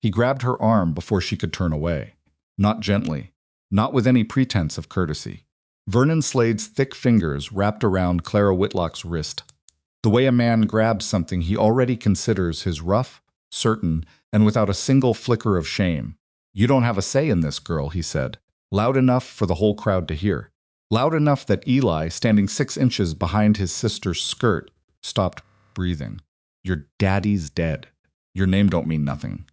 He grabbed her arm before she could turn away. Not gently, not with any pretense of courtesy. Vernon Slade's thick fingers wrapped around Clara Whitlock's wrist, the way a man grabs something he already considers his rough, certain, and without a single flicker of shame. "You don't have a say in this, girl," he said, loud enough for the whole crowd to hear. Loud enough that Eli, standing 6 inches behind his sister's skirt, stopped breathing. "Your daddy's dead. Your name don't mean nothing."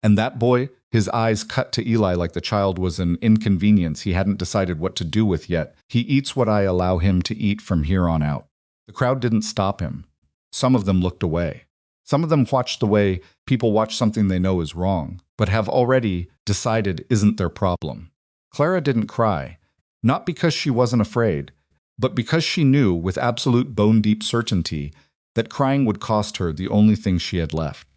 And that boy, his eyes cut to Eli like the child was an inconvenience he hadn't decided what to do with yet. "He eats what I allow him to eat from here on out." The crowd didn't stop him. Some of them looked away. Some of them watched the way people watch something they know is wrong, but have already decided isn't their problem. Clara didn't cry, not because she wasn't afraid, but because she knew with absolute bone-deep certainty that crying would cost her the only thing she had left,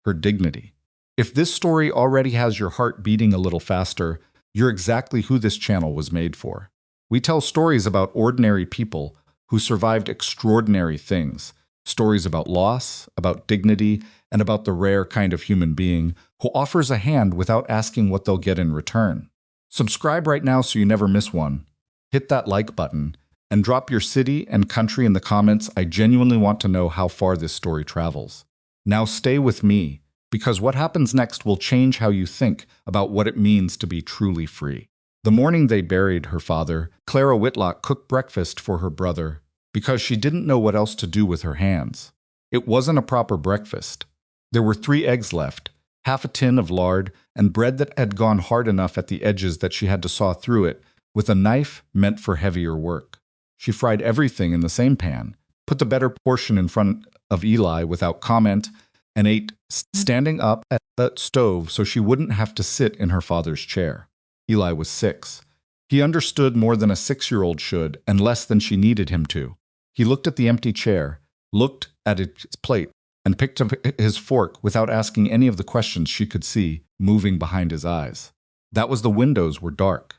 her dignity. If this story already has your heart beating a little faster, you're exactly who this channel was made for. We tell stories about ordinary people who survived extraordinary things, stories about loss, about dignity, and about the rare kind of human being who offers a hand without asking what they'll get in return. Subscribe right now so you never miss one. Hit that like button, and drop your city and country in the comments. I genuinely want to know how far this story travels. Now stay with me, because what happens next will change how you think about what it means to be truly free. The morning they buried her father, Clara Whitlock cooked breakfast for her brother because she didn't know what else to do with her hands. It wasn't a proper breakfast. There were 3 eggs left, half a tin of lard, and bread that had gone hard enough at the edges that she had to saw through it with a knife meant for heavier work. She fried everything in the same pan, put the better portion in front of Eli without comment, and ate standing up at the stove so she wouldn't have to sit in her father's chair. Eli was 6. He understood more than a 6-year-old should, and less than she needed him to. He looked at the empty chair, looked at its plate, and picked up his fork without asking any of the questions she could see moving behind his eyes. That was the windows were dark.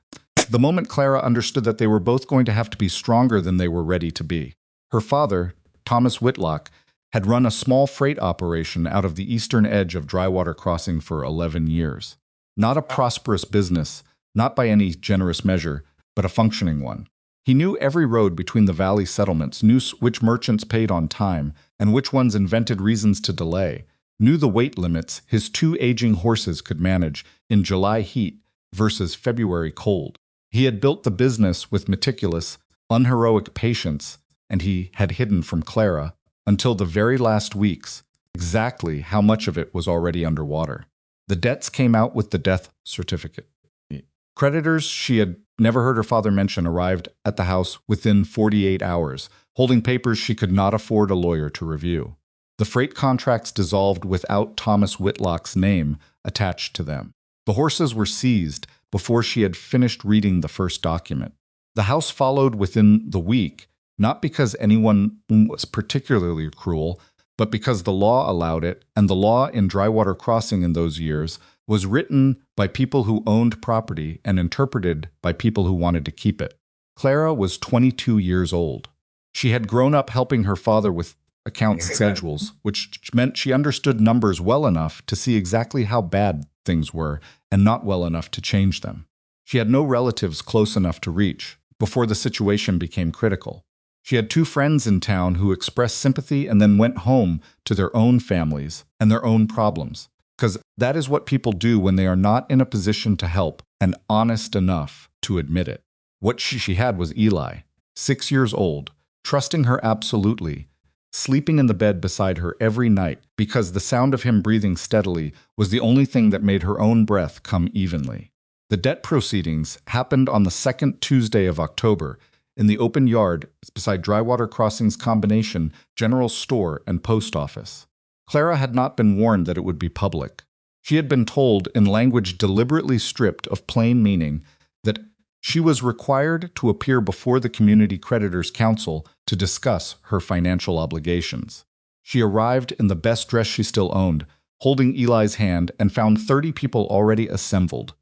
The moment Clara understood that they were both going to have to be stronger than they were ready to be. Her father, Thomas Whitlock, had run a small freight operation out of the eastern edge of Drywater Crossing for 11 years. Not a prosperous business, not by any generous measure, but a functioning one. He knew every road between the valley settlements, knew which merchants paid on time, and which ones invented reasons to delay, knew the weight limits his 2 aging horses could manage in July heat versus February cold. He had built the business with meticulous, unheroic patience, and he had hidden from Clara, until the very last weeks, exactly how much of it was already underwater. The debts came out with the death certificate. Creditors she had never heard her father mention arrived at the house within 48 hours, holding papers she could not afford a lawyer to review. The freight contracts dissolved without Thomas Whitlock's name attached to them. The horses were seized before she had finished reading the first document. The house followed within the week, not because anyone was particularly cruel, but because the law allowed it, and the law in Drywater Crossing in those years was written by people who owned property and interpreted by people who wanted to keep it. Clara was 22 years old. She had grown up helping her father with account schedules, which meant she understood numbers well enough to see exactly how bad things were and not well enough to change them. She had no relatives close enough to reach before the situation became critical. She had 2 friends in town who expressed sympathy and then went home to their own families and their own problems. Because that is what people do when they are not in a position to help and honest enough to admit it. What she had was Eli, 6 years old, trusting her absolutely, sleeping in the bed beside her every night because the sound of him breathing steadily was the only thing that made her own breath come evenly. The debt proceedings happened on the 2nd Tuesday of October in the open yard beside Drywater Crossing's combination general store and post office. Clara had not been warned that it would be public. She had been told, in language deliberately stripped of plain meaning, that she was required to appear before the Community Creditors Council to discuss her financial obligations. She arrived in the best dress she still owned, holding Eli's hand, and found 30 people already assembled,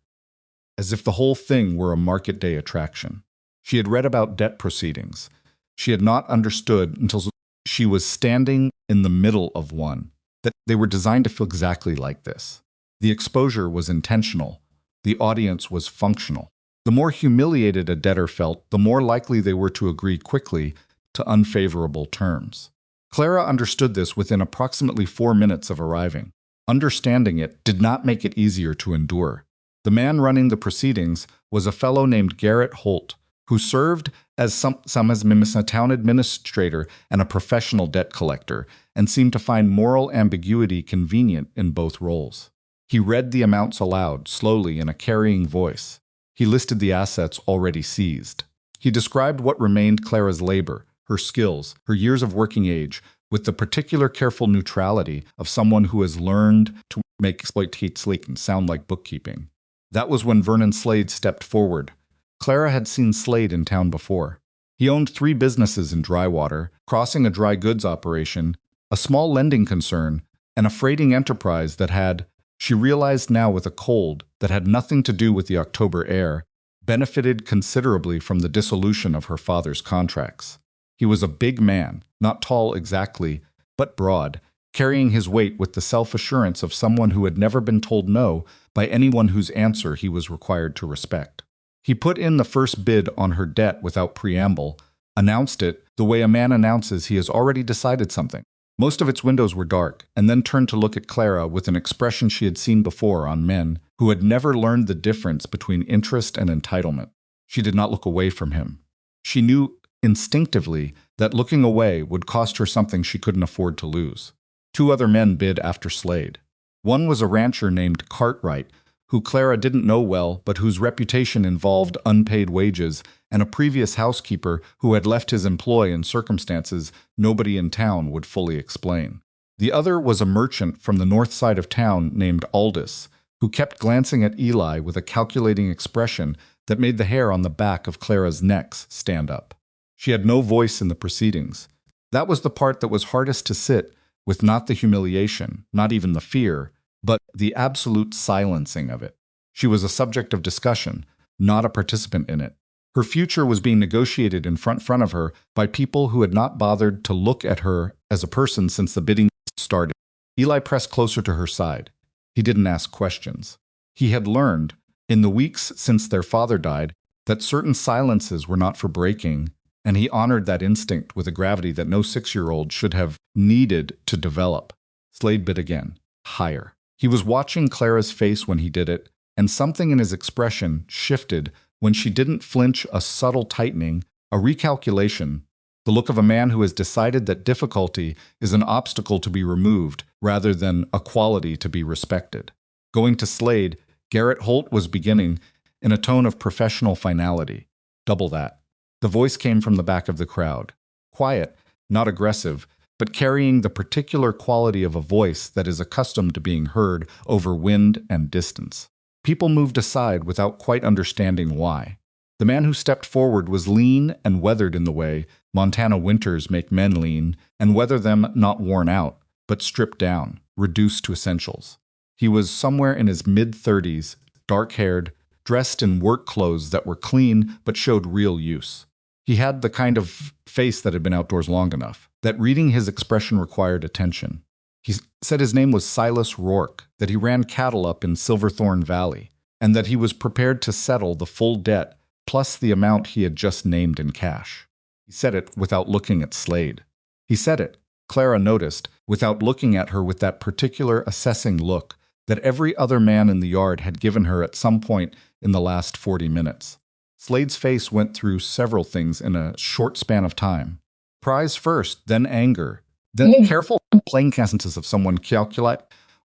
as if the whole thing were a market day attraction. She had read about debt proceedings. She had not understood until she was standing in the middle of one that they were designed to feel exactly like this. The exposure was intentional. The audience was functional. The more humiliated a debtor felt, the more likely they were to agree quickly to unfavorable terms. Clara understood this within approximately 4 minutes of arriving. Understanding it did not make it easier to endure. The man running the proceedings was a fellow named Garrett Holt, who served as some as a town administrator and a professional debt collector, and seemed to find moral ambiguity convenient in both roles. He read the amounts aloud, slowly, in a carrying voice. He listed the assets already seized. He described what remained Clara's labor, her skills, her years of working age, with the particular careful neutrality of someone who has learned to make exploit sleek and sound like bookkeeping. That was when Vernon Slade stepped forward. Clara had seen Slade in town before. He owned 3 businesses in Drywater, crossing a dry goods operation, a small lending concern, and a freighting enterprise that had, she realized now with a cold that had nothing to do with the October air, benefited considerably from the dissolution of her father's contracts. He was a big man, not tall exactly, but broad, carrying his weight with the self-assurance of someone who had never been told no by anyone whose answer he was required to respect. He put in the first bid on her debt without preamble, announced it the way a man announces he has already decided something. Most of its windows were dark, and then turned to look at Clara with an expression she had seen before on men who had never learned the difference between interest and entitlement. She did not look away from him. She knew instinctively that looking away would cost her something she couldn't afford to lose. 2 other men bid after Slade. One was a rancher named Cartwright, who Clara didn't know well, but whose reputation involved unpaid wages, and a previous housekeeper who had left his employ in circumstances nobody in town would fully explain. The other was a merchant from the north side of town named Aldous, who kept glancing at Eli with a calculating expression that made the hair on the back of Clara's neck stand up. She had no voice in the proceedings. That was the part that was hardest to sit with, not the humiliation, not even the fear, but the absolute silencing of it. She was a subject of discussion, not a participant in it. Her future was being negotiated in front of her by people who had not bothered to look at her as a person since the bidding started. Eli pressed closer to her side. He didn't ask questions. He had learned, in the weeks since their father died, that certain silences were not for breaking, and he honored that instinct with a gravity that no 6-year-old should have needed to develop. Slade bid again, higher. He was watching Clara's face when he did it, and something in his expression shifted when she didn't flinch, a subtle tightening, a recalculation, the look of a man who has decided that difficulty is an obstacle to be removed rather than a quality to be respected. Going to Slade, Garrett Holt was beginning in a tone of professional finality. Double that. The voice came from the back of the crowd. Quiet, not aggressive, but carrying the particular quality of a voice that is accustomed to being heard over wind and distance. People moved aside without quite understanding why. The man who stepped forward was lean and weathered in the way Montana winters make men lean and weather them, not worn out, but stripped down, reduced to essentials. He was somewhere in his mid-30s, dark-haired, dressed in work clothes that were clean but showed real use. He had the kind of face that had been outdoors long enough, that reading his expression required attention. He said his name was Silas Rourke, that he ran cattle up in Silverthorn Valley, and that he was prepared to settle the full debt plus the amount he had just named in cash. He said it without looking at Slade. He said it, Clara noticed, without looking at her with that particular assessing look that every other man in the yard had given her at some point in the last 40 minutes. Slade's face went through several things in a short span of time. Surprise first, then anger, then careful plaincases of someone calculate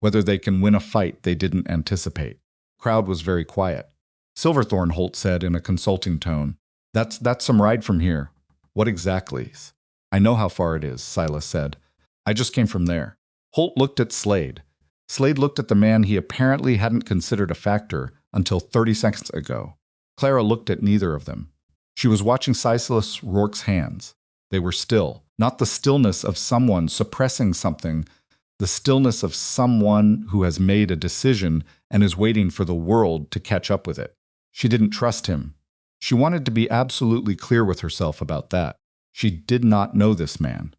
whether they can win a fight they didn't anticipate. Crowd was very quiet. Silverthorn, Holt said in a consulting tone. That's some ride from here. What exactly? I know how far it is, Silas said. I just came from there. Holt looked at Slade. Slade looked at the man he apparently hadn't considered a factor until 30 seconds ago. Clara looked at neither of them. She was watching Silas Rourke's hands. They were still, not the stillness of someone suppressing something, the stillness of someone who has made a decision and is waiting for the world to catch up with it. She didn't trust him. She wanted to be absolutely clear with herself about that. She did not know this man.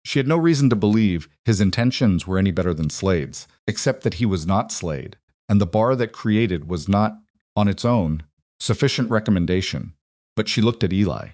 She had no reason to believe his intentions were any better than Slade's, except that he was not Slade, and the bar that created was not, on its own, sufficient recommendation. But she looked at Eli.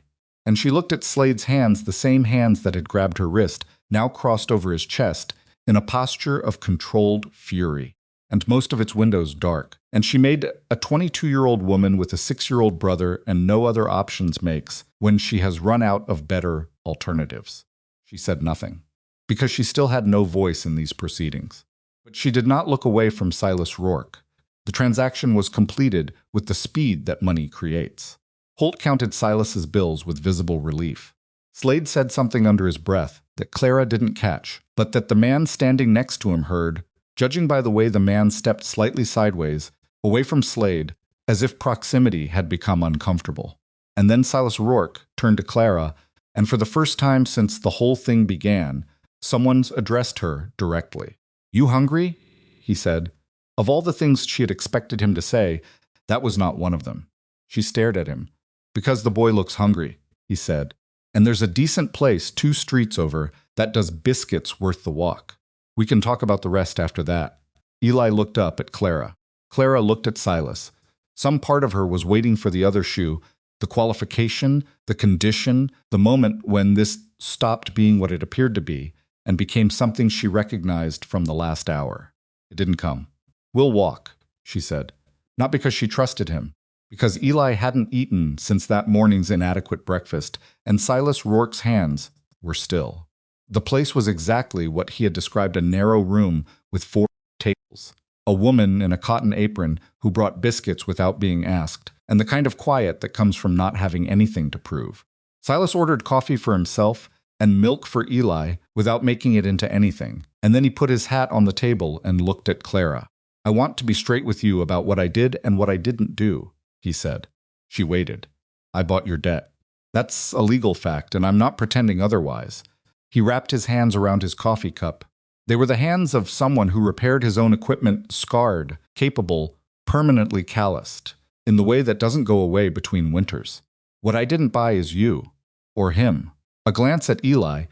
And she looked at Slade's hands, the same hands that had grabbed her wrist, now crossed over his chest, in a posture of controlled fury, and most of its windows dark. And she made a 22-year-old woman with a 6-year-old brother and no other options makes when she has run out of better alternatives. She said nothing, because she still had no voice in these proceedings. But she did not look away from Silas Rourke. The transaction was completed with the speed that money creates. Holt counted Silas's bills with visible relief. Slade said something under his breath that Clara didn't catch, but that the man standing next to him heard, judging by the way the man stepped slightly sideways, away from Slade, as if proximity had become uncomfortable. And then Silas Rourke turned to Clara, and for the first time since the whole thing began, someone's addressed her directly. "You hungry?" he said. Of all the things she had expected him to say, that was not one of them. She stared at him. "Because the boy looks hungry," he said. "And there's a decent place 2 streets over that does biscuits worth the walk. We can talk about the rest after that." Eli looked up at Clara. Clara looked at Silas. Some part of her was waiting for the other shoe, the qualification, the condition, the moment when this stopped being what it appeared to be and became something she recognized from the last hour. It didn't come. "We'll walk," she said. Not because she trusted him, because Eli hadn't eaten since that morning's inadequate breakfast, and Silas Rourke's hands were still. The place was exactly what he had described: a narrow room with 4 tables, a woman in a cotton apron who brought biscuits without being asked, and the kind of quiet that comes from not having anything to prove. Silas ordered coffee for himself and milk for Eli without making it into anything, and then he put his hat on the table and looked at Clara. "I want to be straight with you about what I did and what I didn't do," he said. She waited. "I bought your debt. That's a legal fact, and I'm not pretending otherwise." He wrapped his hands around his coffee cup. They were the hands of someone who repaired his own equipment, scarred, capable, permanently calloused, in the way that doesn't go away between winters. "What I didn't buy is you, or him." A glance at Eli,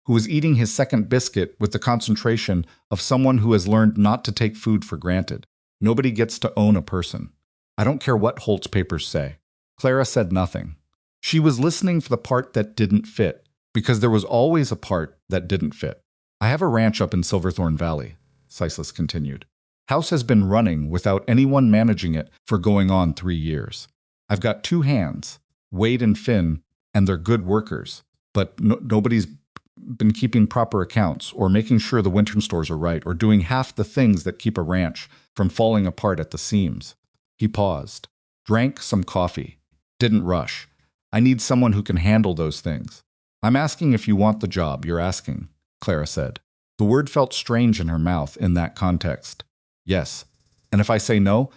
who was eating his second biscuit with the concentration of someone who has learned not to take food for granted. Nobody gets to own a person. "I don't care what Holt's papers say." Clara said nothing. She was listening for the part that didn't fit, because there was always a part that didn't fit. "I have a ranch up in Silverthorn Valley," Silas continued. "House has been running without anyone managing it for going on 3 years. I've got 2 hands, Wade and Finn, and they're good workers, but nobody's been keeping proper accounts or making sure the winter stores are right or doing half the things that keep a ranch from falling apart at the seams." He paused, drank some coffee, didn't rush. "I need someone who can handle those things." "I'm asking if you want the job you're asking," Clara said. The word felt strange in her mouth in that context. "Yes. And if I say no?"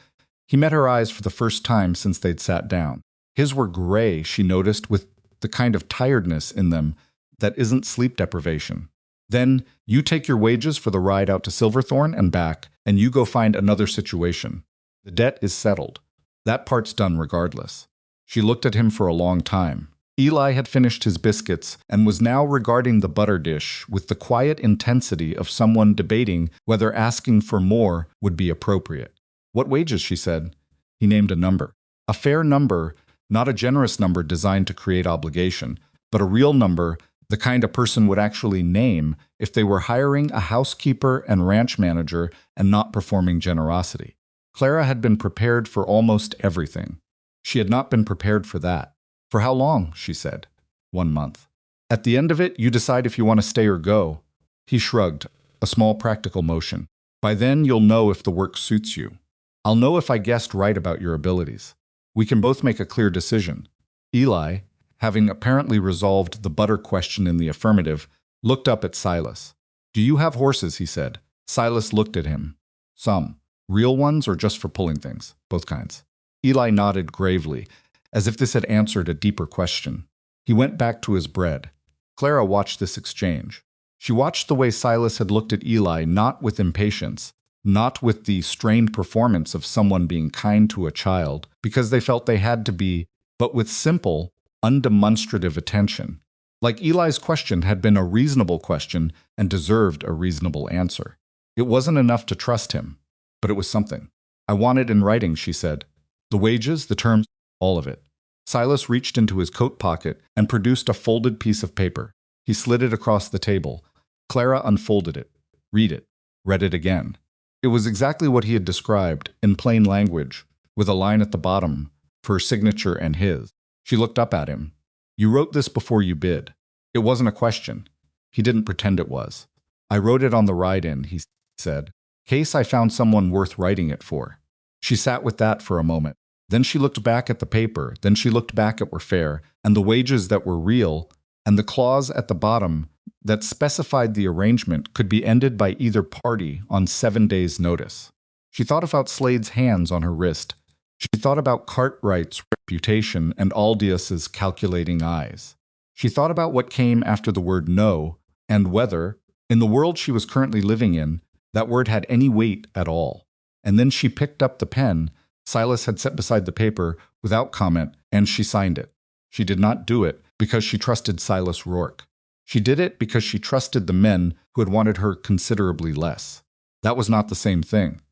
He met her eyes for the first time since they'd sat down. His were gray, she noticed, with the kind of tiredness in them that isn't sleep deprivation. "Then you take your wages for the ride out to Silverthorn and back, and you go find another situation. The debt is settled. That part's done regardless." She looked at him for a long time. Eli had finished his biscuits and was now regarding the butter dish with the quiet intensity of someone debating whether asking for more would be appropriate. "What wages?" she said. He named a number. A fair number, not a generous number designed to create obligation, but a real number, the kind a person would actually name if they were hiring a housekeeper and ranch manager and not performing generosity. Clara had been prepared for almost everything. She had not been prepared for that. "For how long?" she said. 1 month. "At the end of it, you decide if you want to stay or go." He shrugged, a small practical motion. "By then, you'll know if the work suits you. I'll know if I guessed right about your abilities. We can both make a clear decision." Eli, having apparently resolved the butter question in the affirmative, looked up at Silas. "Do you have horses?" he said. Silas looked at him. "Some. Real ones or just for pulling things?" "Both kinds." Eli nodded gravely, as if this had answered a deeper question. He went back to his bread. Clara watched this exchange. She watched the way Silas had looked at Eli, not with impatience, not with the strained performance of someone being kind to a child, because they felt they had to be, but with simple, undemonstrative attention, Like Eli's question had been a reasonable question and deserved a reasonable answer. It wasn't enough to trust him, but it was something. I want it in writing, she said. The wages, the terms, all of it. Silas reached into his coat pocket and produced a folded piece of paper. He slid it across the table. Clara unfolded it. Read it. Read it again. It was exactly what he had described, in plain language, with a line at the bottom for her signature and his. She looked up at him. You wrote this before you bid. It wasn't a question. He didn't pretend it was. I wrote it on the ride-in, he said. Case I found someone worth writing it for. She sat with that for a moment. Then she looked back at the paper. Then she looked back at were fair, and the wages that were real, and the clause at the bottom that specified the arrangement could be ended by either party on 7 days' notice. She thought about Slade's hands on her wrist. She thought about Cartwright's reputation and Aldius's calculating eyes. She thought about what came after the word no, and whether, in the world she was currently living in, that word had any weight at all. And then she picked up the pen Silas had set beside the paper without comment, and she signed it. She did not do it because she trusted Silas Rourke. She did it because she trusted the men who had wanted her considerably less. That was not the same thing.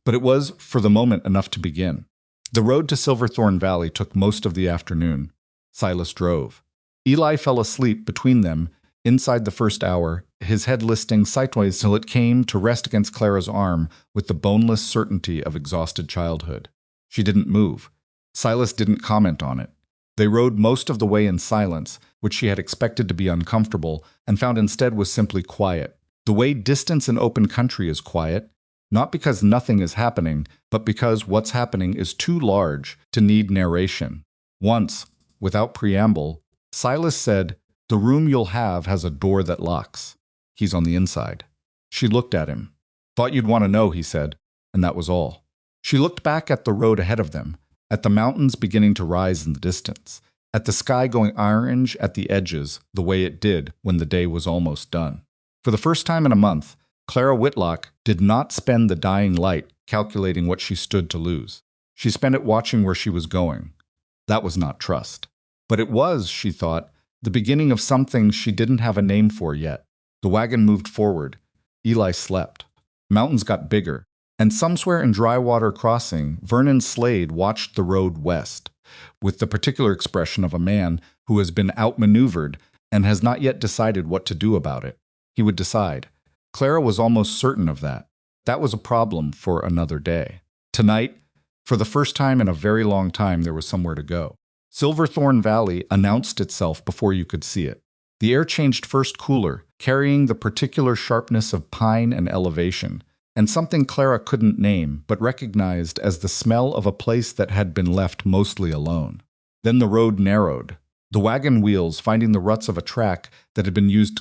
But it was, for the moment, enough to begin. The road to Silverthorn Valley took most of the afternoon. Silas drove. Eli fell asleep between them inside the first hour, his head listing sideways till it came to rest against Clara's arm with the boneless certainty of exhausted childhood. She didn't move. Silas didn't comment on it. They rode most of the way in silence, which she had expected to be uncomfortable, and found instead was simply quiet. The way distance in open country is quiet, not because nothing is happening, but because what's happening is too large to need narration. Once, without preamble, Silas said, "The room you'll have has a door that locks. He's on the inside." She looked at him. "Thought you'd want to know," he said, and that was all. She looked back at the road ahead of them, at the mountains beginning to rise in the distance, at the sky going orange at the edges the way it did when the day was almost done. For the first time in a month, Clara Whitlock did not spend the dying light calculating what she stood to lose. She spent it watching where she was going. That was not trust. But it was, she thought, the beginning of something she didn't have a name for yet. The wagon moved forward. Eli slept. Mountains got bigger. And somewhere in Drywater Crossing, Vernon Slade watched the road west, with the particular expression of a man who has been outmaneuvered and has not yet decided what to do about it. He would decide. Clara was almost certain of that. That was a problem for another day. Tonight, for the first time in a very long time, there was somewhere to go. Silverthorn Valley announced itself before you could see it. The air changed first cooler, carrying the particular sharpness of pine and elevation, and something Clara couldn't name, but recognized as the smell of a place that had been left mostly alone. Then the road narrowed. The wagon wheels finding the ruts of a track that had been used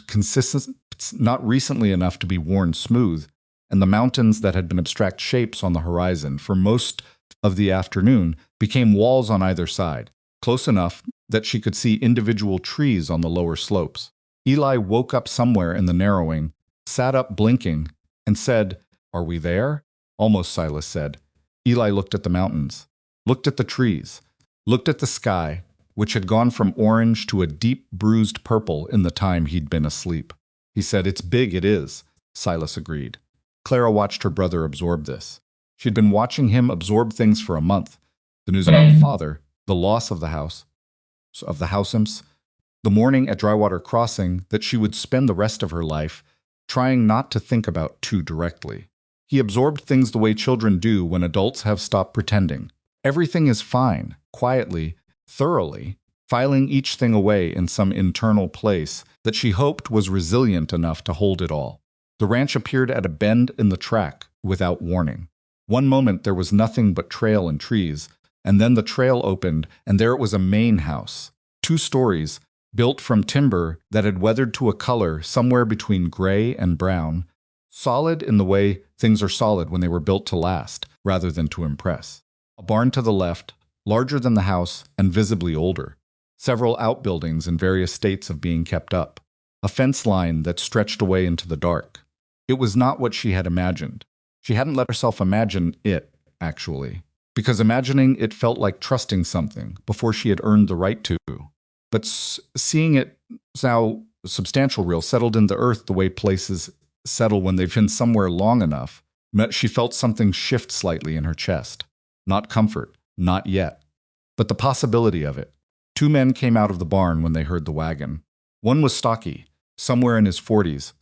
not recently enough to be worn smooth, and the mountains that had been abstract shapes on the horizon for most of the afternoon became walls on either side, close enough that she could see individual trees on the lower slopes. Eli woke up somewhere in the narrowing, sat up blinking, and said, "Are we there?" Almost, Silas said. Eli looked at the mountains, looked at the trees, looked at the sky, which had gone from orange to a deep bruised purple in the time he'd been asleep. He said, "It's big, it is," Silas agreed. Clara watched her brother absorb this. She'd been watching him absorb things for a month. The news about her father, the loss of the house imps, the morning at Drywater Crossing that she would spend the rest of her life trying not to think about too directly. He absorbed things the way children do when adults have stopped pretending. Everything is fine, quietly, thoroughly, filing each thing away in some internal place that she hoped was resilient enough to hold it all. The ranch appeared at a bend in the track without warning. One moment there was nothing but trail and trees, and then the trail opened, and there it was a main house, 2 stories, built from timber that had weathered to a color somewhere between gray and brown, solid in the way things are solid when they were built to last, rather than to impress. A barn to the left, larger than the house and visibly older. Several outbuildings in various states of being kept up. A fence line that stretched away into the dark. It was not what she had imagined. She hadn't let herself imagine it, actually, because imagining it felt like trusting something before she had earned the right to. But seeing it Now, substantial real settled in the earth the way places settle when they've been somewhere long enough. She felt something shift slightly in her chest. Not comfort, not yet, but the possibility of it. Two men came out of the barn when they heard the wagon. One was stocky, somewhere in his 40s,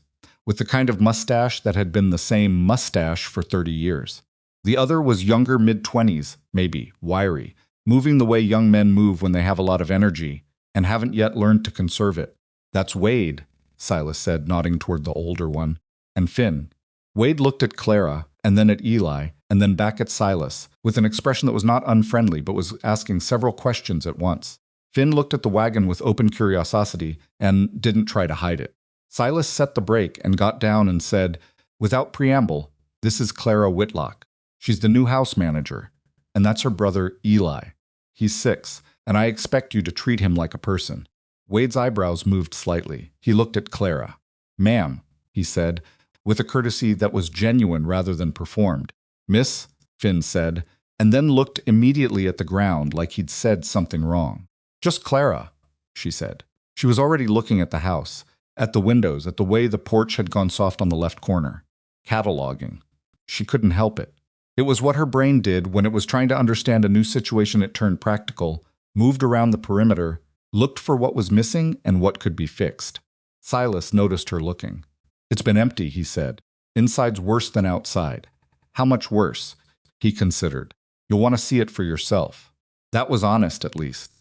with the kind of mustache that had been the same mustache for 30 years. The other was younger, mid-20s, maybe, wiry, moving the way young men move when they have a lot of energy and haven't yet learned to conserve it. "That's Wade," Silas said, nodding toward the older one. "And Finn." Wade looked at Clara, and then at Eli, and then back at Silas, with an expression that was not unfriendly but was asking several questions at once. Finn looked at the wagon with open curiosity and didn't try to hide it. Silas set the brake and got down and said, without preamble, "This is Clara Whitlock. She's the new house manager, and that's her brother Eli. He's 6, and I expect you to treat him like a person." Wade's eyebrows moved slightly. He looked at Clara. "Ma'am," he said, with a courtesy that was genuine rather than performed. "Miss," Finn said, and then looked immediately at the ground like he'd said something wrong. "Just Clara," she said. She was already looking at the house, at the windows, at the way the porch had gone soft on the left corner. Cataloging. She couldn't help it. It was what her brain did when it was trying to understand a new situation. It turned practical, moved around the perimeter, looked for what was missing and what could be fixed. Silas noticed her looking. "It's been empty," he said. "Inside's worse than outside." "How much worse?" he considered. "You'll want to see it for yourself." That was honest, at least.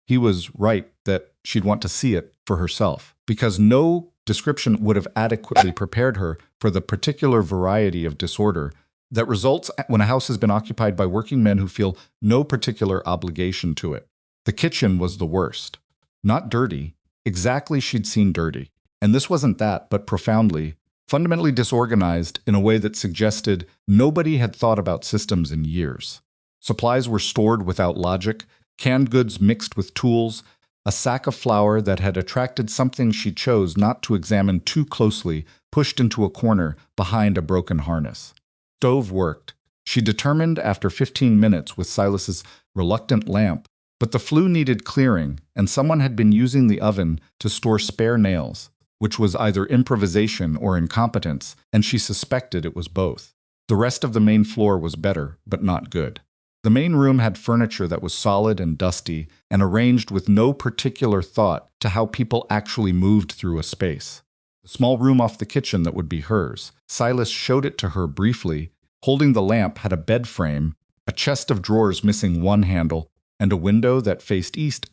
He was right that she'd want to see it for herself, because no description would have adequately prepared her for the particular variety of disorder that results when a house has been occupied by working men who feel no particular obligation to it. The kitchen was the worst. Not dirty. Exactly, she'd seen dirty. And this wasn't that, but profoundly, fundamentally disorganized in a way that suggested nobody had thought about systems in years. Supplies were stored without logic, canned goods mixed with tools, a sack of flour that had attracted something she chose not to examine too closely, pushed into a corner behind a broken harness. Stove worked. She determined after 15 minutes with Silas's reluctant lamp, but the flue needed clearing, and someone had been using the oven to store spare nails, which was either improvisation or incompetence, and she suspected it was both. The rest of the main floor was better, but not good. The main room had furniture that was solid and dusty, and arranged with no particular thought to how people actually moved through a space. The small room off the kitchen that would be hers, Silas showed it to her briefly. Holding the lamp had a bed frame, a chest of drawers missing one handle, and a window that faced east,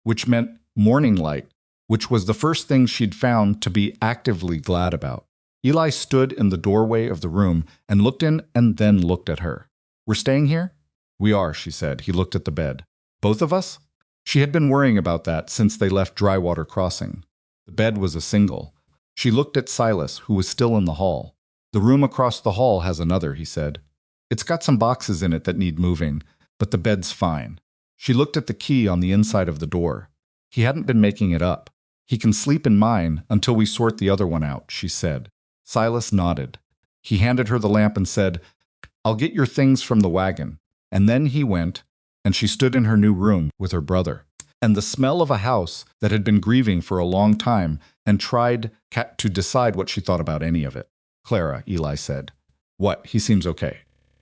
which meant morning light, which was the first thing she'd found to be actively glad about. Eli stood in the doorway of the room and looked in and then looked at her. "We're staying here?" "We are," she said. He looked at the bed. "Both of us?" She had been worrying about that since they left Drywater Crossing. The bed was a single. She looked at Silas, who was still in the hall. "The room across the hall has another," he said. "It's got some boxes in it that need moving, but the bed's fine." She looked at the key on the inside of the door. He hadn't been making it up. "He can sleep in mine until we sort the other one out," she said. Silas nodded. He handed her the lamp and said, "I'll get your things from the wagon." And then he went, and she stood in her new room with her brother. And the smell of a house that had been grieving for a long time and tried to decide what she thought about any of it. "Clara," Eli said. "What? He seems okay."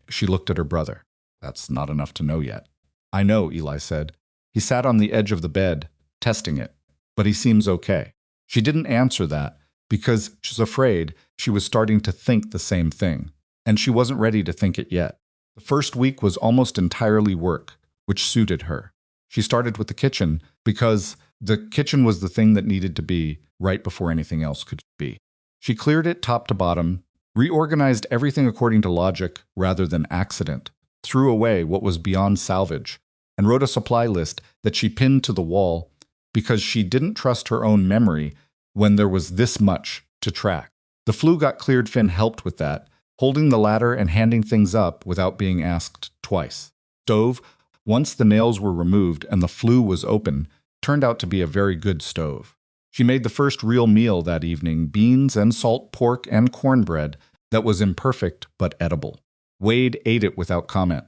She looked at her brother. "That's not enough to know yet." "I know," Eli said. He sat on the edge of the bed, testing it. "But he seems okay." She didn't answer that because she was afraid she was starting to think the same thing, and she wasn't ready to think it yet. The first week was almost entirely work, which suited her. She started with the kitchen because the kitchen was the thing that needed to be right before anything else could be. She cleared it top to bottom, reorganized everything according to logic rather than accident, threw away what was beyond salvage, and wrote a supply list that she pinned to the wall because she didn't trust her own memory when there was this much to track. The flue got cleared. Finn helped with that, holding the ladder and handing things up without being asked twice. Stove, once the nails were removed and the flue was open, turned out to be a very good stove. She made the first real meal that evening, beans and salt pork and cornbread that was imperfect but edible. Wade ate it without comment.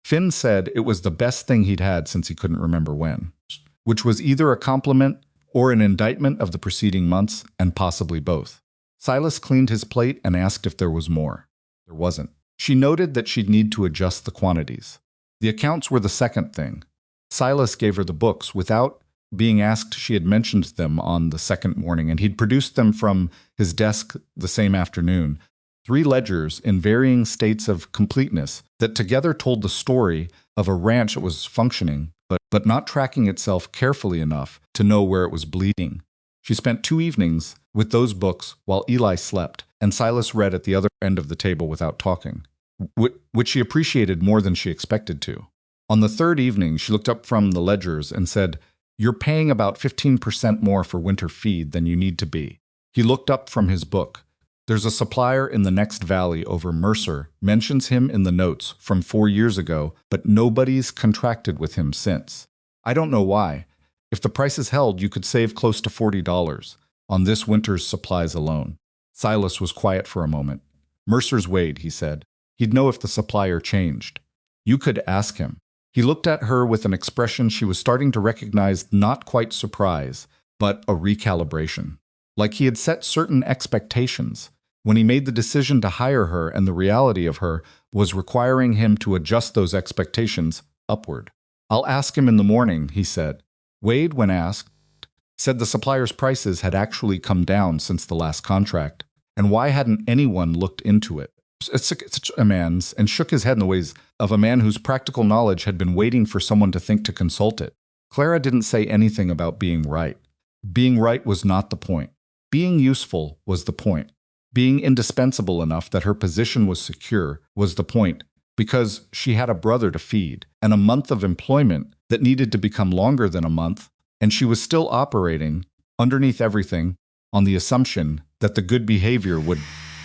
Finn said it was the best thing he'd had since he couldn't remember when, which was either a compliment or an indictment of the preceding months, and possibly both. Silas cleaned his plate and asked if there was more. There wasn't. She noted that she'd need to adjust the quantities. The accounts were the second thing. Silas gave her the books without being asked. She had mentioned them on the second morning, and he'd produced them from his desk the same afternoon. 3 ledgers in varying states of completeness that together told the story of a ranch that was functioning, but not tracking itself carefully enough to know where it was bleeding. She spent 2 evenings with those books while Eli slept, and Silas read at the other end of the table without talking, which she appreciated more than she expected to. On the 3rd evening, she looked up from the ledgers and said, "You're paying about 15% more for winter feed than you need to be." He looked up from his book. "There's a supplier in the next valley over Mercer, mentions him in the notes from 4 years ago, but nobody's contracted with him since. I don't know why. If the price is held, you could save close to $40 on this winter's supplies alone." Silas was quiet for a moment. "Mercer's Wade," he said. "He'd know if the supplier changed. You could ask him." He looked at her with an expression she was starting to recognize, not quite surprise, but a recalibration. Like he had set certain expectations when he made the decision to hire her, and the reality of her was requiring him to adjust those expectations upward. "I'll ask him in the morning," he said. Wade, when asked, said the supplier's prices had actually come down since the last contract, and why hadn't anyone looked into it? Such a man's, and shook his head in the ways of a man whose practical knowledge had been waiting for someone to think to consult it. Clara didn't say anything about being right. Being right was not the point. Being useful was the point. Being indispensable enough that her position was secure was the point, because she had a brother to feed, and a month of employment that needed to become longer than a month, and she was still operating, underneath everything, on the assumption that the good behavior would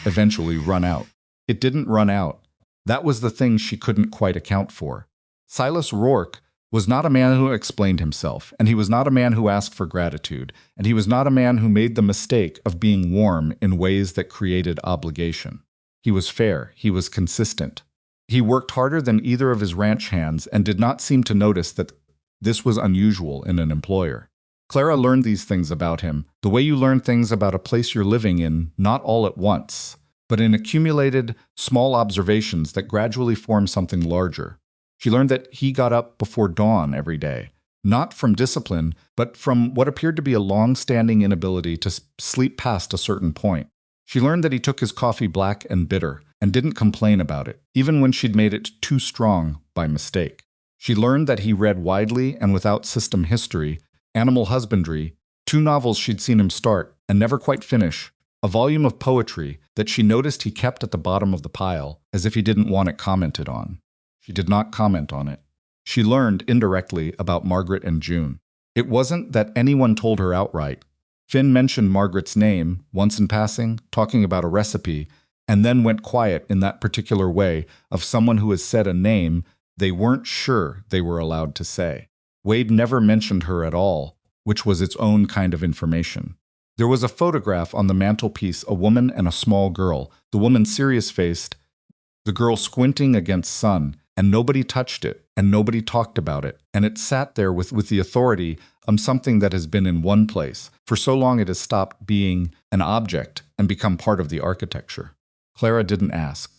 eventually run out. It didn't run out. That was the thing she couldn't quite account for. Silas Rourke was not a man who explained himself, and he was not a man who asked for gratitude, and he was not a man who made the mistake of being warm in ways that created obligation. He was fair. He was consistent. He worked harder than either of his ranch hands and did not seem to notice that this was unusual in an employer. Clara learned these things about him, the way you learn things about a place you're living in, not all at once, but in accumulated, small observations that gradually form something larger. She learned that he got up before dawn every day, not from discipline, but from what appeared to be a long-standing inability to sleep past a certain point. She learned that he took his coffee black and bitter, and didn't complain about it, even when she'd made it too strong by mistake. She learned that he read widely and without system history, animal husbandry, 2 novels she'd seen him start and never quite finish, a volume of poetry that she noticed he kept at the bottom of the pile, as if he didn't want it commented on. She did not comment on it. She learned indirectly about Margaret and June. It wasn't that anyone told her outright. Finn mentioned Margaret's name once in passing, talking about a recipe, and then went quiet in that particular way of someone who has said a name they weren't sure they were allowed to say. Wade never mentioned her at all, which was its own kind of information. There was a photograph on the mantelpiece, a woman and a small girl, the woman serious-faced, the girl squinting against sun, and nobody touched it, and nobody talked about it, and it sat there with the authority of something that has been in one place. For so long it has stopped being an object and become part of the architecture. Clara didn't ask.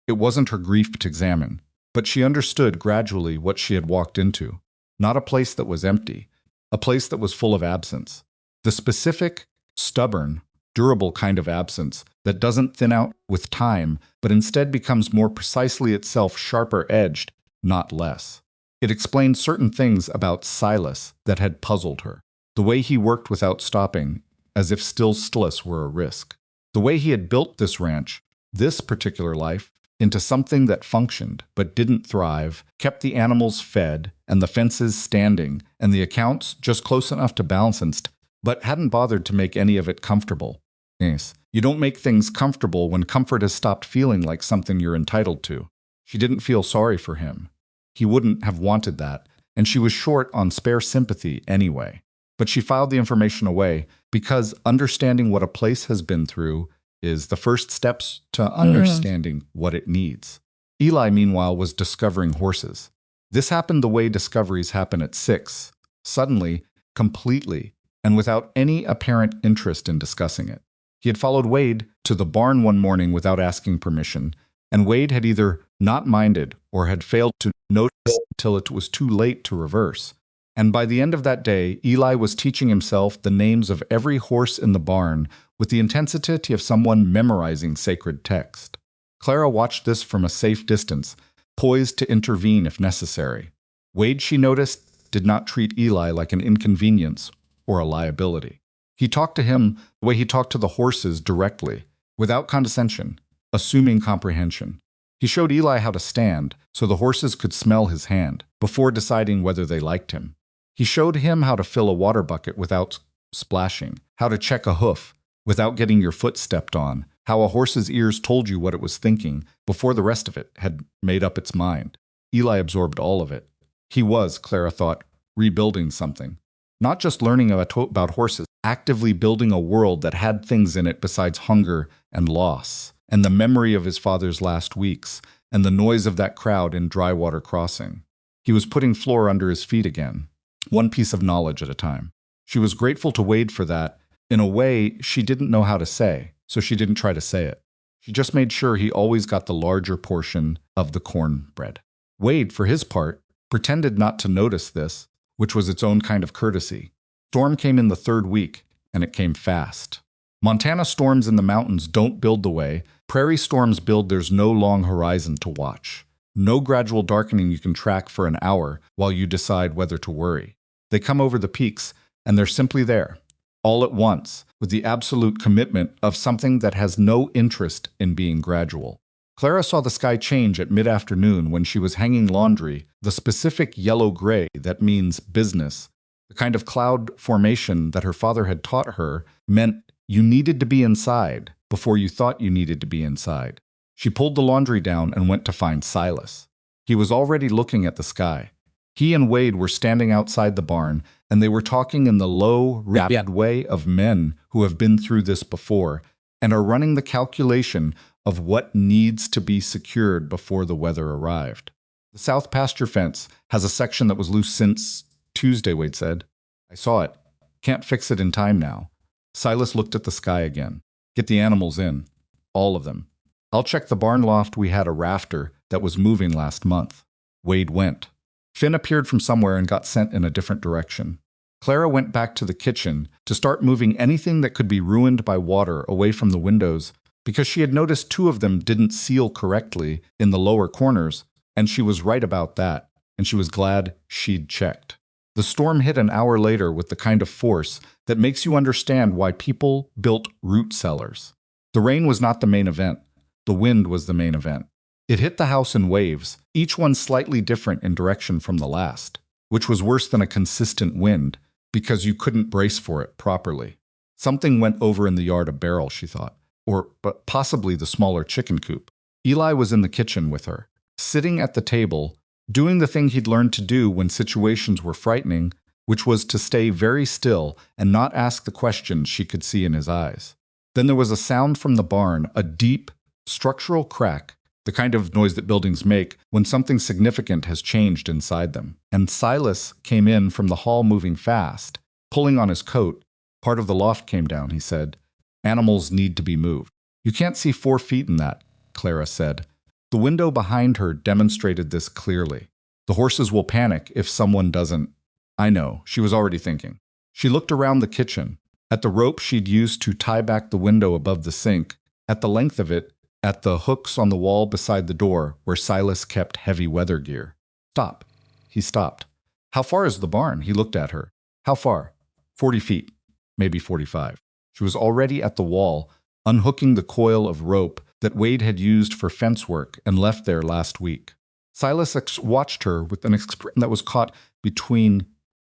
It wasn't her grief to examine, but she understood gradually what she had walked into. Not a place that was empty, a place that was full of absence. The specific, stubborn, durable kind of absence that doesn't thin out with time, but instead becomes more precisely itself, sharper edged, not less. It explained certain things about Silas that had puzzled her. The way he worked without stopping, as if stillness were a risk. The way he had built this ranch, this particular life, into something that functioned but didn't thrive, kept the animals fed and the fences standing and the accounts just close enough to balance, but hadn't bothered to make any of it comfortable. Yes, you don't make things comfortable when comfort has stopped feeling like something you're entitled to. She didn't feel sorry for him. He wouldn't have wanted that, and she was short on spare sympathy anyway. But she filed the information away because understanding what a place has been through is the first steps to understanding what it needs. Eli, meanwhile, was discovering horses. This happened the way discoveries happen at 6. Suddenly, completely, and without any apparent interest in discussing it. He had followed Wade to the barn one morning without asking permission, and Wade had either not minded or had failed to notice until it was too late to reverse. And by the end of that day, Eli was teaching himself the names of every horse in the barn with the intensity of someone memorizing sacred text. Clara watched this from a safe distance, poised to intervene if necessary. Wade, she noticed, did not treat Eli like an inconvenience or a liability. He talked to him the way he talked to the horses, directly, without condescension, assuming comprehension. He showed Eli how to stand so the horses could smell his hand before deciding whether they liked him. He showed him how to fill a water bucket without splashing, how to check a hoof without getting your foot stepped on, how a horse's ears told you what it was thinking before the rest of it had made up its mind. Eli absorbed all of it. He was, Clara thought, rebuilding something. Not just learning about horses, actively building a world that had things in it besides hunger and loss, and the memory of his father's last weeks, and the noise of that crowd in Drywater Crossing. He was putting floor under his feet again, one piece of knowledge at a time. She was grateful to Wade for that, in a way she didn't know how to say, so she didn't try to say it. She just made sure he always got the larger portion of the cornbread. Wade, for his part, pretended not to notice this, which was its own kind of courtesy. Storm came in the third week, and it came fast. Montana storms in the mountains don't build the way prairie storms build. There's no long horizon to watch. No gradual darkening you can track for an hour while you decide whether to worry. They come over the peaks, and they're simply there, all at once, with the absolute commitment of something that has no interest in being gradual. Clara saw the sky change at mid-afternoon when she was hanging laundry, the specific yellow-gray that means business. The kind of cloud formation that her father had taught her meant you needed to be inside before you thought you needed to be inside. She pulled the laundry down and went to find Silas. He was already looking at the sky. He and Wade were standing outside the barn, and they were talking in the low, rapid way of men who have been through this before and are running the calculation of what needs to be secured before the weather arrived. The south pasture fence has a section that was loose since Tuesday, Wade said. I saw it. Can't fix it in time now. Silas looked at the sky again. Get the animals in. All of them. I'll check the barn loft. We had a rafter that was moving last month. Wade went. Finn appeared from somewhere and got sent in a different direction. Clara went back to the kitchen to start moving anything that could be ruined by water away from the windows, because she had noticed 2 of them didn't seal correctly in the lower corners, and she was right about that, and she was glad she'd checked. The storm hit an hour later with the kind of force that makes you understand why people built root cellars. The rain was not the main event. The wind was the main event. It hit the house in waves, each one slightly different in direction from the last, which was worse than a consistent wind, because you couldn't brace for it properly. Something went over in the yard a barrel, she thought, or possibly the smaller chicken coop. Eli was in the kitchen with her, sitting at the table, doing the thing he'd learned to do when situations were frightening, which was to stay very still and not ask the questions she could see in his eyes. Then there was a sound from the barn, a deep, structural crack, the kind of noise that buildings make when something significant has changed inside them. And Silas came in from the hall moving fast, pulling on his coat. Part of the loft came down, he said. Animals need to be moved. You can't see 4 feet in that, Clara said. The window behind her demonstrated this clearly. The horses will panic if someone doesn't. I know, she was already thinking. She looked around the kitchen, at the rope she'd used to tie back the window above the sink, at the length of it, at the hooks on the wall beside the door where Silas kept heavy weather gear. Stop. He stopped. How far is the barn? He looked at her. How far? 40 feet, maybe 45. She was already at the wall, unhooking the coil of rope that Wade had used for fence work and left there last week. Silas watched her with an expression that was caught between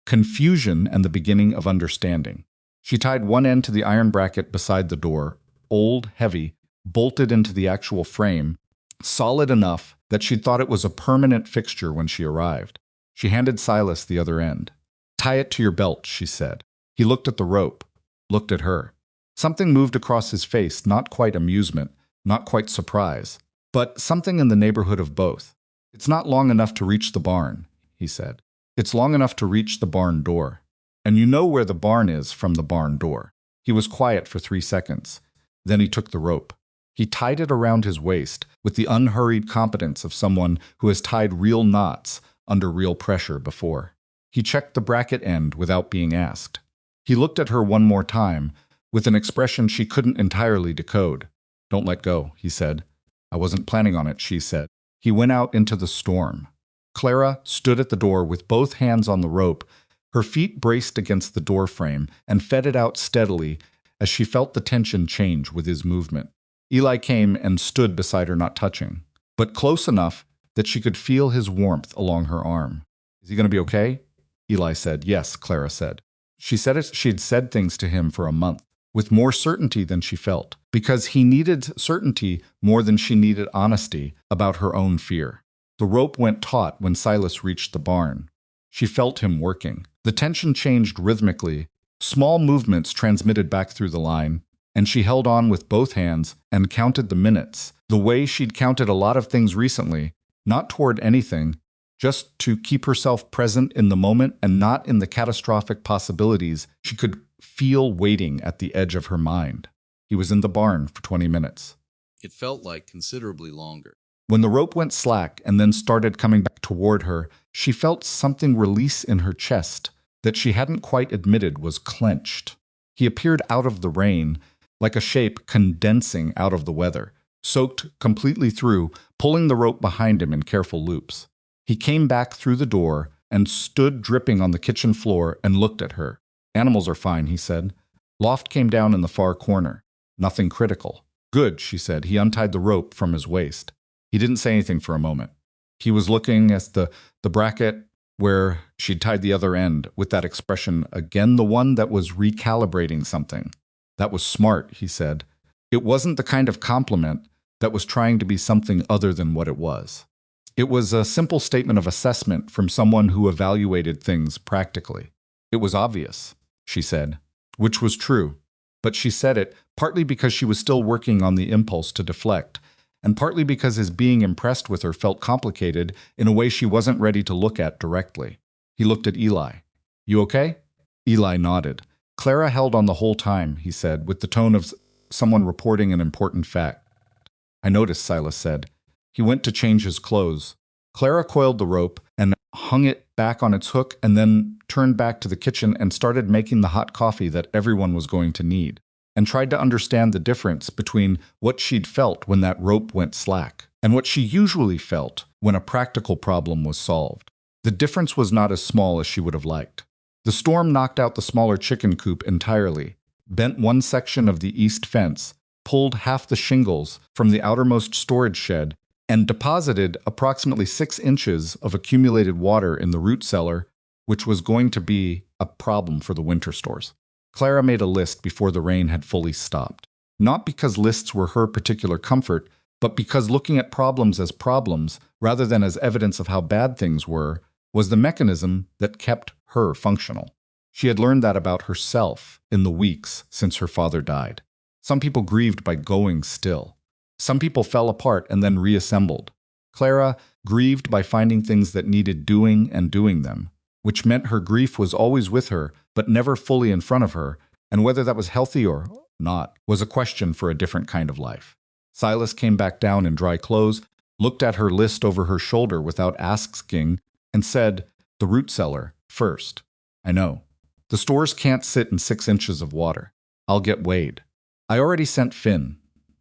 confusion and the beginning of understanding. She tied one end to the iron bracket beside the door, old, heavy, bolted into the actual frame, solid enough that she'd thought it was a permanent fixture when she arrived. She handed Silas the other end. Tie it to your belt, she said. He looked at the rope, looked at her. Something moved across his face, not quite amusement, not quite surprise, but something in the neighborhood of both. It's not long enough to reach the barn, he said. It's long enough to reach the barn door. And you know where the barn is from the barn door. He was quiet for 3 seconds. Then he took the rope. He tied it around his waist with the unhurried competence of someone who has tied real knots under real pressure before. He checked the bracket end without being asked. He looked at her one more time with an expression she couldn't entirely decode. "Don't let go," he said. "I wasn't planning on it," she said. He went out into the storm. Clara stood at the door with both hands on the rope, her feet braced against the door frame, and fed it out steadily as she felt the tension change with his movement. Eli came and stood beside her, not touching, but close enough that she could feel his warmth along her arm. "Is he going to be okay?" Eli said. "Yes," Clara said. She'd said things to him for a month, with more certainty than she felt, because he needed certainty more than she needed honesty about her own fear. The rope went taut when Silas reached the barn. She felt him working. The tension changed rhythmically. Small movements transmitted back through the line, and she held on with both hands and counted the minutes, the way she'd counted a lot of things recently, not toward anything, just to keep herself present in the moment and not in the catastrophic possibilities she could feel waiting at the edge of her mind. He was in the barn for 20 minutes. It felt like considerably longer. When the rope went slack and then started coming back toward her, she felt something release in her chest that she hadn't quite admitted was clenched. He appeared out of the rain, like a shape condensing out of the weather, soaked completely through, pulling the rope behind him in careful loops. He came back through the door and stood dripping on the kitchen floor and looked at her. "Animals are fine," he said. Loft came down in the far corner. "Nothing critical." "Good," she said. He untied the rope from his waist. He didn't say anything for a moment. He was looking at the bracket where she'd tied the other end with that expression again, the one that was recalibrating something. "That was smart," he said. It wasn't the kind of compliment that was trying to be something other than what it was. It was a simple statement of assessment from someone who evaluated things practically. "It was obvious," she said, which was true. But she said it partly because she was still working on the impulse to deflect, and partly because his being impressed with her felt complicated in a way she wasn't ready to look at directly. He looked at Eli. "You okay?" Eli nodded. "Clara held on the whole time," he said, with the tone of someone reporting an important fact. "I noticed," Silas said. He went to change his clothes. Clara coiled the rope and hung it back on its hook and then turned back to the kitchen and started making the hot coffee that everyone was going to need, and tried to understand the difference between what she'd felt when that rope went slack and what she usually felt when a practical problem was solved. The difference was not as small as she would have liked. The storm knocked out the smaller chicken coop entirely, bent one section of the east fence, pulled half the shingles from the outermost storage shed, and deposited approximately 6 inches of accumulated water in the root cellar, which was going to be a problem for the winter stores. Clara made a list before the rain had fully stopped. Not because lists were her particular comfort, but because looking at problems as problems, rather than as evidence of how bad things were, was the mechanism that kept her functional. She had learned that about herself in the weeks since her father died. Some people grieved by going still. Some people fell apart and then reassembled. Clara grieved by finding things that needed doing and doing them, which meant her grief was always with her, but never fully in front of her, and whether that was healthy or not was a question for a different kind of life. Silas came back down in dry clothes, looked at her list over her shoulder without asking, and said, "The root cellar, first." "I know. The stores can't sit in 6 inches of water. I'll get Wade." "I already sent Finn,"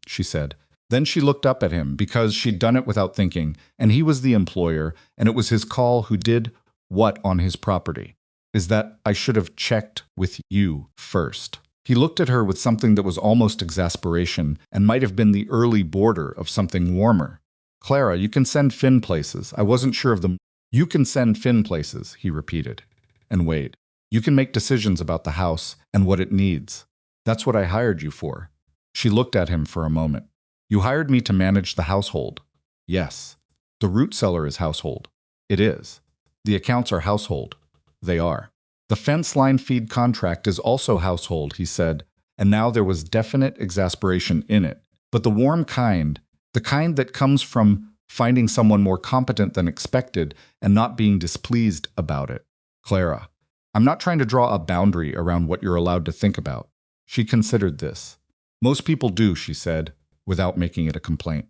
she said. Then she looked up at him because she'd done it without thinking, and he was the employer, and it was his call who did what on his property. "Is that I should have checked with you first." He looked at her with something that was almost exasperation and might have been the early border of something warmer. "Clara, you can send Finn places. I wasn't sure of them." "You can send Finn places," he repeated. "And Wade, you can make decisions about the house and what it needs. That's what I hired you for." She looked at him for a moment. "You hired me to manage the household." "Yes." "The root cellar is household." "It is." "The accounts are household." "They are." "The fence line feed contract is also household," he said, and now there was definite exasperation in it, but the warm kind, the kind that comes from finding someone more competent than expected and not being displeased about it. "Clara, I'm not trying to draw a boundary around what you're allowed to think about. She considered this. Most people do, she said, without making it a complaint.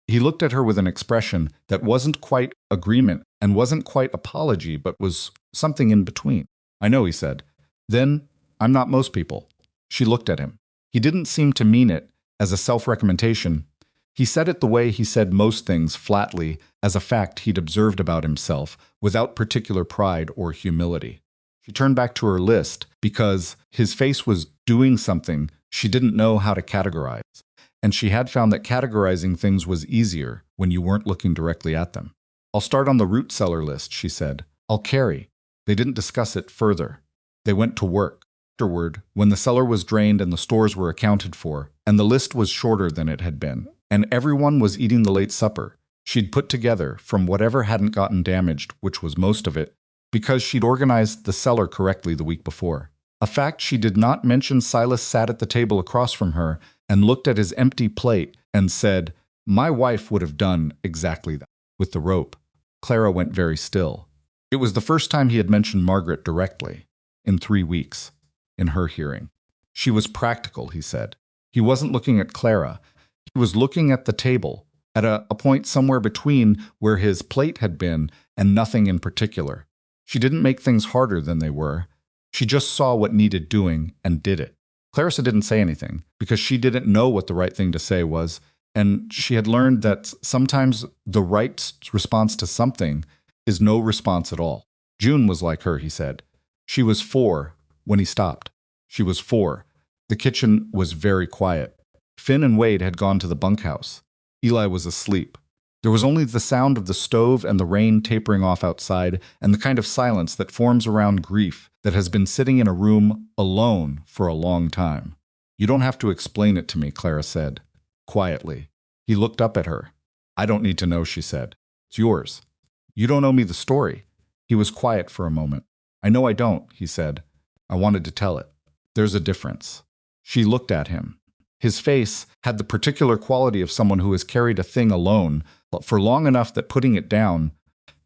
He looked at her with an expression that wasn't quite agreement and wasn't quite apology, but was something in between. I know, he said. Then, I'm not most people. She looked at him. He didn't seem to mean it as a self-recommendation. He said it the way he said most things, flatly, as a fact he'd observed about himself, without particular pride or humility. She turned back to her list because his face was doing something she didn't know how to categorize, and she had found that categorizing things was easier when you weren't looking directly at them. I'll start on the root cellar list, she said. I'll carry. They didn't discuss it further. They went to work. Afterward, when the cellar was drained and the stores were accounted for, and the list was shorter than it had been, and everyone was eating the late supper she'd put together from whatever hadn't gotten damaged, which was most of it, because she'd organized the cellar correctly the week before. A fact she did not mention. Silas sat at the table across from her and looked at his empty plate and said, "My wife would have done exactly that." With the rope, Clara went very still. It was the first time he had mentioned Margaret directly, in 3 weeks, in her hearing. She was practical, he said. He wasn't looking at Clara. He was looking at the table, at a point somewhere between where his plate had been and nothing in particular. She didn't make things harder than they were. She just saw what needed doing and did it. Clarissa didn't say anything because she didn't know what the right thing to say was, and she had learned that sometimes the right response to something is no response at all. June was like her, he said. She was 4 when he stopped. She was 4. The kitchen was very quiet. Finn and Wade had gone to the bunkhouse. Eli was asleep. There was only the sound of the stove and the rain tapering off outside, and the kind of silence that forms around grief that has been sitting in a room alone for a long time. "You don't have to explain it to me," Clara said, quietly. He looked up at her. "I don't need to know," she said. "It's yours. You don't owe me the story." He was quiet for a moment. "I know I don't," he said. "I wanted to tell it. There's a difference." She looked at him. His face had the particular quality of someone who has carried a thing alone for long enough that putting it down,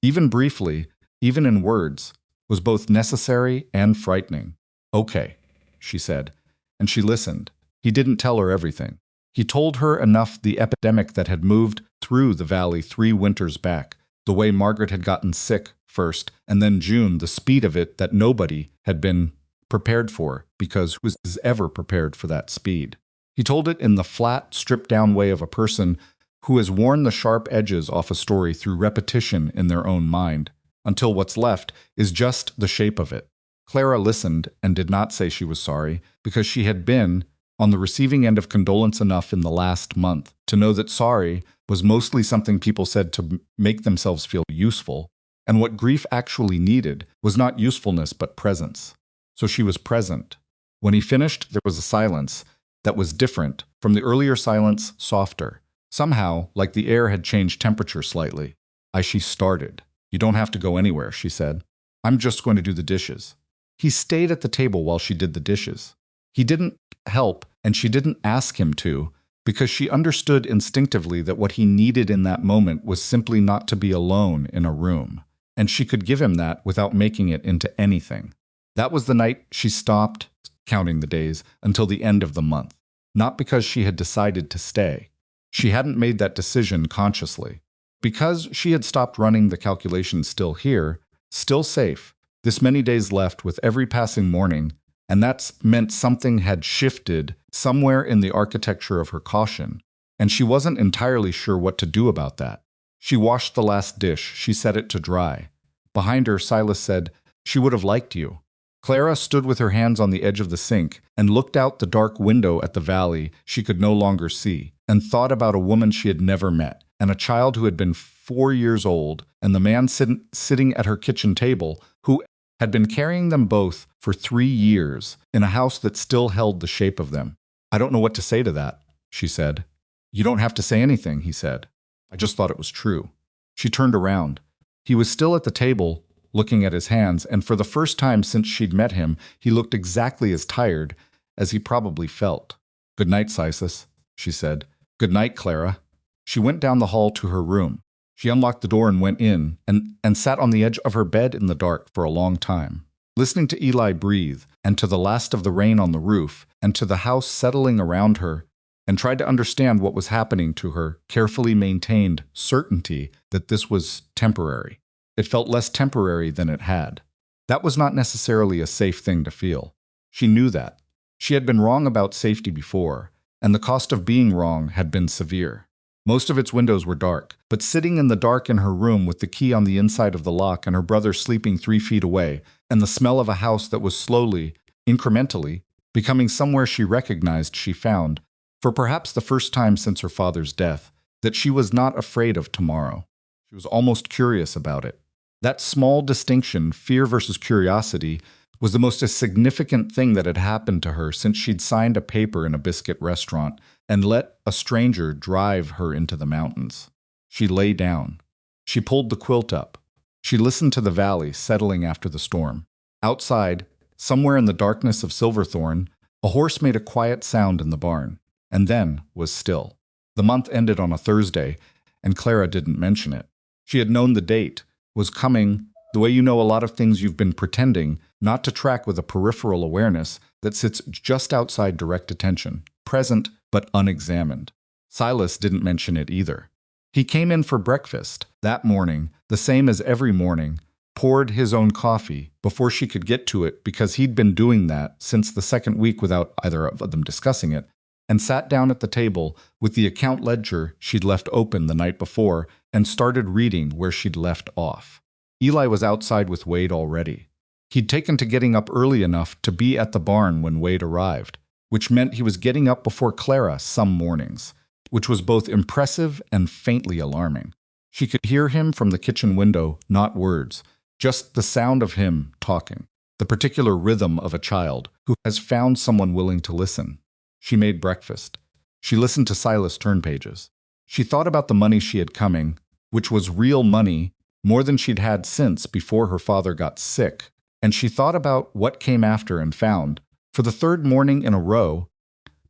even briefly, even in words, was both necessary and frightening. "Okay," she said, and she listened. He didn't tell her everything. He told her enough the epidemic that had moved through the valley 3 winters back, the way Margaret had gotten sick first, and then June, the speed of it that nobody had been prepared for, because who was ever prepared for that speed? He told it in the flat, stripped-down way of a person who has worn the sharp edges off a story through repetition in their own mind, until what's left is just the shape of it. Clara listened and did not say she was sorry, because she had been on the receiving end of condolence enough in the last month to know that sorry was mostly something people said to make themselves feel useful, and what grief actually needed was not usefulness but presence. So she was present. When he finished, there was a silence that was different from the earlier silence, softer. Somehow, like the air had changed temperature slightly. She started. "You don't have to go anywhere," she said. "I'm just going to do the dishes." He stayed at the table while she did the dishes. He didn't help, and she didn't ask him to, because she understood instinctively that what he needed in that moment was simply not to be alone in a room, and she could give him that without making it into anything. That was the night she stopped counting the days until the end of the month, not because she had decided to stay. She hadn't made that decision consciously. Because she had stopped running the calculations still here, still safe, this many days left with every passing morning, and that's meant something had shifted somewhere in the architecture of her caution, and she wasn't entirely sure what to do about that. She washed the last dish, she set it to dry. Behind her, Silas said, "She would have liked you." Clara stood with her hands on the edge of the sink and looked out the dark window at the valley she could no longer see, and thought about a woman she had never met, and a child who had been 4 years old, and the man sitting at her kitchen table who had been carrying them both for 3 years in a house that still held the shape of them. "I don't know what to say to that," she said. "You don't have to say anything," he said. "I just thought it was true." She turned around. He was still at the table, looking at his hands, and for the first time since she'd met him, he looked exactly as tired as he probably felt. "Good night, Silas," she said. "Good night, Clara." She went down the hall to her room. She unlocked the door and went in, and sat on the edge of her bed in the dark for a long time. Listening to Eli breathe, and to the last of the rain on the roof, and to the house settling around her, and tried to understand what was happening to her, carefully maintained certainty that this was temporary. It felt less temporary than it had. That was not necessarily a safe thing to feel. She knew that. She had been wrong about safety before, and the cost of being wrong had been severe. Most of its windows were dark, but sitting in the dark in her room with the key on the inside of the lock and her brother sleeping 3 feet away, and the smell of a house that was slowly, incrementally, becoming somewhere she recognized, she found, for perhaps the first time since her father's death, that she was not afraid of tomorrow. She was almost curious about it. That small distinction, fear versus curiosity, was the most significant thing that had happened to her since she'd signed a paper in a biscuit restaurant and let a stranger drive her into the mountains. She lay down. She pulled the quilt up. She listened to the valley settling after the storm. Outside, somewhere in the darkness of Silverthorn, a horse made a quiet sound in the barn, and then was still. The month ended on a Thursday, and Clara didn't mention it. She had known the date, was coming, the way you know a lot of things you've been pretending not to track with a peripheral awareness that sits just outside direct attention, present but unexamined. Silas didn't mention it either. He came in for breakfast that morning, the same as every morning, poured his own coffee before she could get to it because he'd been doing that since the second week without either of them discussing it, and sat down at the table with the account ledger she'd left open the night before and started reading where she'd left off. Eli was outside with Wade already. He'd taken to getting up early enough to be at the barn when Wade arrived, which meant he was getting up before Clara some mornings, which was both impressive and faintly alarming. She could hear him from the kitchen window, not words, just the sound of him talking, the particular rhythm of a child who has found someone willing to listen. She made breakfast. She listened to Silas turn pages. She thought about the money she had coming, which was real money, more than she'd had since before her father got sick, and she thought about what came after and found, for the third morning in a row,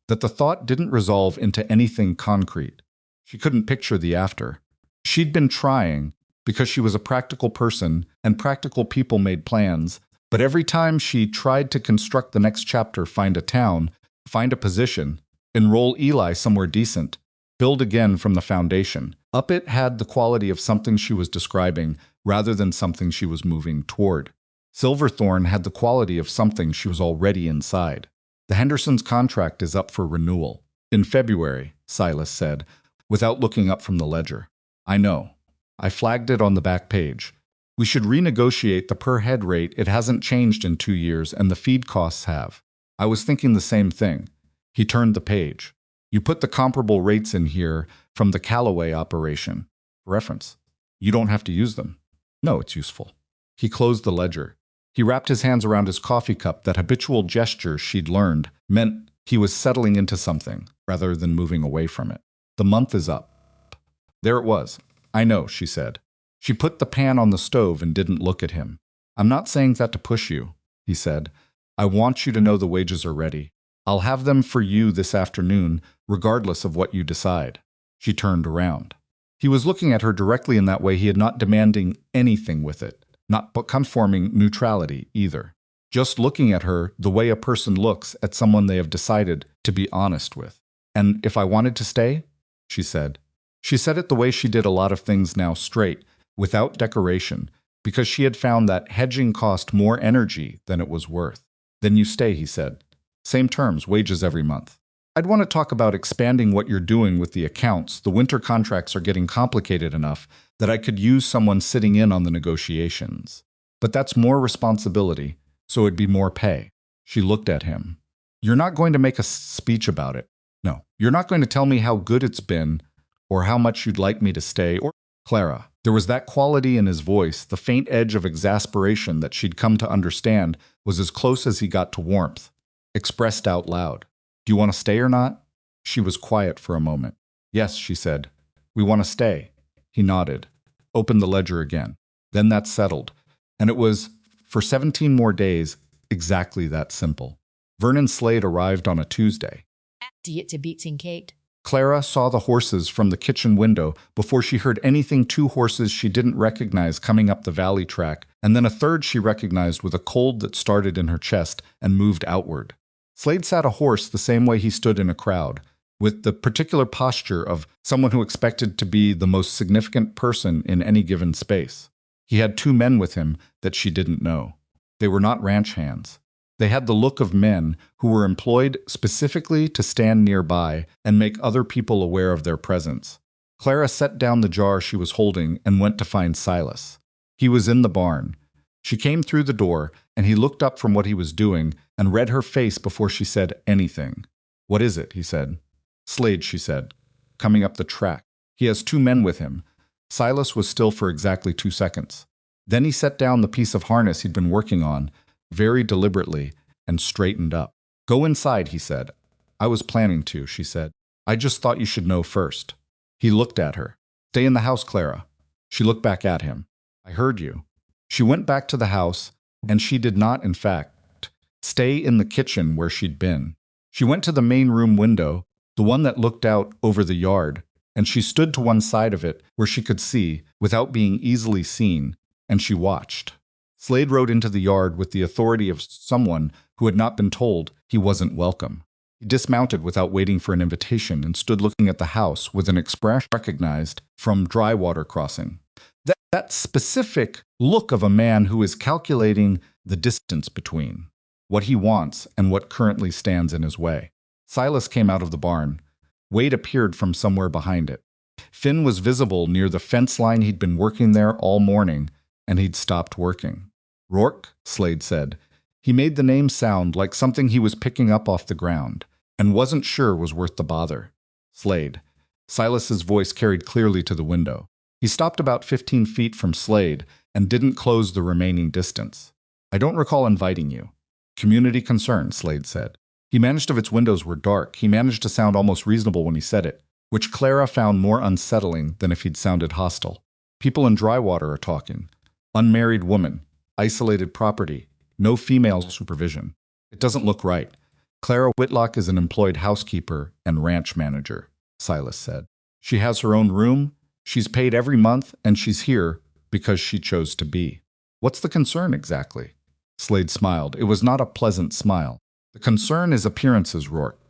that the thought didn't resolve into anything concrete. She couldn't picture the after. She'd been trying, because she was a practical person and practical people made plans, but every time she tried to construct the next chapter, find a town, find a position, enroll Eli somewhere decent, build again from the foundation, up it had the quality of something she was describing rather than something she was moving toward. Silverthorn had the quality of something she was already inside. The Hendersons' contract is up for renewal. In February, Silas said, without looking up from the ledger. I know. I flagged it on the back page. We should renegotiate the per-head rate. It hasn't changed in 2 years, and the feed costs have. I was thinking the same thing. He turned the page. You put the comparable rates in here from the Callaway operation. Reference. You don't have to use them. No, it's useful. He closed the ledger. He wrapped his hands around his coffee cup. That habitual gesture she'd learned meant he was settling into something rather than moving away from it. The month is up. There it was. I know, she said. She put the pan on the stove and didn't look at him. I'm not saying that to push you, he said. I want you to know the wages are ready. I'll have them for you this afternoon, regardless of what you decide. She turned around. He was looking at her directly in that way. He had not demanding anything with it, not conforming neutrality either. Just looking at her the way a person looks at someone they have decided to be honest with. And if I wanted to stay? She said. She said it the way she did a lot of things now, straight, without decoration, because she had found that hedging cost more energy than it was worth. Then you stay, he said. Same terms, wages every month. I'd want to talk about expanding what you're doing with the accounts. The winter contracts are getting complicated enough that I could use someone sitting in on the negotiations. But that's more responsibility, so it'd be more pay. She looked at him. You're not going to make a speech about it. No, you're not going to tell me how good it's been or how much you'd like me to stay or Clara. There was that quality in his voice, the faint edge of exasperation that she'd come to understand was as close as he got to warmth, expressed out loud. Do you want to stay or not? She was quiet for a moment. Yes, she said. We want to stay. He nodded, opened the ledger again. Then that settled, and it was, for 17 more days, exactly that simple. Vernon Slade arrived on a Tuesday. Diet to beats and Kate. Clara saw the horses from the kitchen window before she heard anything. Two horses she didn't recognize coming up the valley track, and then a third she recognized with a cold that started in her chest and moved outward. Slade sat a horse the same way he stood in a crowd, with the particular posture of someone who expected to be the most significant person in any given space. He had two men with him that she didn't know. They were not ranch hands. They had the look of men who were employed specifically to stand nearby and make other people aware of their presence. Clara set down the jar she was holding and went to find Silas. He was in the barn. She came through the door, and he looked up from what he was doing and read her face before she said anything. "What is it?" he said. "Slade," she said, "coming up the track. He has two men with him." Silas was still for exactly 2 seconds. Then he set down the piece of harness he'd been working on, very deliberately, and straightened up. "Go inside," he said. "I was planning to," she said. "I just thought you should know first." He looked at her. "Stay in the house, Clara." She looked back at him. "I heard you." She went back to the house, and she did not, in fact, stay in the kitchen where she'd been. She went to the main room window, the one that looked out over the yard, and she stood to one side of it where she could see, without being easily seen, and she watched. Slade rode into the yard with the authority of someone who had not been told he wasn't welcome. He dismounted without waiting for an invitation and stood looking at the house with an expression recognized from Drywater Crossing. That specific look of a man who is calculating the distance between what he wants and what currently stands in his way. Silas came out of the barn. Wade appeared from somewhere behind it. Finn was visible near the fence line. He'd been working there all morning, and he'd stopped working. "Rourke," Slade said. He made the name sound like something he was picking up off the ground, and wasn't sure was worth the bother. "Slade." Silas's voice carried clearly to the window. He stopped about 15 feet from Slade and didn't close the remaining distance. "I don't recall inviting you." "Community concern," Slade said. He managed if its windows were dark. He managed to sound almost reasonable when he said it, which Clara found more unsettling than if he'd sounded hostile. "People in Drywater are talking. Unmarried woman. Isolated property. No female supervision. It doesn't look right. Clara Whitlock is an employed housekeeper and ranch manager," Silas said. "She has her own room. She's paid every month, and she's here because she chose to be." "What's the concern exactly?" Slade smiled. It was not a pleasant smile. "The concern is appearances, Rourke.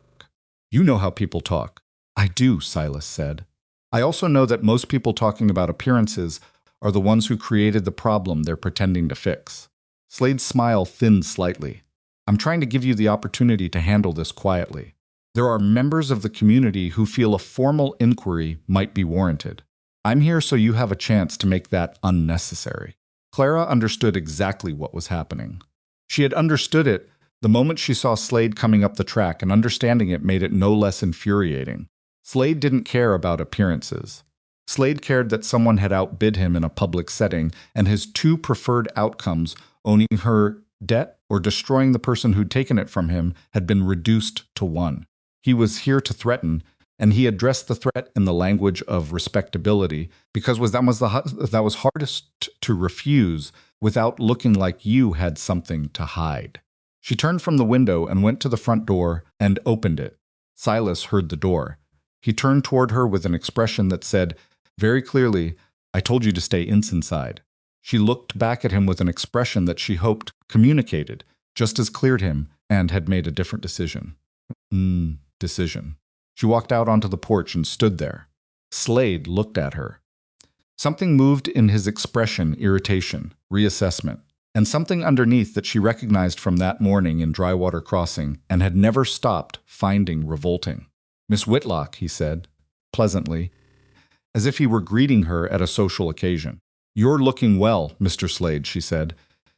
You know how people talk." "I do," Silas said. "I also know that most people talking about appearances are the ones who created the problem they're pretending to fix." Slade's smile thinned slightly. "I'm trying to give you the opportunity to handle this quietly. There are members of the community who feel a formal inquiry might be warranted. I'm here so you have a chance to make that unnecessary." Clara understood exactly what was happening. She had understood it the moment she saw Slade coming up the track, and understanding it made it no less infuriating. Slade didn't care about appearances. Slade cared that someone had outbid him in a public setting, and his two preferred outcomes, owning her debt or destroying the person who'd taken it from him, had been reduced to one. He was here to threaten, and he addressed the threat in the language of respectability, because that was hardest to refuse without looking like you had something to hide. She turned from the window and went to the front door and opened it. Silas heard the door. He turned toward her with an expression that said, very clearly, "I told you to stay inside." She looked back at him with an expression that she hoped communicated, just as cleared him, and had made a different decision. Decision. She walked out onto the porch and stood there. Slade looked at her. Something moved in his expression, irritation, reassessment, and something underneath that she recognized from that morning in Drywater Crossing and had never stopped finding revolting. "Miss Whitlock," he said, pleasantly, as if he were greeting her at a social occasion. "You're looking well, Mr. Slade," she said.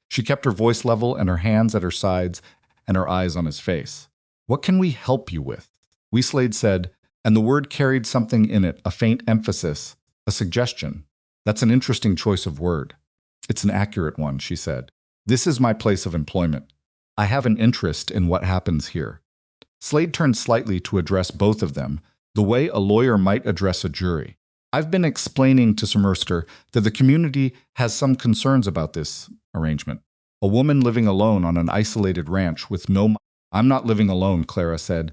She kept her voice level and her hands at her sides and her eyes on his face. "What can we help you with?" Slade said, and the word carried something in it, a faint emphasis, a suggestion. "That's an interesting choice of word." "It's an accurate one," she said. "This is my place of employment. I have an interest in what happens here." Slade turned slightly to address both of them, the way a lawyer might address a jury. "I've been explaining to Summersker that the community has some concerns about this arrangement. A woman living alone on an isolated ranch with no money." "I'm not living alone," Clara said.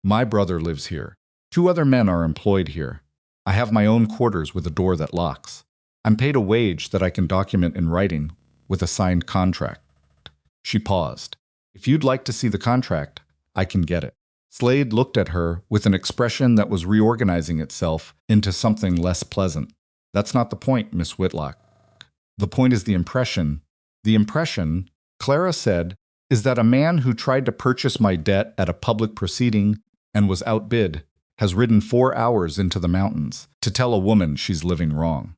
"My brother lives here." 2 other men are employed here. I have my own quarters with a door that locks. I'm paid a wage that I can document in writing with a signed contract. She paused. If you'd like to see the contract, I can get it. Slade looked at her with an expression that was reorganizing itself into something less pleasant. That's not the point, Miss Whitlock. The point is the impression. The impression, Clara said, is that a man who tried to purchase my debt at a public proceeding and was outbid has ridden 4 hours into the mountains to tell a woman she's living wrong.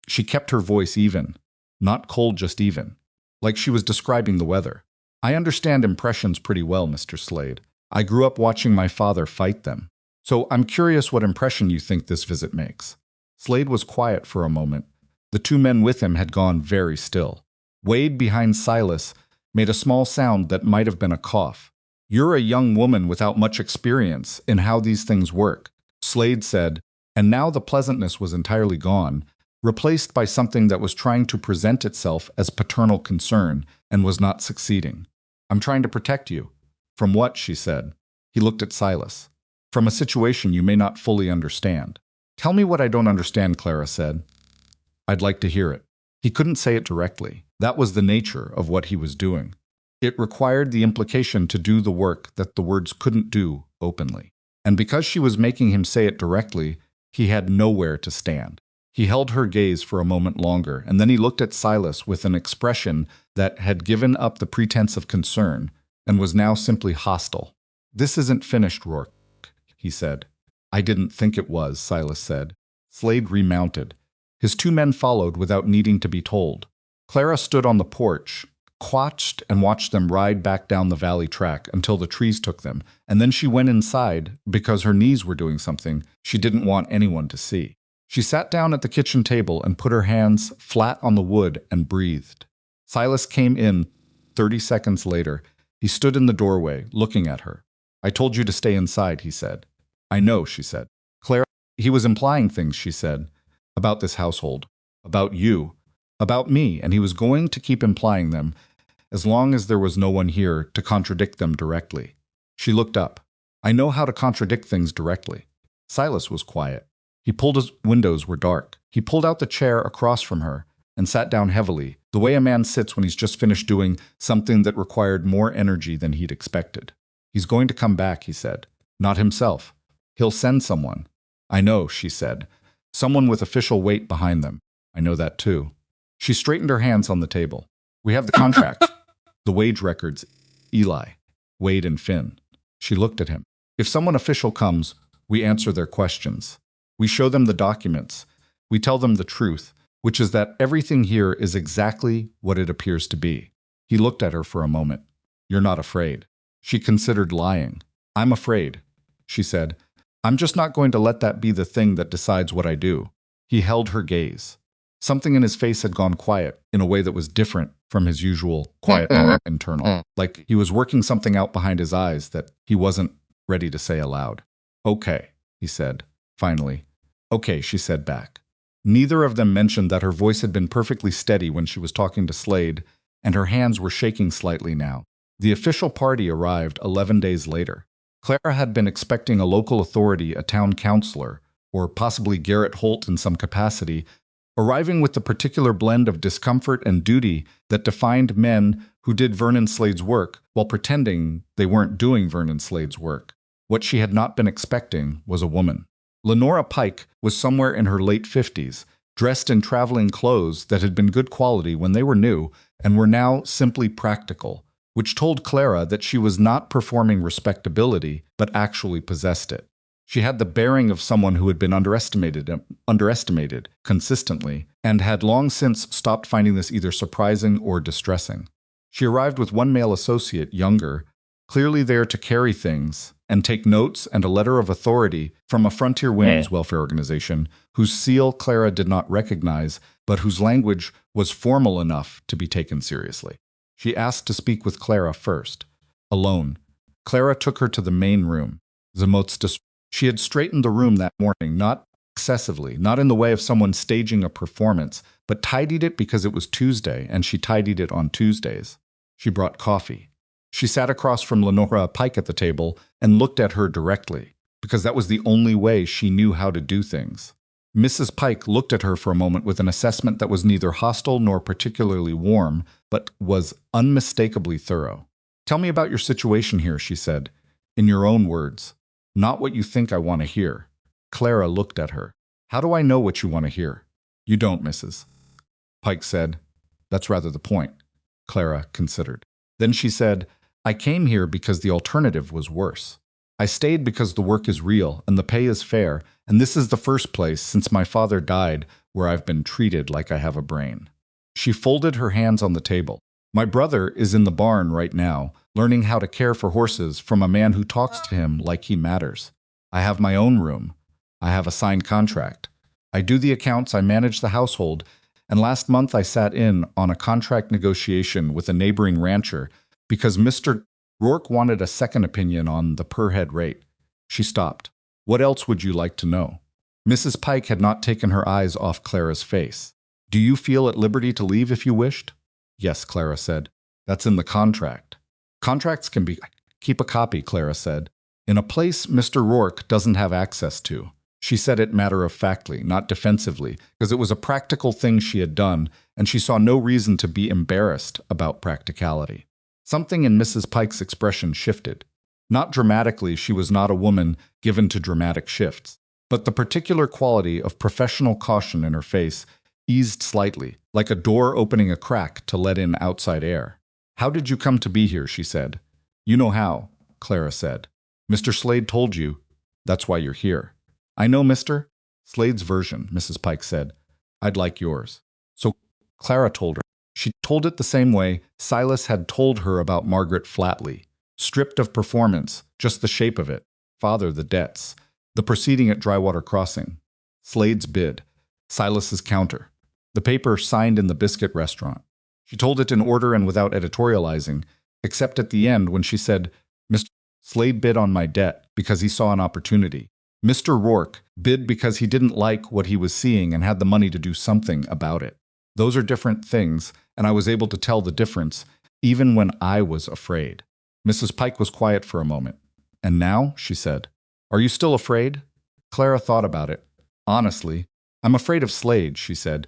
She kept her voice even, not cold, just even, like she was describing the weather. I understand impressions pretty well, Mr. Slade. I grew up watching my father fight them. So I'm curious what impression you think this visit makes. Slade was quiet for a moment. The 2 men with him had gone very still. Wade, behind Silas, made a small sound that might have been a cough. You're a young woman without much experience in how these things work, Slade said, and now the pleasantness was entirely gone, replaced by something that was trying to present itself as paternal concern and was not succeeding. I'm trying to protect you. From what? She said. He looked at Silas. From a situation you may not fully understand. Tell me what I don't understand, Clara said. I'd like to hear it. He couldn't say it directly. That was the nature of what he was doing. It required the implication to do the work that the words couldn't do openly. And because she was making him say it directly, he had nowhere to stand. He held her gaze for a moment longer, and then he looked at Silas with an expression that had given up the pretense of concern and was now simply hostile. This isn't finished, Rourke, he said. I didn't think it was, Silas said. Slade remounted. His 2 men followed without needing to be told. Clara stood on the porch, watched them ride back down the valley track until the trees took them, and then she went inside because her knees were doing something she didn't want anyone to see. She sat down at the kitchen table and put her hands flat on the wood and breathed. Silas came in 30 seconds later. He stood in the doorway, looking at her. I told you to stay inside, he said. I know, she said. Clara, he was implying things, she said, about this household, about you, about me, and he was going to keep implying them as long as there was no one here to contradict them directly. She looked up. I know how to contradict things directly. Silas was quiet. His windows were dark. He pulled out the chair across from her and sat down heavily, the way a man sits when he's just finished doing something that required more energy than he'd expected. He's going to come back, he said. Not himself. He'll send someone. I know, she said. Someone with official weight behind them. I know that too. She straightened her hands on the table. We have the contract. The wage records. Eli, Wade, and Finn. She looked at him. If someone official comes, we answer their questions. We show them the documents. We tell them the truth, which is that everything here is exactly what it appears to be. He looked at her for a moment. You're not afraid. She considered lying. I'm afraid, she said. I'm just not going to let that be the thing that decides what I do. He held her gaze. Something in his face had gone quiet in a way that was different from his usual quiet internal, like he was working something out behind his eyes that he wasn't ready to say aloud. Okay, he said, finally. Okay, she said back. Neither of them mentioned that her voice had been perfectly steady when she was talking to Slade, and her hands were shaking slightly now. The official party arrived 11 days later. Clara had been expecting a local authority, a town councilor, or possibly Garrett Holt in some capacity, arriving with the particular blend of discomfort and duty that defined men who did Vernon Slade's work while pretending they weren't doing Vernon Slade's work. What she had not been expecting was a woman. Lenora Pike was somewhere in her late 50s, dressed in traveling clothes that had been good quality when they were new and were now simply practical, which told Clara that she was not performing respectability, but actually possessed it. She had the bearing of someone who had been underestimated consistently, and had long since stopped finding this either surprising or distressing. She arrived with one male associate, younger, clearly there to carry things and take notes and a letter of authority from a frontier women's welfare organization whose seal Clara did not recognize, but whose language was formal enough to be taken seriously. She asked to speak with Clara first. Alone. Clara took her to the main room. She had straightened the room that morning, not excessively, not in the way of someone staging a performance, but tidied it because it was Tuesday, and she tidied it on Tuesdays. She brought coffee. She sat across from Lenora Pike at the table and looked at her directly. because that was the only way she knew how to do things. Mrs. Pike looked at her for a moment with an assessment that was neither hostile nor particularly warm, but was unmistakably thorough. "Tell me about your situation here," she said, "in your own words. Not what you think I want to hear." Clara looked at her. "How do I know what you want to hear?" "You don't, Mrs. Pike said. "That's rather the point." Clara considered. Then she said, "I came here because the alternative was worse. I stayed because the work is real and the pay is fair, and this is the first place since my father died where I've been treated like I have a brain." She folded her hands on the table. "My brother is in the barn right now, learning how to care for horses from a man who talks to him like he matters. I have my own room. I have a signed contract. I do the accounts, I manage the household, and last month I sat in on a contract negotiation with a neighboring rancher because Mr. Rourke wanted a second opinion on the per-head rate." She stopped. "What else would you like to know?" Mrs. Pike had not taken her eyes off Clara's face. "Do you feel at liberty to leave if you wished?" "Yes," Clara said. "That's in the contract." "Contracts can be... Keep a copy," Clara said. "In a place Mr. Rourke doesn't have access to." She said it matter-of-factly, not defensively, because it was a practical thing she had done, and she saw no reason to be embarrassed about practicality. Something in Mrs. Pike's expression shifted. Not dramatically, she was not a woman given to dramatic shifts, but the particular quality of professional caution in her face eased slightly, like a door opening a crack to let in outside air. "How did you come to be here?" she said. "You know how," Clara said. "Mr. Slade told you. That's why you're here." "I know Mr. Slade's version," Mrs. Pike said. "I'd like yours." So Clara told her. She told it the same way Silas had told her about Margaret Flatley. Stripped of performance, just the shape of it. Father, the debts. The proceeding at Drywater Crossing. Slade's bid. Silas's counter. The paper signed in the biscuit restaurant. She told it in order and without editorializing, except at the end when she said, "Mr. Slade bid on my debt because he saw an opportunity. Mr. Rourke bid because he didn't like what he was seeing and had the money to do something about it. Those are different things, and I was able to tell the difference, even when I was afraid." Mrs. Pike was quiet for a moment. "And now?" she said. "Are you still afraid?" Clara thought about it. "Honestly, I'm afraid of Slade," she said,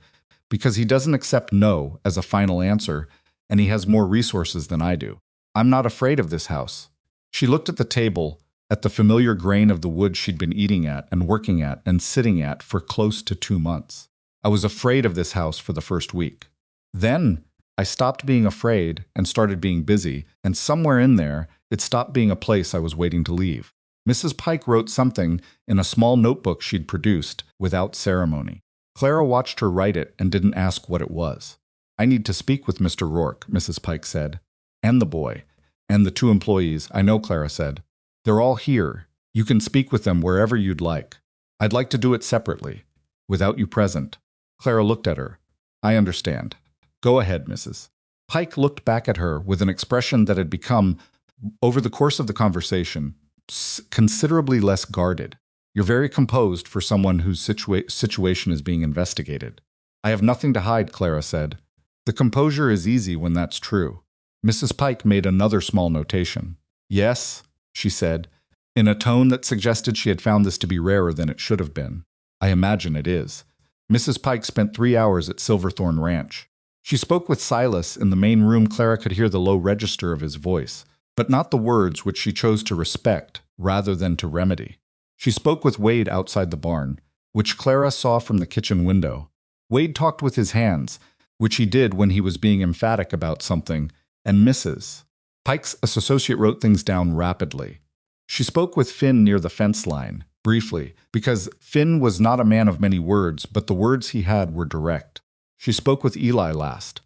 "because he doesn't accept no as a final answer, and he has more resources than I do. I'm not afraid of this house." She looked at the table, at the familiar grain of the wood she'd been eating at and working at and sitting at for close to 2 months. "I was afraid of this house for the first week. Then I stopped being afraid and started being busy, and somewhere in there, it stopped being a place I was waiting to leave." Mrs. Pike wrote something in a small notebook she'd produced without ceremony. Clara watched her write it and didn't ask what it was. "I need to speak with Mr. Rourke," Mrs. Pike said. "And the boy. And the 2 employees, I know," Clara said. "They're all here. You can speak with them wherever you'd like. I'd like to do it separately, without you present." Clara looked at her. "I understand. Go ahead, Mrs." Pike looked back at her with an expression that had become, over the course of the conversation, considerably less guarded. "You're very composed for someone whose situation is being investigated." "I have nothing to hide," Clara said. "The composure is easy when that's true." Mrs. Pike made another small notation. "Yes," she said, in a tone that suggested she had found this to be rarer than it should have been. "I imagine it is." Mrs. Pike spent 3 hours at Silverthorn Ranch. She spoke with Silas in the main room. Clara could hear the low register of his voice, but not the words which she chose to respect rather than to remedy. She spoke with Wade outside the barn, which Clara saw from the kitchen window. Wade talked with his hands, which he did when he was being emphatic about something, and Mrs. Pike's associate wrote things down rapidly. She spoke with Finn near the fence line, briefly, because Finn was not a man of many words, but the words he had were direct. She spoke with Eli last,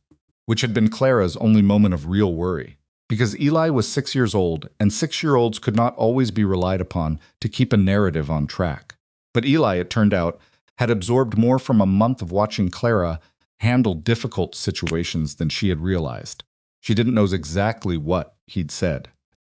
which had been Clara's only moment of real worry, because Eli was 6 years old, and 6-year-olds could not always be relied upon to keep a narrative on track. But Eli, it turned out, had absorbed more from a month of watching Clara handle difficult situations than she had realized. She didn't know exactly what he'd said.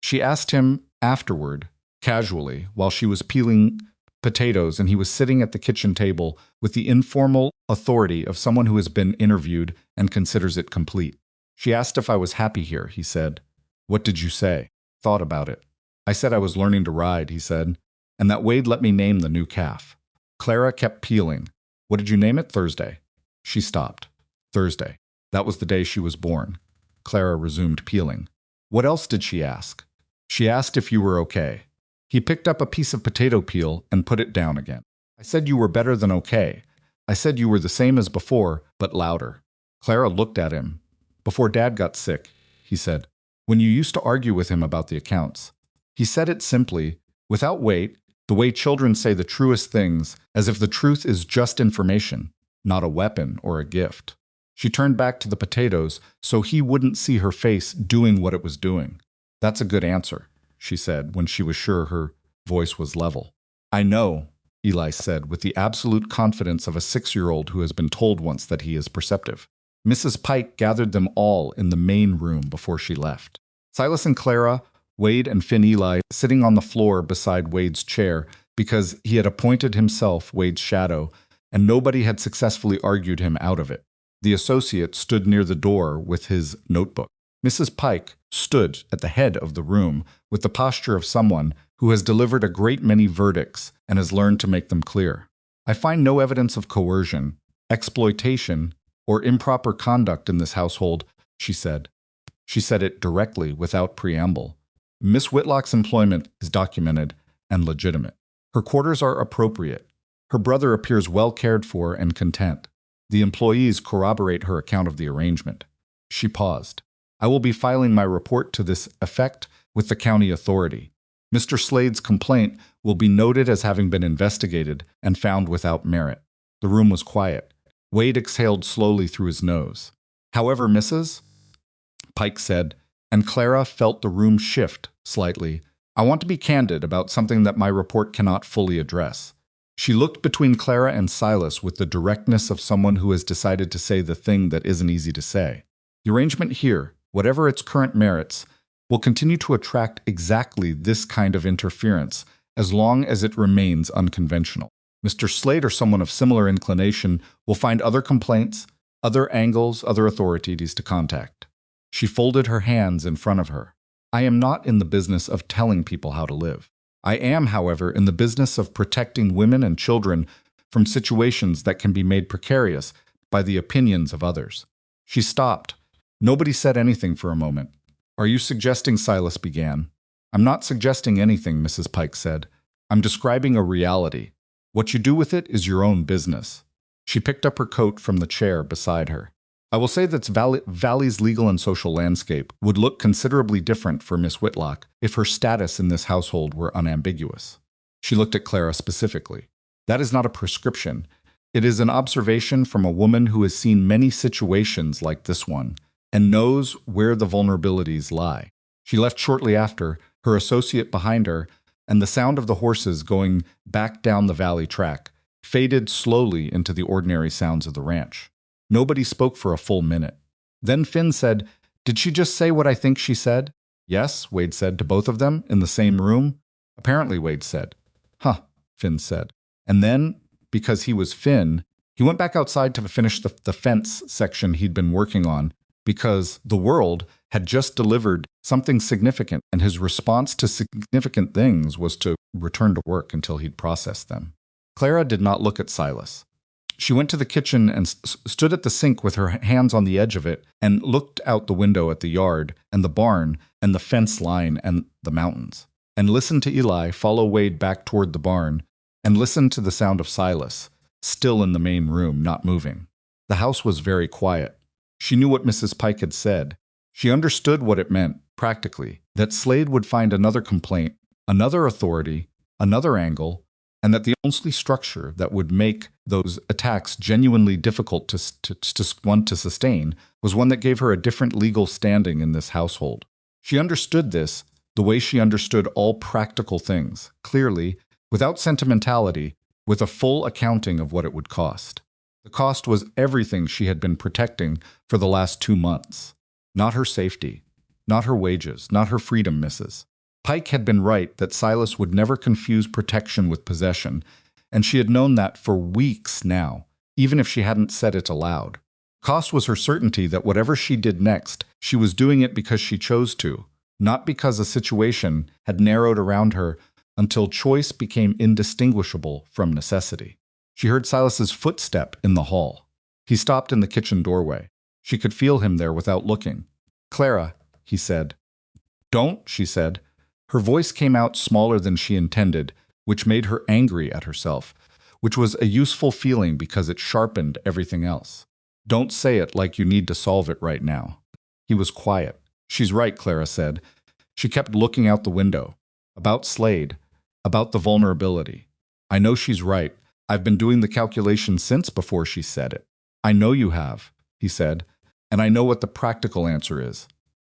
She asked him afterward, casually, while she was peeling potatoes and he was sitting at the kitchen table with the informal authority of someone who has been interviewed and considers it complete. She asked if I was happy here, he said. "What did you say?" "Thought about it." "I said I was learning to ride," he said, and that Wade let me name the new calf. Clara kept peeling. What did you name it? Thursday. She stopped. Thursday. That was the day she was born. Clara resumed peeling. What else did she ask? She asked if you were okay. He picked up a piece of potato peel and put it down again. I said you were better than okay. I said you were the same as before, but louder. Clara looked at him. Before Dad got sick, he said, when you used to argue with him about the accounts. He said it simply, without weight, the way children say the truest things, as if the truth is just information, not a weapon or a gift. She turned back to the potatoes so he wouldn't see her face doing what it was doing. That's a good answer, she said when she was sure her voice was level. I know, Eli said with the absolute confidence of a 6-year-old who has been told once that he is perceptive. Mrs. Pike gathered them all in the main room before she left. Silas and Clara, Wade and Finn Eli sitting on the floor beside Wade's chair because he had appointed himself Wade's shadow, and nobody had successfully argued him out of it. The associate stood near the door with his notebook. Mrs. Pike stood at the head of the room with the posture of someone who has delivered a great many verdicts and has learned to make them clear. I find no evidence of coercion, exploitation, or improper conduct in this household, she said. She said it directly, without preamble. Miss Whitlock's employment is documented and legitimate. Her quarters are appropriate. Her brother appears well cared for and content. The employees corroborate her account of the arrangement. She paused. I will be filing my report to this effect with the county authority. Mr. Slade's complaint will be noted as having been investigated and found without merit. The room was quiet. Wade exhaled slowly through his nose. However, Mrs. Pike said, and Clara felt the room shift slightly, I want to be candid about something that my report cannot fully address. She looked between Clara and Silas with the directness of someone who has decided to say the thing that isn't easy to say. The arrangement here, whatever its current merits, will continue to attract exactly this kind of interference as long as it remains unconventional. Mr. Slade or someone of similar inclination will find other complaints, other angles, other authorities to contact. She folded her hands in front of her. I am not in the business of telling people how to live. I am, however, in the business of protecting women and children from situations that can be made precarious by the opinions of others. She stopped. Nobody said anything for a moment. Are you suggesting, Silas began? I'm not suggesting anything, Mrs. Pike said. I'm describing a reality. What you do with it is your own business. She picked up her coat from the chair beside her. I will say that Valley's legal and social landscape would look considerably different for Miss Whitlock if her status in this household were unambiguous. She looked at Clara specifically. That is not a prescription. It is an observation from a woman who has seen many situations like this one and knows where the vulnerabilities lie. She left shortly after, her associate behind her, and the sound of the horses going back down the valley track faded slowly into the ordinary sounds of the ranch. Nobody spoke for a full minute. Then Finn said, Did she just say what I think she said? Yes, Wade said to both of them, in the same room. Apparently, Wade said. Huh, Finn said. And then, because he was Finn, he went back outside to finish the fence section he'd been working on, because the world had just delivered something significant, and his response to significant things was to return to work until he'd processed them. Clara did not look at Silas. She went to the kitchen and stood at the sink with her hands on the edge of it and looked out the window at the yard and the barn and the fence line and the mountains, and listened to Eli follow Wade back toward the barn and listened to the sound of Silas, still in the main room, not moving. The house was very quiet. She knew what Mrs. Pike had said. She understood what it meant, practically, that Slade would find another complaint, another authority, another angle, and that the only structure that would make those attacks genuinely difficult to sustain was one that gave her a different legal standing in this household. She understood this the way she understood all practical things, clearly, without sentimentality, with a full accounting of what it would cost. The cost was everything she had been protecting for the last 2 months. Not her safety, not her wages, not her freedom, Mrs. Pike had been right that Silas would never confuse protection with possession, and she had known that for weeks now, even if she hadn't said it aloud. Cost was her certainty that whatever she did next, she was doing it because she chose to, not because a situation had narrowed around her until choice became indistinguishable from necessity. She heard Silas's footstep in the hall. He stopped in the kitchen doorway. She could feel him there without looking. "Clara," he said. "Don't," she said. Her voice came out smaller than she intended, which made her angry at herself, which was a useful feeling because it sharpened everything else. "Don't say it like you need to solve it right now." He was quiet. "She's right," Clara said. She kept looking out the window. "About Slade. About the vulnerability. I know she's right. I've been doing the calculation since before she said it." "I know you have," he said, "and I know what the practical answer is."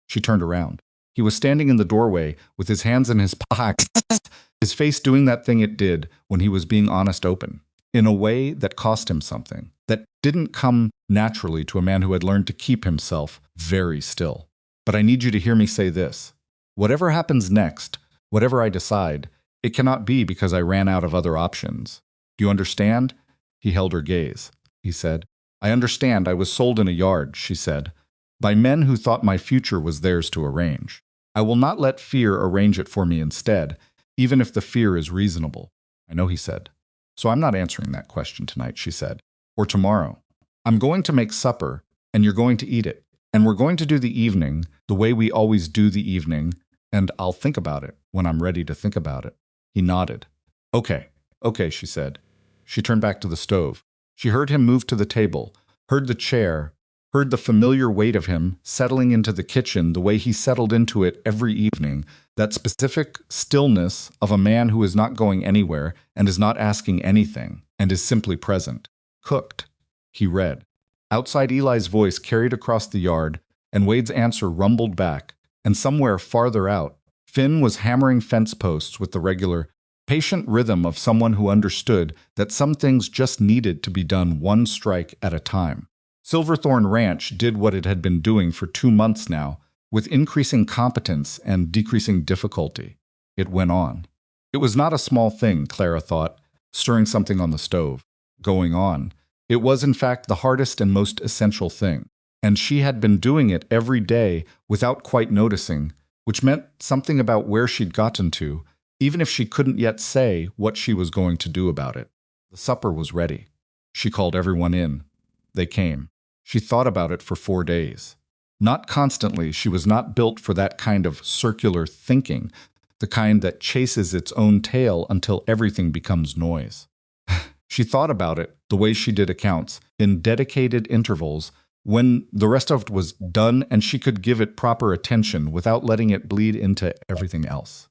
She turned around. He was standing in the doorway with his hands in his pockets, his face doing that thing it did when he was being honest open, in a way that cost him something, that didn't come naturally to a man who had learned to keep himself very still. "But I need you to hear me say this. Whatever happens next, whatever I decide, it cannot be because I ran out of other options. Do you understand?" He held her gaze. He said, "I understand. I was sold in a yard," she said, "by men who thought my future was theirs to arrange. I will not let fear arrange it for me instead, even if the fear is reasonable." "I know," he said. "So I'm not answering that question tonight," she said, "or tomorrow. I'm going to make supper, and you're going to eat it. And we're going to do the evening the way we always do the evening, and I'll think about it when I'm ready to think about it." He nodded. "Okay, okay," she said. She turned back to the stove. She heard him move to the table, heard the chair, heard the familiar weight of him settling into the kitchen the way he settled into it every evening, that specific stillness of a man who is not going anywhere and is not asking anything and is simply present. "Cooked," he read. Outside, Eli's voice carried across the yard, and Wade's answer rumbled back, and somewhere farther out, Finn was hammering fence posts with the regular, patient rhythm of someone who understood that some things just needed to be done one strike at a time. Silverthorn Ranch did what it had been doing for 2 months now, with increasing competence and decreasing difficulty. It went on. It was not a small thing, Clara thought, stirring something on the stove. Going on. It was, in fact, the hardest and most essential thing, and she had been doing it every day without quite noticing, which meant something about where she'd gotten to, even if she couldn't yet say what she was going to do about it. The supper was ready. She called everyone in. They came. She thought about it for 4 days. Not constantly. She was not built for that kind of circular thinking, the kind that chases its own tail until everything becomes noise. She thought about it, the way she did accounts, in dedicated intervals, when the rest of it was done and she could give it proper attention without letting it bleed into everything else.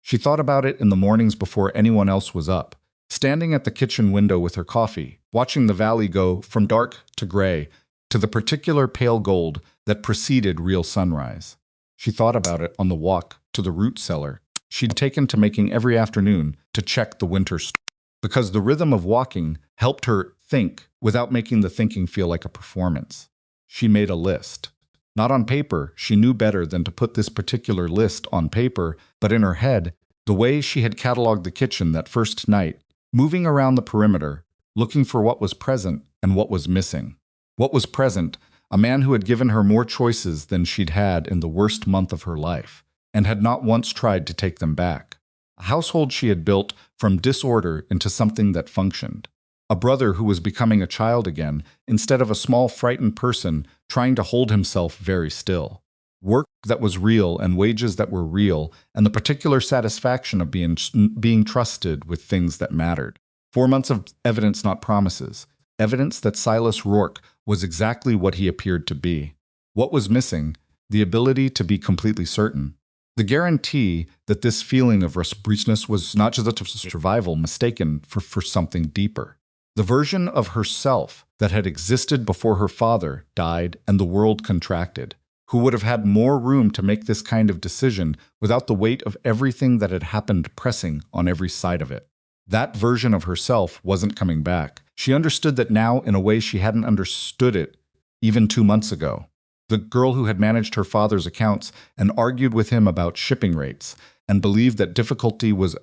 She thought about it in the mornings before anyone else was up, standing at the kitchen window with her coffee, watching the valley go from dark to gray to the particular pale gold that preceded real sunrise. She thought about it on the walk to the root cellar she'd taken to making every afternoon to check the winter store, because the rhythm of walking helped her think without making the thinking feel like a performance. She made a list. Not on paper, she knew better than to put this particular list on paper, but in her head, the way she had cataloged the kitchen that first night, moving around the perimeter, looking for what was present and what was missing. What was present, a man who had given her more choices than she'd had in the worst month of her life, and had not once tried to take them back. A household she had built from disorder into something that functioned. A brother who was becoming a child again, instead of a small frightened person trying to hold himself very still. Work that was real and wages that were real, and the particular satisfaction of being trusted with things that mattered. 4 months of evidence, not promises. Evidence that Silas Rourke was exactly what he appeared to be. What was missing? The ability to be completely certain. The guarantee that this feeling of restlessness was not just a survival mistaken for something deeper. The version of herself that had existed before her father died and the world contracted, who would have had more room to make this kind of decision without the weight of everything that had happened pressing on every side of it. That version of herself wasn't coming back. She understood that now in a way she hadn't understood it even 2 months ago. The girl who had managed her father's accounts and argued with him about shipping rates and believed that difficulty was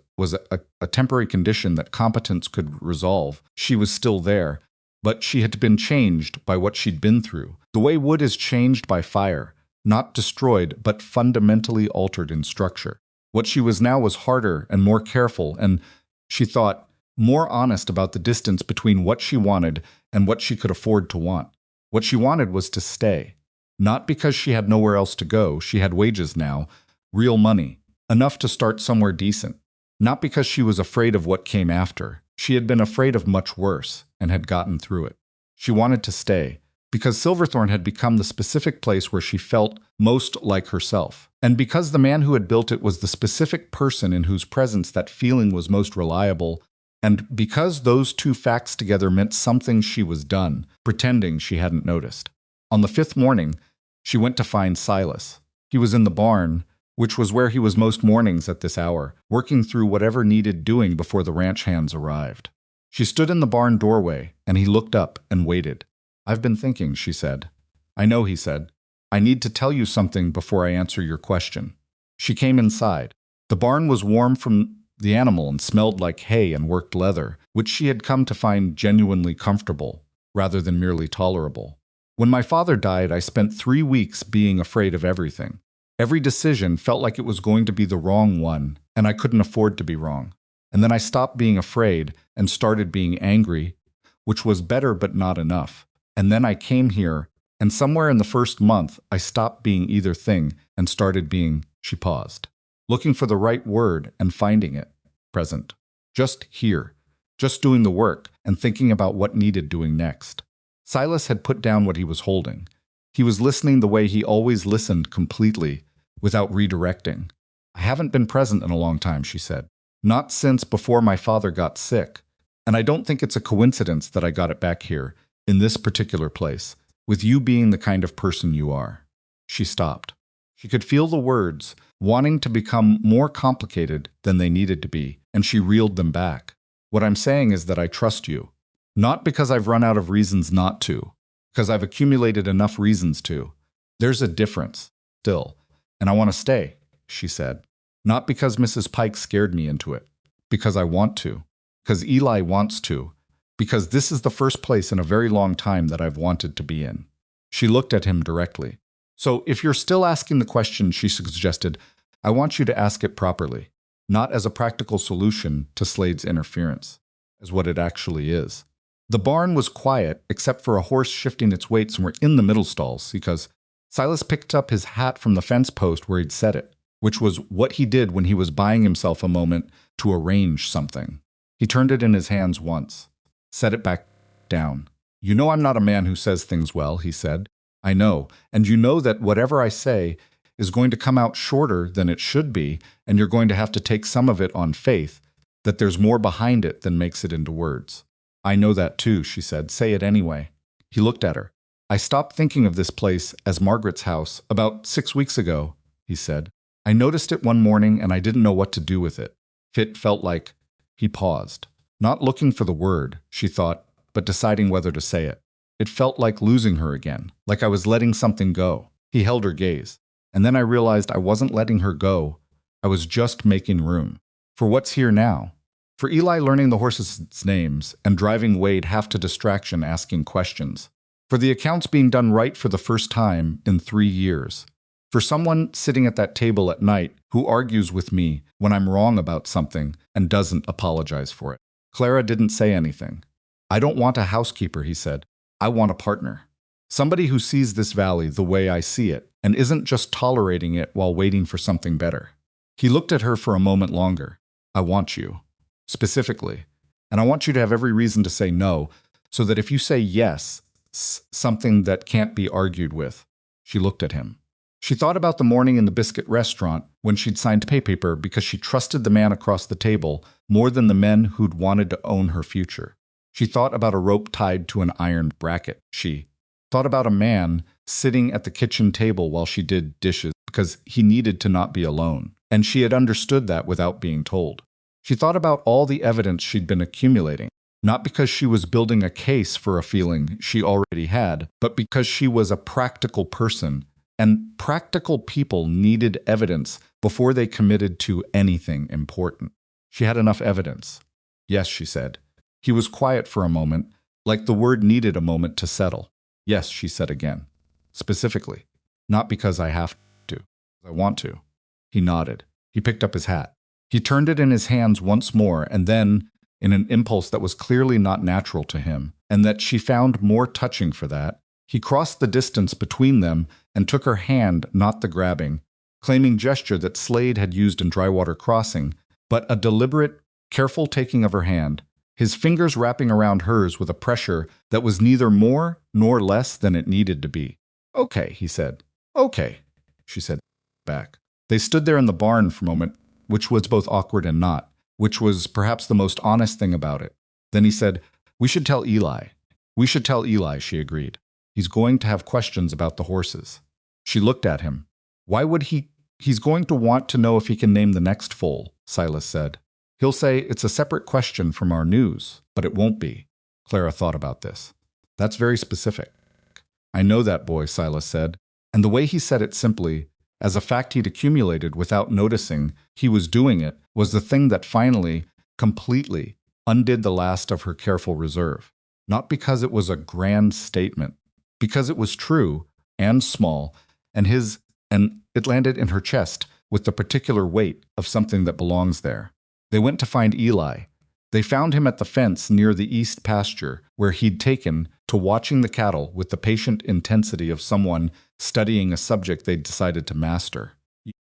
a temporary condition that competence could resolve. She was still there, but she had been changed by what she'd been through. The way wood is changed by fire, not destroyed, but fundamentally altered in structure. What she was now was harder and more careful and, she thought, more honest about the distance between what she wanted and what she could afford to want. What she wanted was to stay. Not because she had nowhere else to go, she had wages now, real money, enough to start somewhere decent. Not because she was afraid of what came after. She had been afraid of much worse and had gotten through it. She wanted to stay because Silverthorn had become the specific place where she felt most like herself. And because the man who had built it was the specific person in whose presence that feeling was most reliable, and because those two facts together meant something, she was done, pretending she hadn't noticed. On the 5th morning, she went to find Silas. He was in the barn, which was where he was most mornings at this hour, working through whatever needed doing before the ranch hands arrived. She stood in the barn doorway, and he looked up and waited. "I've been thinking," she said. "I know," he said. "I need to tell you something before I answer your question." She came inside. The barn was warm from the animal and smelled like hay and worked leather, which she had come to find genuinely comfortable, rather than merely tolerable. "When my father died, I spent 3 weeks being afraid of everything. Every decision felt like it was going to be the wrong one, and I couldn't afford to be wrong. And then I stopped being afraid and started being angry, which was better but not enough. And then I came here, and somewhere in the first month, I stopped being either thing and started being," she paused, looking for the right word and finding it, present. Just here, just doing the work and thinking about what needed doing next. Silas had put down what he was holding. He was listening the way he always listened, completely, without redirecting. "I haven't been present in a long time," she said. "Not since before my father got sick. And I don't think it's a coincidence that I got it back here, in this particular place, with you being the kind of person you are." She stopped. She could feel the words wanting to become more complicated than they needed to be, and she reeled them back. "What I'm saying is that I trust you. Not because I've run out of reasons not to, because I've accumulated enough reasons to. There's a difference, still, and I want to stay," she said. "Not because Mrs. Pike scared me into it, because I want to, because Eli wants to, because this is the first place in a very long time that I've wanted to be in." She looked at him directly. "So if you're still asking the question," she suggested, "I want you to ask it properly, not as a practical solution to Slade's interference, as what it actually is." The barn was quiet, except for a horse shifting its weight somewhere in the middle stalls, because Silas picked up his hat from the fence post where he'd set it, which was what he did when he was buying himself a moment to arrange something. He turned it in his hands once, set it back down. "You know I'm not a man who says things well," he said. "I know, and you know that whatever I say is going to come out shorter than it should be, and you're going to have to take some of it on faith, that there's more behind it than makes it into words." "I know that too," she said. "Say it anyway." He looked at her. "I stopped thinking of this place as Margaret's house about 6 weeks ago," he said. "I noticed it one morning and I didn't know what to do with it. It felt like—" He paused, not looking for the word, she thought, but deciding whether to say it. "It felt like losing her again, like I was letting something go." He held her gaze. "And then I realized I wasn't letting her go. I was just making room. For what's here now. For Eli learning the horses' names and driving Wade half to distraction asking questions. For the accounts being done right for the first time in 3 years. For someone sitting at that table at night who argues with me when I'm wrong about something and doesn't apologize for it." Clara didn't say anything. "I don't want a housekeeper," he said. "I want a partner. Somebody who sees this valley the way I see it and isn't just tolerating it while waiting for something better." He looked at her for a moment longer. "I want you. Specifically. And I want you to have every reason to say no, so that if you say yes, something that can't be argued with." She looked at him. She thought about the morning in the biscuit restaurant when she'd signed pay paper because she trusted the man across the table more than the men who'd wanted to own her future. She thought about a rope tied to an iron bracket. She thought about a man sitting at the kitchen table while she did dishes because he needed to not be alone, and she had understood that without being told. She thought about all the evidence she'd been accumulating, not because she was building a case for a feeling she already had, but because she was a practical person, and practical people needed evidence before they committed to anything important. She had enough evidence. "Yes," she said. He was quiet for a moment, like the word needed a moment to settle. "Yes," she said again. "Specifically. Not because I have to. I want to." He nodded. He picked up his hat. He turned it in his hands once more, and then, in an impulse that was clearly not natural to him, and that she found more touching for that, he crossed the distance between them and took her hand, not the grabbing, claiming gesture that Slade had used in Drywater Crossing, but a deliberate, careful taking of her hand, his fingers wrapping around hers with a pressure that was neither more nor less than it needed to be. "Okay," he said. "Okay," she said back. They stood there in the barn for a moment, which was both awkward and not, which was perhaps the most honest thing about it. Then he said, "We should tell Eli." "We should tell Eli," she agreed. "He's going to have questions about the horses." She looked at him. "Why would he? He's going to want to know if he can name the next foal," Silas said. "He'll say it's a separate question from our news, but it won't be." Clara thought about this. "That's very specific." "I know that, boy," Silas said, and the way he said it simply, as a fact he'd accumulated without noticing he was doing it, was the thing that finally, completely, undid the last of her careful reserve. Not because it was a grand statement, because it was true and small, and it landed in her chest with the particular weight of something that belongs there. They went to find Eli. They found him at the fence near the east pasture, where he'd taken to watching the cattle with the patient intensity of someone studying a subject they'd decided to master.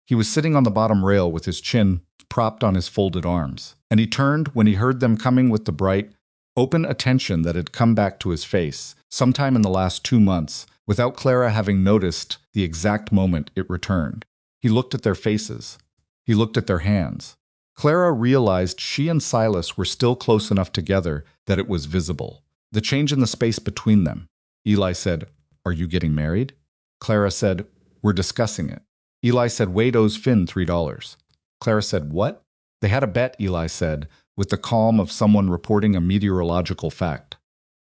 He was sitting on the bottom rail with his chin propped on his folded arms, and he turned when he heard them coming with the bright, open attention that had come back to his face sometime in the last 2 months, without Clara having noticed the exact moment it returned. He looked at their faces. He looked at their hands. Clara realized she and Silas were still close enough together that it was visible. The change in the space between them. Eli said, "Are you getting married?" Clara said, "We're discussing it." Eli said, "Wade owes Finn $3. Clara said, "What?" "They had a bet," Eli said, with the calm of someone reporting a meteorological fact.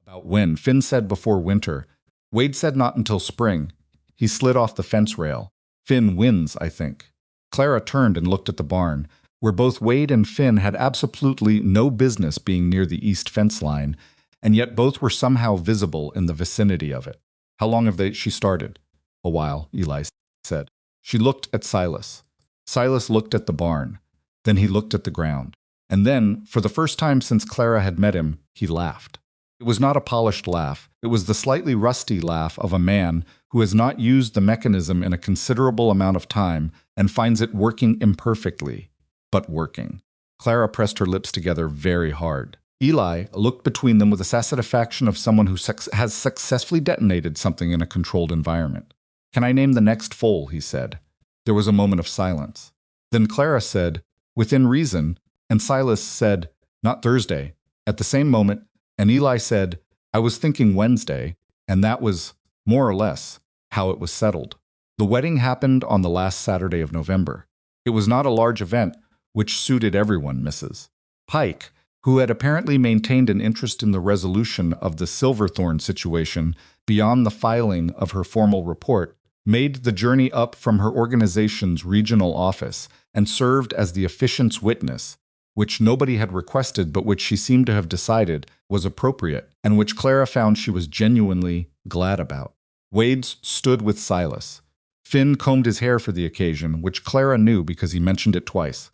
"About when?" Finn said, "Before winter." Wade said, "Not until spring." He slid off the fence rail. "Finn wins, I think." Clara turned and looked at the barn, where both Wade and Finn had absolutely no business being near the east fence line, and yet both were somehow visible in the vicinity of it. "How long have she started?" "A while," Eli said. She looked at Silas. Silas looked at the barn. Then he looked at the ground. And then, for the first time since Clara had met him, he laughed. It was not a polished laugh. It was the slightly rusty laugh of a man who has not used the mechanism in a considerable amount of time and finds it working imperfectly, but working. Clara pressed her lips together very hard. Eli looked between them with the satisfaction of someone who has successfully detonated something in a controlled environment. "Can I name the next foal?" he said. There was a moment of silence. Then Clara said, "Within reason," and Silas said, "Not Thursday." At the same moment, and Eli said, "I was thinking Wednesday," and that was, more or less, how it was settled. The wedding happened on the last Saturday of November. It was not a large event, which suited everyone, Mrs. Pike, who had apparently maintained an interest in the resolution of the Silverthorn situation beyond the filing of her formal report, made the journey up from her organization's regional office and served as the officiant's witness, which nobody had requested but which she seemed to have decided was appropriate, and which Clara found she was genuinely glad about. Wade stood with Silas. Finn combed his hair for the occasion, which Clara knew because he mentioned it twice.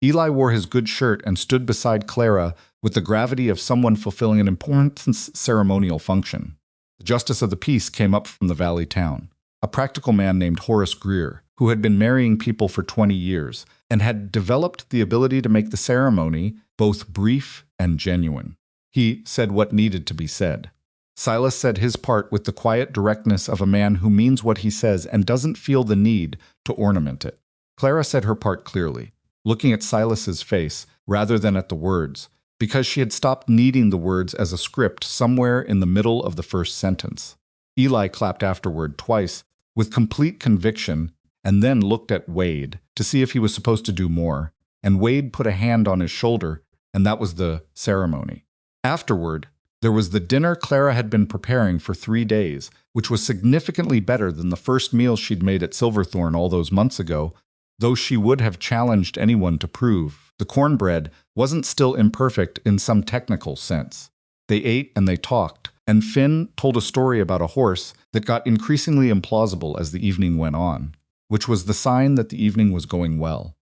Eli wore his good shirt and stood beside Clara with the gravity of someone fulfilling an important ceremonial function. The justice of the peace came up from the valley town, a practical man named Horace Greer, who had been marrying people for 20 years and had developed the ability to make the ceremony both brief and genuine. He said what needed to be said. Silas said his part with the quiet directness of a man who means what he says and doesn't feel the need to ornament it. Clara said her part clearly, looking at Silas's face rather than at the words, because she had stopped needing the words as a script somewhere in the middle of the first sentence. Eli clapped afterward twice with complete conviction and then looked at Wade to see if he was supposed to do more, and Wade put a hand on his shoulder, and that was the ceremony. Afterward, there was the dinner Clara had been preparing for 3 days, which was significantly better than the first meal she'd made at Silverthorn all those months ago, though she would have challenged anyone to prove the cornbread wasn't still imperfect in some technical sense. They ate and they talked, and Finn told a story about a horse that got increasingly implausible as the evening went on, which was the sign that the evening was going well.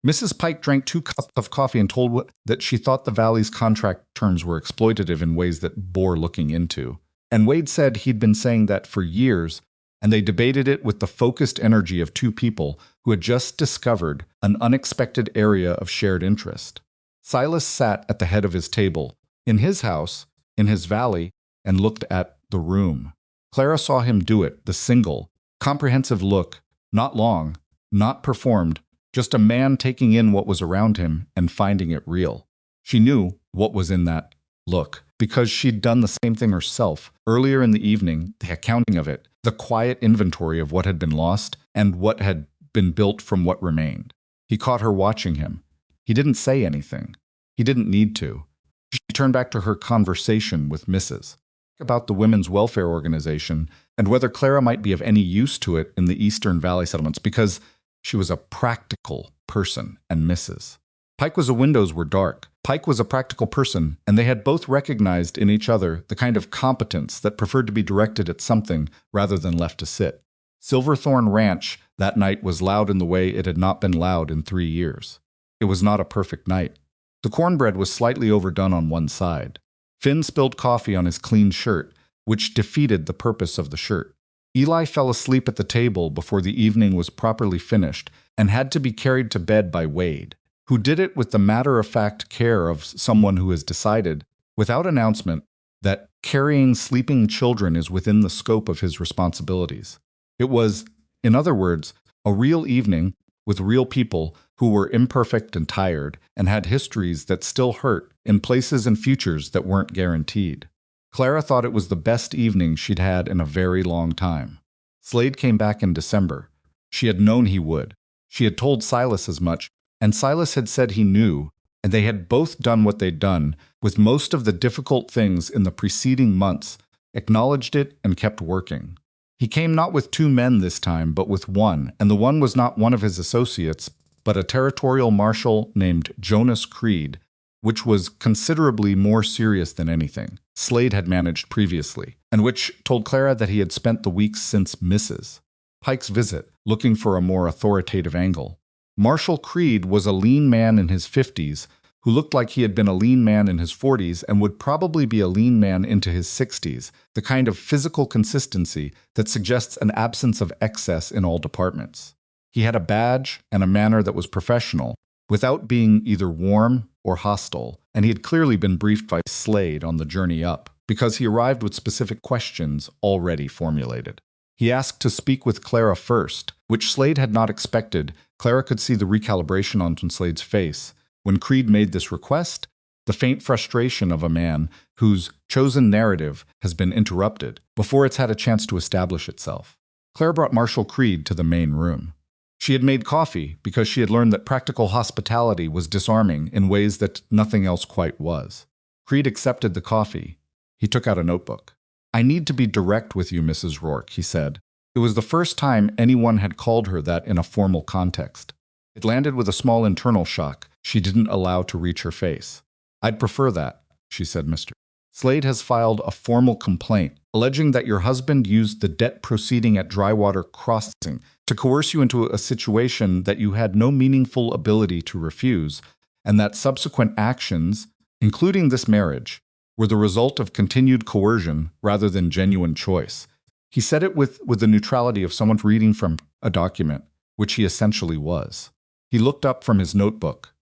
Mrs. Pike drank 2 cups of coffee and told that she thought the Valley's contract terms were exploitative in ways that bore looking into. And Wade said he'd been saying that for years, and they debated it with the focused energy of 2 people who had just discovered an unexpected area of shared interest. Silas sat at the head of his table, in his house, in his valley, and looked at the room. Clara saw him do it, the single, comprehensive look, not long, not performed, just a man taking in what was around him and finding it real. She knew what was in that look, because she'd done the same thing herself. Earlier in the evening, the accounting of it, the quiet inventory of what had been lost and what had been built from what remained. He caught her watching him. He didn't say anything. He didn't need to. She turned back to her conversation with Mrs. about the Women's Welfare Organization and whether Clara might be of any use to it in the Eastern Valley settlements, because she was a practical person, and Mrs. Pike's windows were dark. Pike was a practical person, and they had both recognized in each other the kind of competence that preferred to be directed at something rather than left to sit. Silverthorn Ranch that night was loud in the way it had not been loud in 3 years. It was not a perfect night. The cornbread was slightly overdone on one side. Finn spilled coffee on his clean shirt, which defeated the purpose of the shirt. Eli fell asleep at the table before the evening was properly finished and had to be carried to bed by Wade, who did it with the matter-of-fact care of someone who has decided, without announcement, that carrying sleeping children is within the scope of his responsibilities. It was, in other words, a real evening with real people who were imperfect and tired and had histories that still hurt in places and futures that weren't guaranteed. Clara thought it was the best evening she'd had in a very long time. Slade came back in December. She had known he would. She had told Silas as much, and Silas had said he knew, and they had both done what they'd done with most of the difficult things in the preceding months, acknowledged it, and kept working. He came not with 2 men this time, but with one, and the one was not one of his associates, but a territorial marshal named Jonas Creed, which was considerably more serious than anything Slade had managed previously, and which told Clara that he had spent the weeks since Mrs. Pike's visit looking for a more authoritative angle. Marshal Creed was a lean man in his 50s who looked like he had been a lean man in his 40s and would probably be a lean man into his 60s, the kind of physical consistency that suggests an absence of excess in all departments. He had a badge and a manner that was professional, without being either warm or hostile, and he had clearly been briefed by Slade on the journey up, because he arrived with specific questions already formulated. He asked to speak with Clara first, which Slade had not expected. Clara could see the recalibration on Slade's face. When Creed made this request, the faint frustration of a man whose chosen narrative has been interrupted before it's had a chance to establish itself. Clara brought Marshal Creed to the main room. She had made coffee because she had learned that practical hospitality was disarming in ways that nothing else quite was. Creed accepted the coffee. He took out a notebook. "I need to be direct with you, Mrs. Rourke," he said. It was the first time anyone had called her that in a formal context. It landed with a small internal shock she didn't allow to reach her face. "I'd prefer that," she said, Mr. Slade has filed a formal complaint alleging that your husband used the debt proceeding at Drywater Crossing to coerce you into a situation that you had no meaningful ability to refuse, and that subsequent actions, including this marriage, were the result of continued coercion rather than genuine choice. He said it with the neutrality of someone reading from a document, which he essentially was. He looked up from his notebook.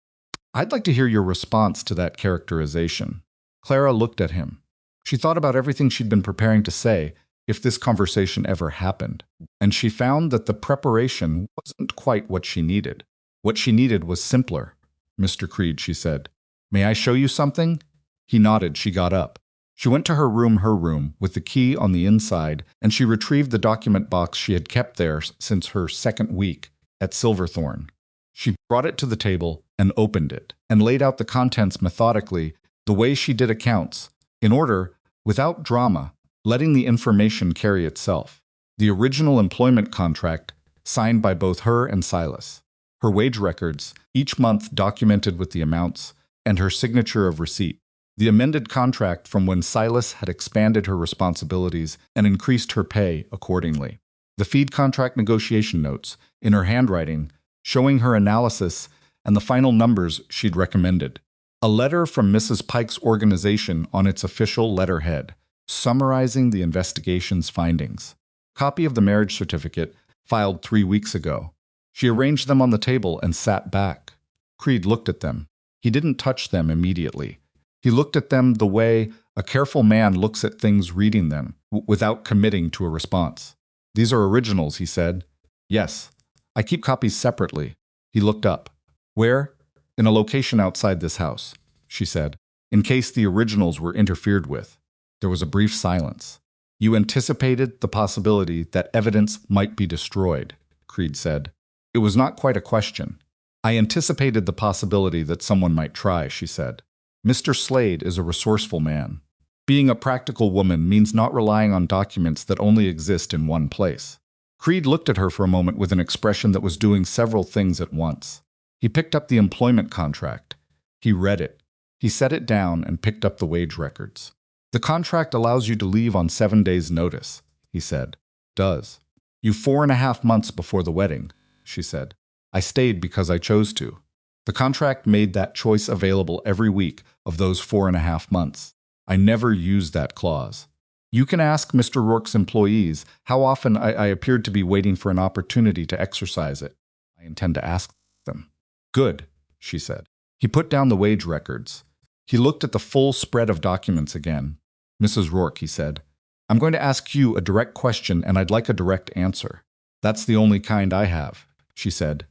"I'd like to hear your response to that characterization." Clara looked at him. She thought about everything she'd been preparing to say if this conversation ever happened, and she found that the preparation wasn't quite what she needed. What she needed was simpler. "Mr. Creed," she said, "may I show you something?" He nodded. She got up. She went to her room, with the key on the inside, and she retrieved the document box she had kept there since her second week at Silverthorn. She brought it to the table and opened it, and laid out the contents methodically, the way she did accounts, in order, without drama, letting the information carry itself. The original employment contract, signed by both her and Silas. Her wage records, each month documented with the amounts, and her signature of receipt. The amended contract from when Silas had expanded her responsibilities and increased her pay accordingly. The feed contract negotiation notes, in her handwriting, showing her analysis and the final numbers she'd recommended. A letter from Mrs. Pike's organization on its official letterhead, summarizing the investigation's findings. Copy of the marriage certificate, filed 3 weeks ago. She arranged them on the table and sat back. Creed looked at them. He didn't touch them immediately. He looked at them the way a careful man looks at things reading them, without committing to a response. "These are originals," he said. "Yes. I keep copies separately." He looked up. "Where?" "In a location outside this house," she said, "in case the originals were interfered with." There was a brief silence. "You anticipated the possibility that evidence might be destroyed," Creed said. It was not quite a question. "I anticipated the possibility that someone might try," she said. "Mr. Slade is a resourceful man. Being a practical woman means not relying on documents that only exist in one place." Creed looked at her for a moment with an expression that was doing several things at once. He picked up the employment contract. He read it. He set it down and picked up the wage records. "The contract allows you to leave on 7 days' notice," he said. "Does. You 4.5 months before the wedding," she said. "I stayed because I chose to." The contract made that choice available every week of those 4.5 months. I never used that clause. You can ask Mr. Rourke's employees how often I appeared to be waiting for an opportunity to exercise it. I intend to ask them. "Good," she said. He put down the wage records. He looked at the full spread of documents again. "Mrs. Rourke," he said, "I'm going to ask you a direct question and I'd like a direct answer." "That's the only kind I have," she said.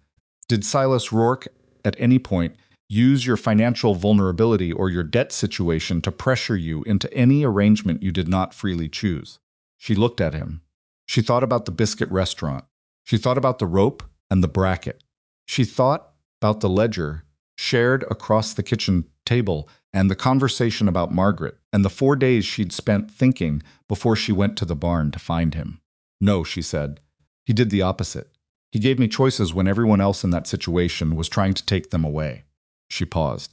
"Did Silas Rourke at any point use your financial vulnerability or your debt situation to pressure you into any arrangement you did not freely choose?" She looked at him. She thought about the biscuit restaurant. She thought about the rope and the bracket. She thought about the ledger shared across the kitchen table and the conversation about Margaret and the 4 days she'd spent thinking before she went to the barn to find him. "No," she said. "He did the opposite. He gave me choices when everyone else in that situation was trying to take them away." She paused.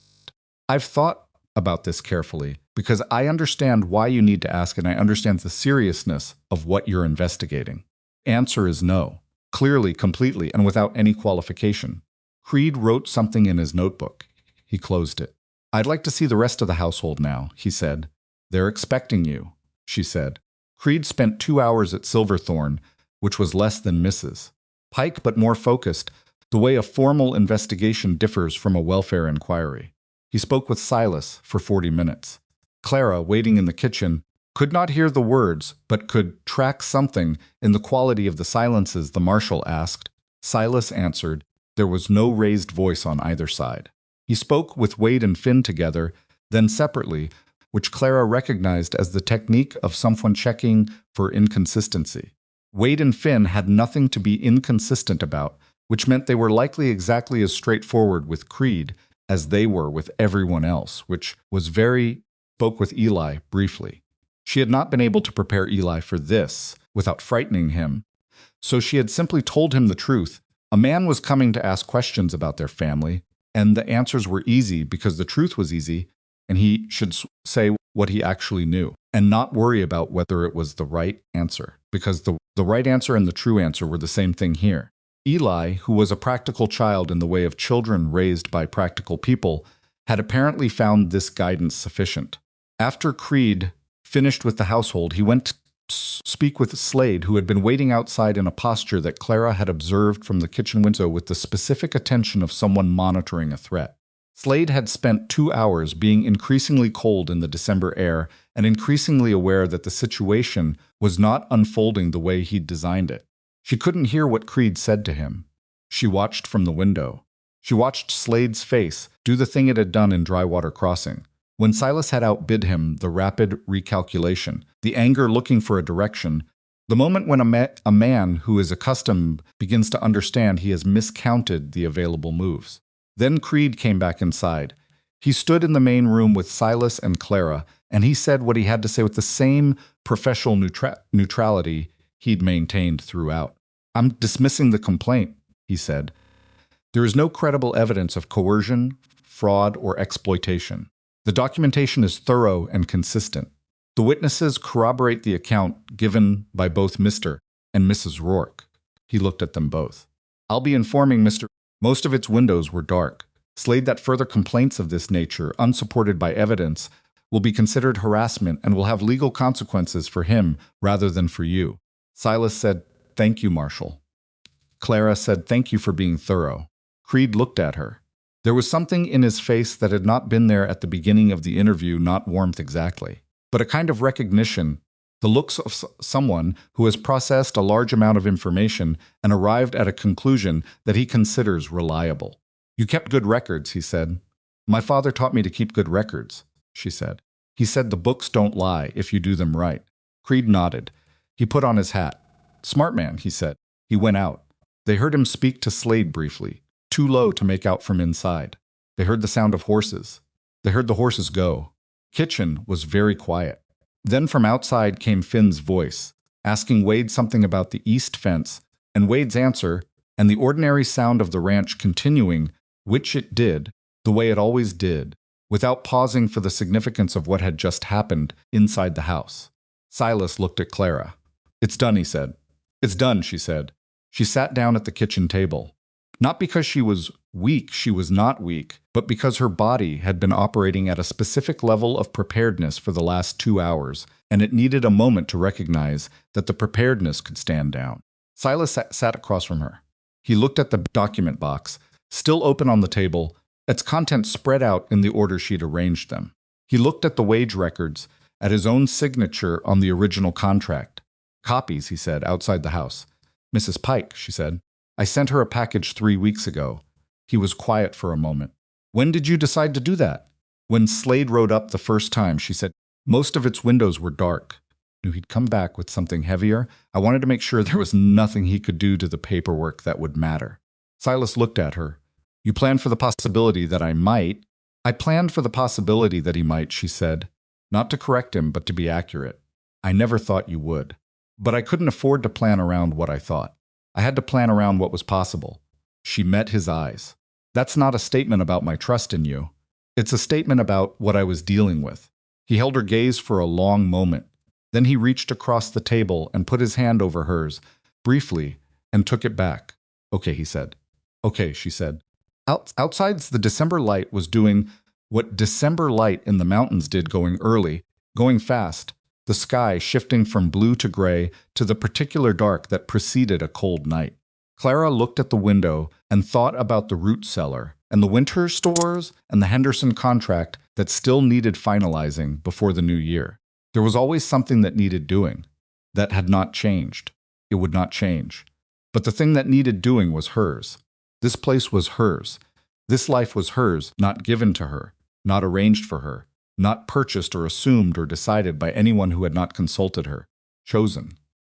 "I've thought about this carefully because I understand why you need to ask and I understand the seriousness of what you're investigating." Answer is no. Clearly, completely, and without any qualification. Creed wrote something in his notebook. He closed it. "I'd like to see the rest of the household now," he said. "They're expecting you," she said. Creed spent 2 hours at Silverthorn, which was less than Mrs. Pike but more focused, the way a formal investigation differs from a welfare inquiry. He spoke with Silas for 40 minutes. Clara, waiting in the kitchen, could not hear the words, but could track something in the quality of the silences the marshal asked. Silas answered. There was no raised voice on either side. He spoke with Wade and Finn together, then separately, which Clara recognized as the technique of someone checking for inconsistency. Wade and Finn had nothing to be inconsistent about, which meant they were likely exactly as straightforward with Creed as they were with everyone else, which was very spoke with Eli briefly. She had not been able to prepare Eli for this without frightening him, so she had simply told him the truth. A man was coming to ask questions about their family, and the answers were easy because the truth was easy, and he should say what he actually knew, and not worry about whether it was the right answer, because the right answer and the true answer were the same thing here. Eli, who was a practical child in the way of children raised by practical people, had apparently found this guidance sufficient. After Creed finished with the household, he went to speak with Slade, who had been waiting outside in a posture that Clara had observed from the kitchen window with the specific attention of someone monitoring a threat. Slade had spent 2 hours being increasingly cold in the December air and increasingly aware that the situation was not unfolding the way he'd designed it. She couldn't hear what Creed said to him. She watched from the window. She watched Slade's face do the thing it had done in Drywater Crossing. When Silas had outbid him, the rapid recalculation, the anger looking for a direction, the moment when a man who is accustomed begins to understand he has miscounted the available moves. Then Creed came back inside. He stood in the main room with Silas and Clara, and he said what he had to say with the same professional neutrality he'd maintained throughout. "I'm dismissing the complaint," he said. "There is no credible evidence of coercion, fraud, or exploitation. The documentation is thorough and consistent. The witnesses corroborate the account given by both Mr. and Mrs. Rourke." He looked at them both. "I'll be informing Mr. Most of its windows were dark. Slade that further complaints of this nature, unsupported by evidence, will be considered harassment and will have legal consequences for him rather than for you. Silas said, "Thank you, Marshal." Clara said, "Thank you for being thorough." Creed looked at her. There was something in his face that had not been there at the beginning of the interview, not warmth exactly, but a kind of recognition, the looks of someone who has processed a large amount of information and arrived at a conclusion that he considers reliable. "You kept good records," he said. "My father taught me to keep good records," she said. "He said the books don't lie if you do them right." Creed nodded. He put on his hat. "Smart man," he said. He went out. They heard him speak to Slade briefly, too low to make out from inside. They heard the sound of horses. They heard the horses go. Kitchen was very quiet. Then from outside came Finn's voice, asking Wade something about the east fence, and Wade's answer, and the ordinary sound of the ranch continuing, which it did, the way it always did, without pausing for the significance of what had just happened inside the house. Silas looked at Clara. "It's done," he said. "It's done," she said. She sat down at the kitchen table. Not because she was not weak, but because her body had been operating at a specific level of preparedness for the last 2 hours, and it needed a moment to recognize that the preparedness could stand down. Silas sat across from her. He looked at the document box, still open on the table, its contents spread out in the order she'd arranged them. He looked at the wage records, at his own signature on the original contract. "Copies," he said, outside the house. "Mrs. Pike," she said. "I sent her a package 3 weeks ago." He was quiet for a moment. "When did you decide to do that?" "When Slade rode up the first time," she said. "Most of its windows were dark. Knew he'd come back with something heavier. I wanted to make sure there was nothing he could do to the paperwork that would matter." Silas looked at her. "You planned for the possibility that I might?" "I planned for the possibility that he might," she said. "Not to correct him, but to be accurate. I never thought you would. But I couldn't afford to plan around what I thought. I had to plan around what was possible." She met his eyes. "That's not a statement about my trust in you. It's a statement about what I was dealing with." He held her gaze for a long moment. Then he reached across the table and put his hand over hers, briefly, and took it back. "Okay," he said. "Okay," she said. Outside, the December light was doing what December light in the mountains did, going early, going fast, the sky shifting from blue to gray to the particular dark that preceded a cold night. Clara looked at the window and thought about the root cellar and the winter stores and the Henderson contract that still needed finalizing before the new year. There was always something that needed doing. That had not changed. It would not change. But the thing that needed doing was hers. This place was hers. This life was hers, not given to her, not arranged for her, not purchased or assumed or decided by anyone who had not consulted her. Chosen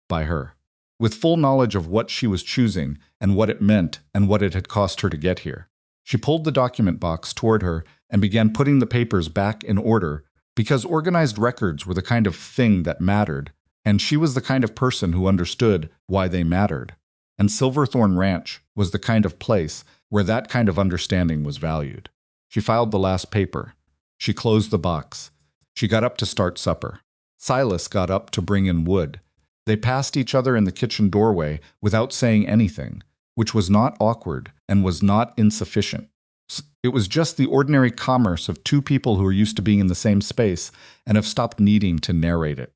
by her. With full knowledge of what she was choosing and what it meant and what it had cost her to get here. She pulled the document box toward her and began putting the papers back in order, because organized records were the kind of thing that mattered, and she was the kind of person who understood why they mattered. And Silverthorn Ranch was the kind of place where that kind of understanding was valued. She filed the last paper. She closed the box. She got up to start supper. Silas got up to bring in wood. They passed each other in the kitchen doorway without saying anything, which was not awkward and was not insufficient. It was just the ordinary commerce of two people who are used to being in the same space and have stopped needing to narrate it.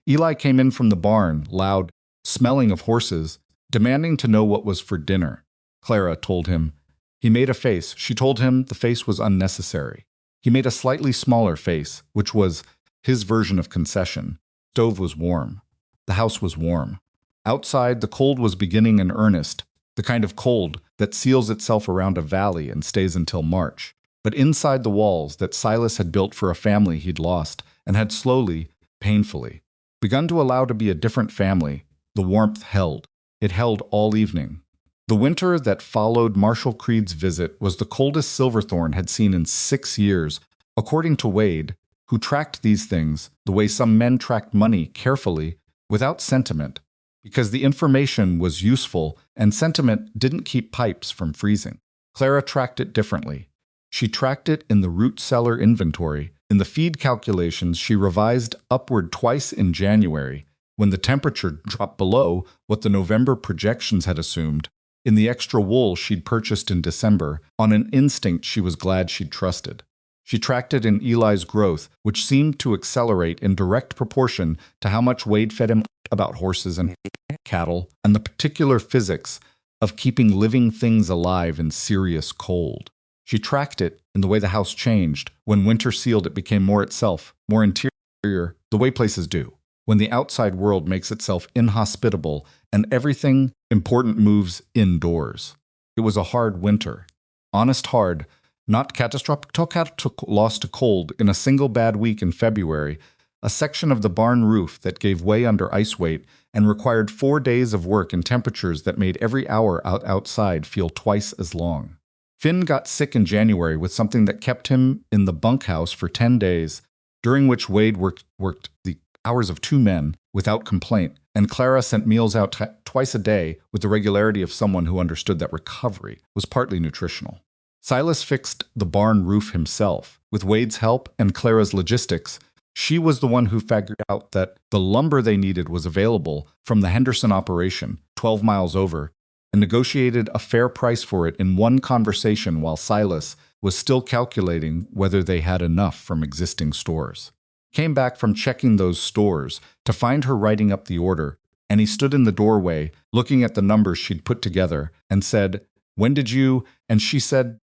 Eli came in from the barn, loud, smelling of horses, demanding to know what was for dinner. Clara told him. He made a face. She told him the face was unnecessary. He made a slightly smaller face, which was his version of concession. The stove was warm. The house was warm. Outside, the cold was beginning in earnest, the kind of cold that seals itself around a valley and stays until March. But inside the walls that Silas had built for a family he'd lost and had slowly, painfully, begun to allow to be a different family, the warmth held. It held all evening. The winter that followed Marshal Creed's visit was the coldest Silverthorn had seen in 6 years, according to Wade, who tracked these things the way some men tracked money, carefully, without sentiment, because the information was useful and sentiment didn't keep pipes from freezing. Clara tracked it differently. She tracked it in the root cellar inventory. In the feed calculations she revised upward twice in January, when the temperature dropped below what the November projections had assumed, in the extra wool she'd purchased in December, on an instinct she was glad she'd trusted. She tracked it in Eli's growth, which seemed to accelerate in direct proportion to how much Wade fed him about horses and cattle, and the particular physics of keeping living things alive in serious cold. She tracked it in the way the house changed. When winter sealed, it became more itself, more interior, the way places do. When the outside world makes itself inhospitable and everything important moves indoors. It was a hard winter. Honest hard, not catastrophic. Took loss to cold in a single bad week in February, a section of the barn roof that gave way under ice weight and required 4 days of work in temperatures that made every hour outside feel twice as long. Finn got sick in January with something that kept him in the bunkhouse for 10 days, during which Wade worked the hours of 2 men without complaint, and Clara sent meals out twice a day with the regularity of someone who understood that recovery was partly nutritional. Silas fixed the barn roof himself. With Wade's help and Clara's logistics, she was the one who figured out that the lumber they needed was available from the Henderson operation, 12 miles over, and negotiated a fair price for it in one conversation while Silas was still calculating whether they had enough from existing stores. Came back from checking those stores to find her writing up the order, and he stood in the doorway looking at the numbers she'd put together and said, "When did you?" And she said,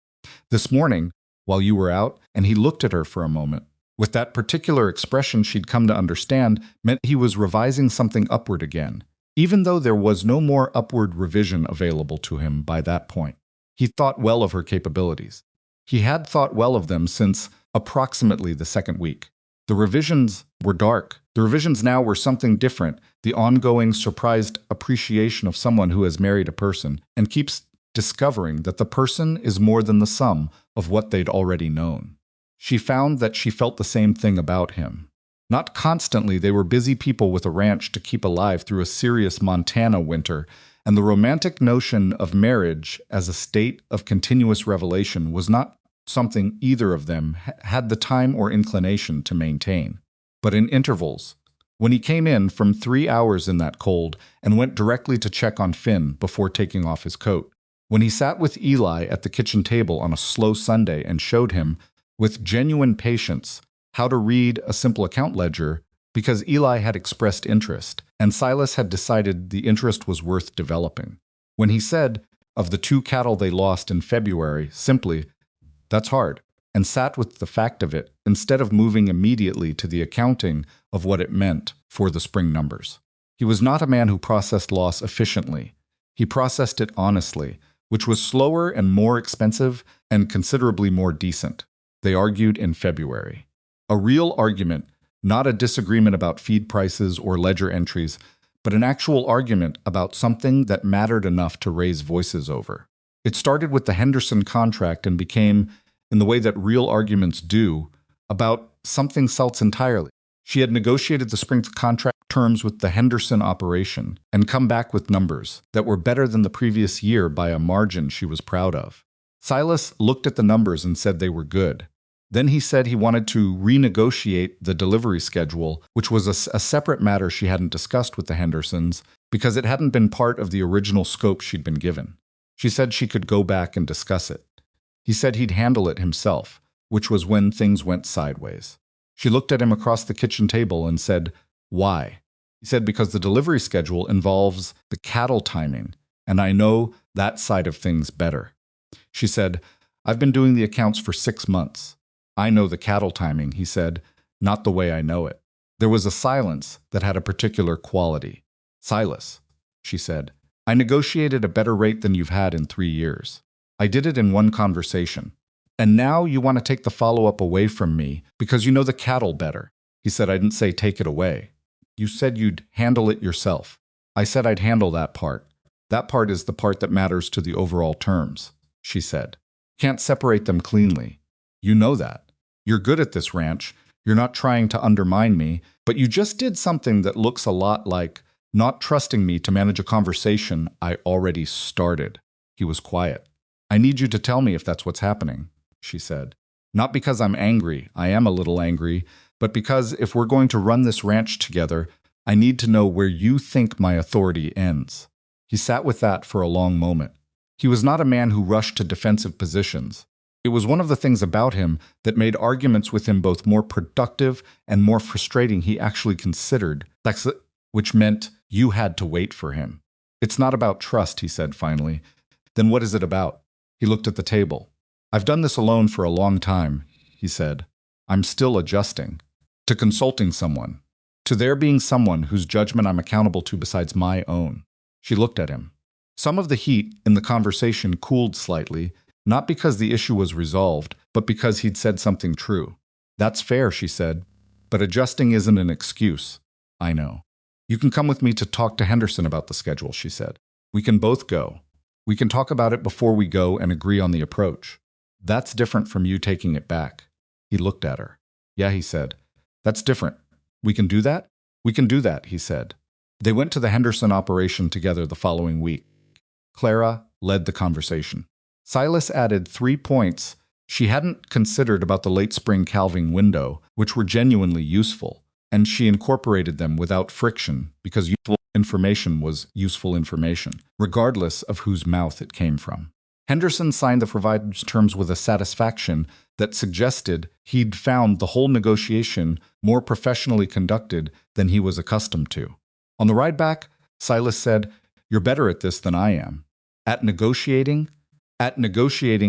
"This morning, while you were out," and he looked at her for a moment. With that particular expression she'd come to understand meant he was revising something upward again, even though there was no more upward revision available to him by that point. He thought well of her capabilities. He had thought well of them since approximately the second week. The revisions were dark. The revisions now were something different, the ongoing surprised appreciation of someone who has married a person and keeps discovering that the person is more than the sum of what they'd already known. She found that she felt the same thing about him. Not constantly, they were busy people with a ranch to keep alive through a serious Montana winter, and the romantic notion of marriage as a state of continuous revelation was not something either of them had the time or inclination to maintain. But in intervals, when he came in from 3 hours in that cold and went directly to check on Finn before taking off his coat, when he sat with Eli at the kitchen table on a slow Sunday and showed him, with genuine patience, how to read a simple account ledger because Eli had expressed interest, and Silas had decided the interest was worth developing. When he said, of the 2 cattle they lost in February, simply, "That's hard," and sat with the fact of it, instead of moving immediately to the accounting of what it meant for the spring numbers. He was not a man who processed loss efficiently. He processed it honestly, which was slower and more expensive and considerably more decent. They argued in February. A real argument, not a disagreement about feed prices or ledger entries, but an actual argument about something that mattered enough to raise voices over. It started with the Henderson contract and became, in the way that real arguments do, about something else entirely. She had negotiated the spring contract terms with the Henderson operation and come back with numbers that were better than the previous year by a margin she was proud of. Silas looked at the numbers and said they were good. Then he said he wanted to renegotiate the delivery schedule, which was a separate matter she hadn't discussed with the Hendersons because it hadn't been part of the original scope she'd been given. She said she could go back and discuss it. He said he'd handle it himself, which was when things went sideways. She looked at him across the kitchen table and said, "Why?" He said, "Because the delivery schedule involves the cattle timing, and I know that side of things better." She said, "I've been doing the accounts for 6 months. I know the cattle timing," he said, "not the way I know it." There was a silence that had a particular quality. "Silas," she said, "I negotiated a better rate than you've had in 3 years. I did it in one conversation. And now you want to take the follow-up away from me because you know the cattle better." He said, "I didn't say take it away. You said you'd handle it yourself. I said I'd handle that part. That part is the part that matters to the overall terms," she said. "Can't separate them cleanly. You know that. You're good at this ranch. You're not trying to undermine me, but you just did something that looks a lot like not trusting me to manage a conversation I already started." He was quiet. "I need you to tell me if that's what's happening," she said. "Not because I'm angry. I am a little angry, but because if we're going to run this ranch together, I need to know where you think my authority ends." He sat with that for a long moment. He was not a man who rushed to defensive positions. It was one of the things about him that made arguments with him both more productive and more frustrating. He actually considered, which meant you had to wait for him. It's not about trust, he said finally. Then what is it about? He looked at the table. I've done this alone for a long time, he said. I'm still adjusting. To consulting someone. To there being someone whose judgment I'm accountable to besides my own. She looked at him. Some of the heat in the conversation cooled slightly, not because the issue was resolved, but because he'd said something true. That's fair, she said, but adjusting isn't an excuse. I know. You can come with me to talk to Henderson about the schedule, she said. We can both go. We can talk about it before we go and agree on the approach. That's different from you taking it back. He looked at her. Yeah, he said. That's different. We can do that? We can do that, he said. They went to the Henderson operation together the following week. Clara led the conversation. Silas added 3 points she hadn't considered about the late spring calving window, which were genuinely useful, and she incorporated them without friction because useful information was useful information, regardless of whose mouth it came from. Henderson signed the provider's terms with a satisfaction that suggested he'd found the whole negotiation more professionally conducted than he was accustomed to. On the ride back, Silas said, "You're better at this than I am. At negotiating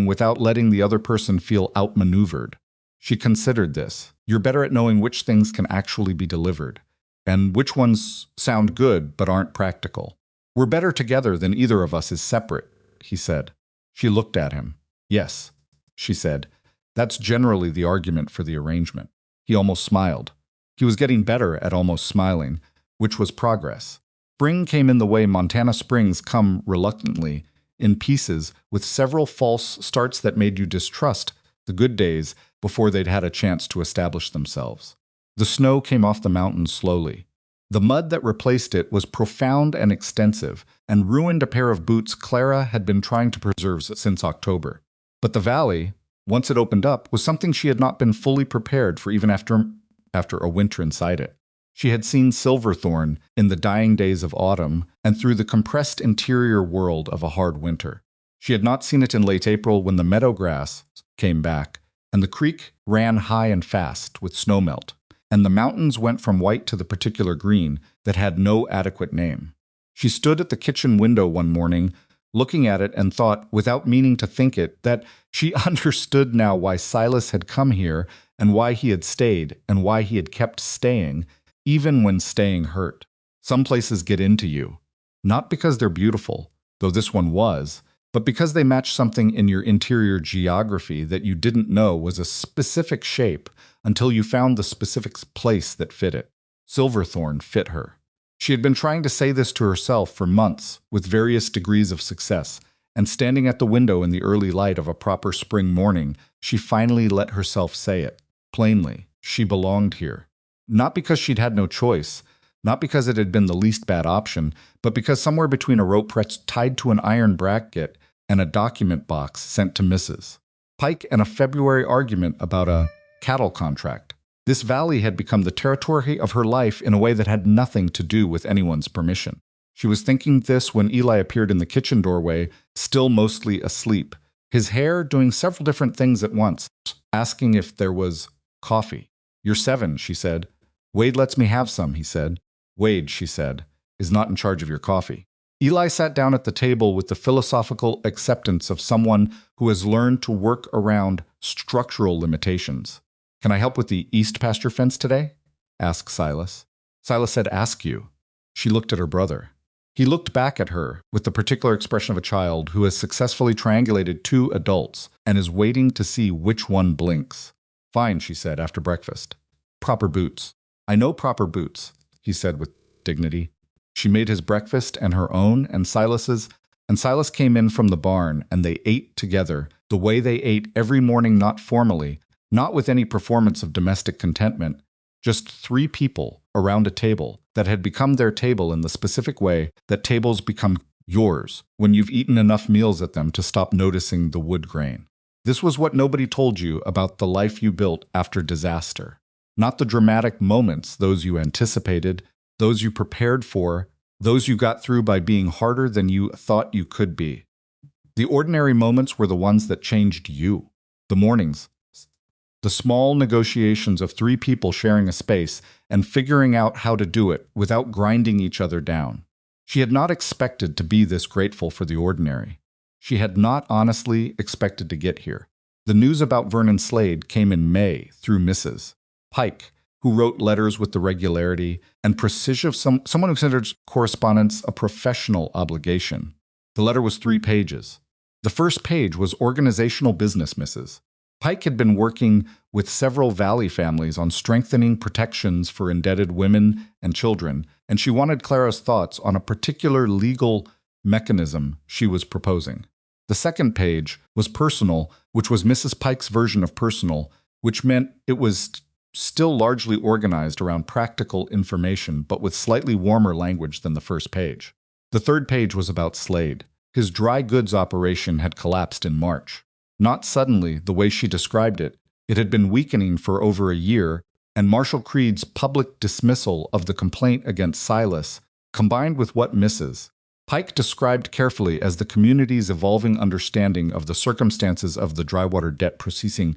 without letting the other person feel outmaneuvered." She considered this. You're better at knowing which things can actually be delivered, and which ones sound good but aren't practical. We're better together than either of us is separate, he said. She looked at him. Yes, she said. That's generally the argument for the arrangement. He almost smiled. He was getting better at almost smiling, which was progress. Spring came in the way Montana springs come reluctantly, in pieces, with several false starts that made you distrust the good days before they'd had a chance to establish themselves. The snow came off the mountains slowly. The mud that replaced it was profound and extensive, and ruined a pair of boots Clara had been trying to preserve since October. But the valley, once it opened up, was something she had not been fully prepared for even after a winter inside it. She had seen Silverthorn in the dying days of autumn and through the compressed interior world of a hard winter. She had not seen it in late April when the meadow grass came back, and the creek ran high and fast with snowmelt, and the mountains went from white to the particular green that had no adequate name. She stood at the kitchen window one morning, looking at it, and thought, without meaning to think it, that she understood now why Silas had come here and why he had stayed and why he had kept staying, even when staying hurt. Some places get into you, not because they're beautiful, though this one was, but because they match something in your interior geography that you didn't know was a specific shape until you found the specific place that fit it. Silverthorn fit her. She had been trying to say this to herself for months, with various degrees of success, and standing at the window in the early light of a proper spring morning, she finally let herself say it. Plainly, she belonged here. Not because she'd had no choice, not because it had been the least bad option, but because somewhere between a rope tied to an iron bracket and a document box sent to Mrs. Pike and a February argument about a cattle contract, this valley had become the territory of her life in a way that had nothing to do with anyone's permission. She was thinking this when Eli appeared in the kitchen doorway, still mostly asleep, his hair doing several different things at once, asking if there was coffee. "You're 7, she said. "Wade lets me have some," he said. "Wade," she said, "is not in charge of your coffee." Eli sat down at the table with the philosophical acceptance of someone who has learned to work around structural limitations. "Can I help with the east pasture fence today?" asked Silas. Silas said, "Ask you." She looked at her brother. He looked back at her with the particular expression of a child who has successfully triangulated 2 adults and is waiting to see which one blinks. "Fine," she said after breakfast. "Proper boots." "I know proper boots," he said with dignity. She made his breakfast and her own and Silas's, and Silas came in from the barn, and they ate together the way they ate every morning, not formally, not with any performance of domestic contentment, just 3 people around a table that had become their table in the specific way that tables become yours when you've eaten enough meals at them to stop noticing the wood grain. This was what nobody told you about the life you built after disaster. Not the dramatic moments, those you anticipated, those you prepared for, those you got through by being harder than you thought you could be. The ordinary moments were the ones that changed you. The mornings, the small negotiations of three people sharing a space and figuring out how to do it without grinding each other down. She had not expected to be this grateful for the ordinary. She had not honestly expected to get here. The news about Vernon Slade came in May through Mrs. Pike, who wrote letters with the regularity and precision of someone who considers correspondence a professional obligation. The letter was 3 pages. The first page was organizational business, Mrs. Pike had been working with several Valley families on strengthening protections for indebted women and children, and she wanted Clara's thoughts on a particular legal mechanism she was proposing. The second page was personal, which was Mrs. Pike's version of personal, which meant it was still largely organized around practical information, but with slightly warmer language than the first page. The third page was about Slade. His dry goods operation had collapsed in March. Not suddenly, the way she described it. It had been weakening for over a year, and Marshall Creed's public dismissal of the complaint against Silas, combined with what Mrs. Pike described carefully as the community's evolving understanding of the circumstances of the drywater debt processing,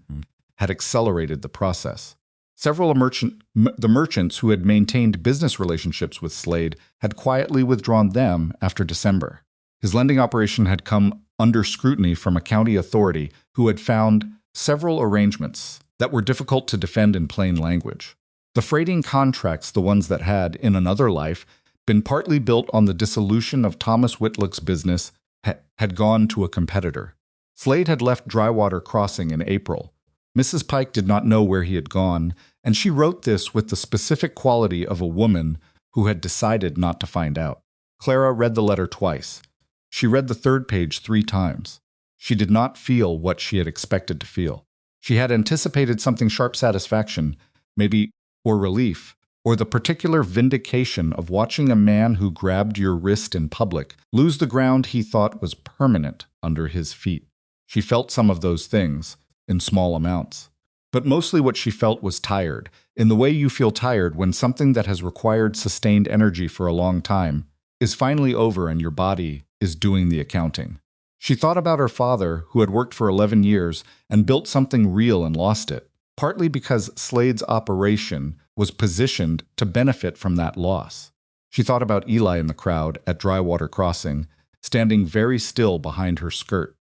had accelerated the process. Several the merchants who had maintained business relationships with Slade had quietly withdrawn them after December. His lending operation had come under scrutiny from a county authority who had found several arrangements that were difficult to defend in plain language. The freighting contracts, the ones that had, in another life, been partly built on the dissolution of Thomas Whitlock's business, had gone to a competitor. Slade had left Drywater Crossing in April. Mrs. Pike did not know where he had gone, and she wrote this with the specific quality of a woman who had decided not to find out. Clara read the letter twice. She read the third page 3 times. She did not feel what she had expected to feel. She had anticipated something sharp satisfaction, maybe, or relief, or the particular vindication of watching a man who grabbed your wrist in public lose the ground he thought was permanent under his feet. She felt some of those things, in small amounts. But mostly what she felt was tired, in the way you feel tired when something that has required sustained energy for a long time is finally over and your body is doing the accounting. She thought about her father, who had worked for 11 years and built something real and lost it, partly because Slade's operation was positioned to benefit from that loss. She thought about Eli in the crowd at Drywater Crossing, standing very still behind her skirt.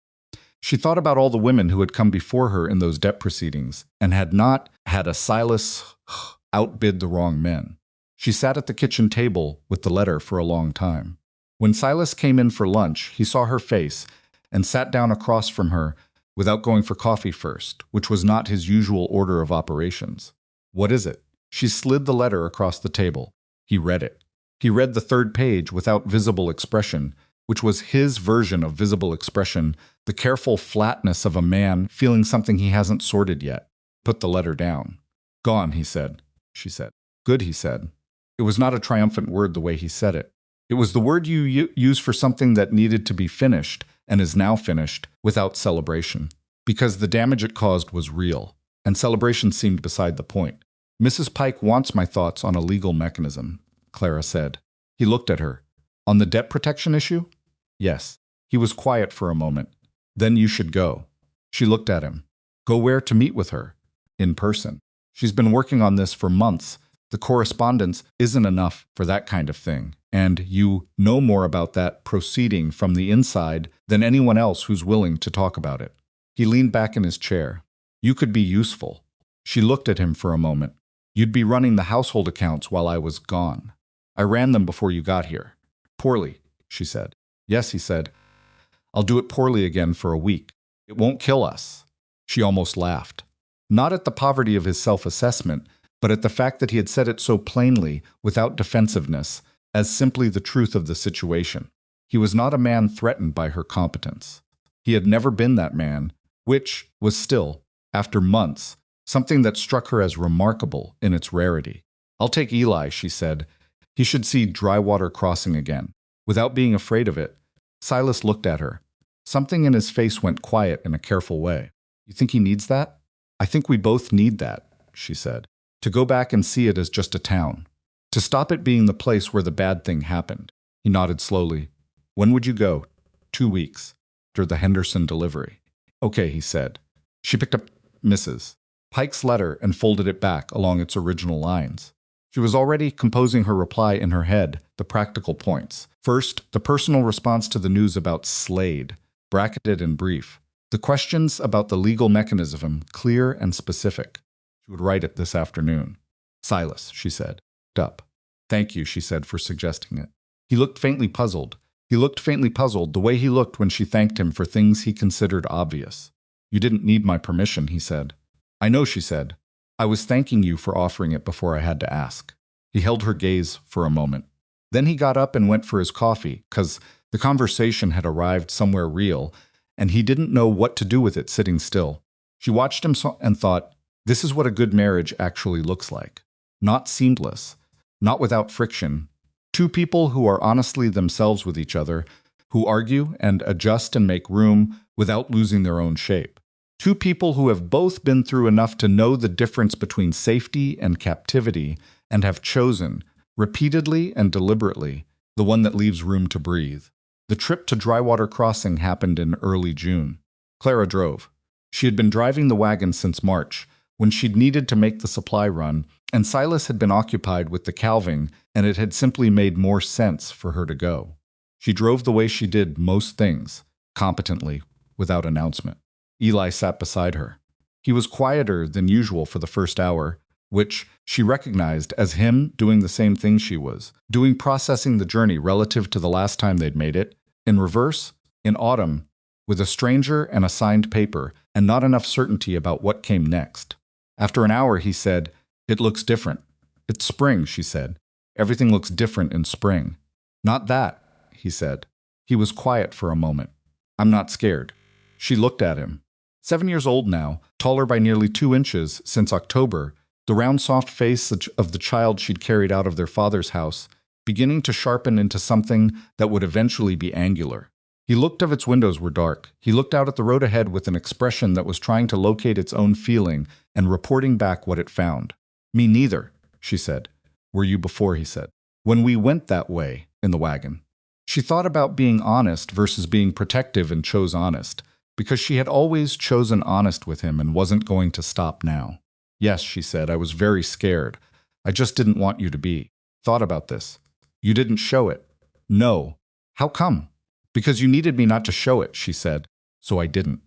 She thought about all the women who had come before her in those debt proceedings and had not had a Silas outbid the wrong men. She sat at the kitchen table with the letter for a long time. When Silas came in for lunch, he saw her face and sat down across from her without going for coffee first, which was not his usual order of operations. "What is it?" She slid the letter across the table. He read it. He read the third page without visible expression, which was his version of visible expression, the careful flatness of a man feeling something he hasn't sorted yet. Put the letter down. "Gone," he said. She said. "Good," he said. It was not a triumphant word the way he said it. It was the word you use for something that needed to be finished and is now finished without celebration, because the damage it caused was real, and celebration seemed beside the point. "Mrs. Pike wants my thoughts on a legal mechanism," Clara said. He looked at her. "On the debt protection issue?" "Yes." He was quiet for a moment. "Then you should go." She looked at him. "Go where to meet with her?" "In person. She's been working on this for months. The correspondence isn't enough for that kind of thing, and you know more about that proceeding from the inside than anyone else who's willing to talk about it." He leaned back in his chair. "You could be useful." She looked at him for a moment. "You'd be running the household accounts while I was gone. I ran them before you got here." "Poorly," she said. "Yes," he said. "I'll do it poorly again for a week. It won't kill us." She almost laughed. Not at the poverty of his self-assessment, but at the fact that he had said it so plainly, without defensiveness, as simply the truth of the situation. He was not a man threatened by her competence. He had never been that man, which was still, after months, something that struck her as remarkable in its rarity. "I'll take Eli," she said. "He should see Drywater Crossing again." Without being afraid of it, Silas looked at her. Something in his face went quiet in a careful way. "You think he needs that?" "I think we both need that," she said. "To go back and see it as just a town. To stop it being the place where the bad thing happened." He nodded slowly. "When would you go?" 2 weeks. after the Henderson delivery. Okay, he said. She picked up Mrs. Pike's letter and folded it back along its original lines. She was already composing her reply in her head, the practical points. First, the personal response to the news about Slade, bracketed and brief. The questions about the legal mechanism, clear and specific. She would write it this afternoon. Silas, she said. Up. Thank you, she said, for suggesting it. He looked faintly puzzled. The way he looked when she thanked him for things he considered obvious. You didn't need my permission, he said. I know, she said. I was thanking you for offering it before I had to ask. He held her gaze for a moment. Then he got up and went for his coffee, 'cause the conversation had arrived somewhere real, and he didn't know what to do with it sitting still. She watched him and thought, this is what a good marriage actually looks like. Not seamless, not without friction. Two people who are honestly themselves with each other, who argue and adjust and make room without losing their own shape. Two people who have both been through enough to know the difference between safety and captivity and have chosen, repeatedly and deliberately, the one that leaves room to breathe. The trip to Drywater Crossing happened in early June. Clara drove. She had been driving the wagon since March, when she'd needed to make the supply run, and Silas had been occupied with the calving, and it had simply made more sense for her to go. She drove the way she did most things, competently, without announcement. Eli sat beside her. He was quieter than usual for the first hour, which she recognized as him doing the same thing she was, processing the journey relative to the last time they'd made it, in reverse, in autumn, with a stranger and a signed paper, and not enough certainty about what came next. After an hour, he said, It looks different. It's spring, she said. Everything looks different in spring. Not that, he said. He was quiet for a moment. I'm not scared. She looked at him. 7 years old now, taller by nearly 2 inches since October, the round soft face of the child she'd carried out of their father's house, beginning to sharpen into something that would eventually be angular. He looked up its windows were dark. He looked out at the road ahead with an expression that was trying to locate its own feeling and reporting back what it found. Me neither, she said. Were you before, he said. When we went that way, in the wagon. She thought about being honest versus being protective and chose honest, because she had always chosen honest with him and wasn't going to stop now. Yes, she said, I was very scared. I just didn't want you to be. Thought about this. You didn't show it. No. How come? Because you needed me not to show it, she said. So I didn't.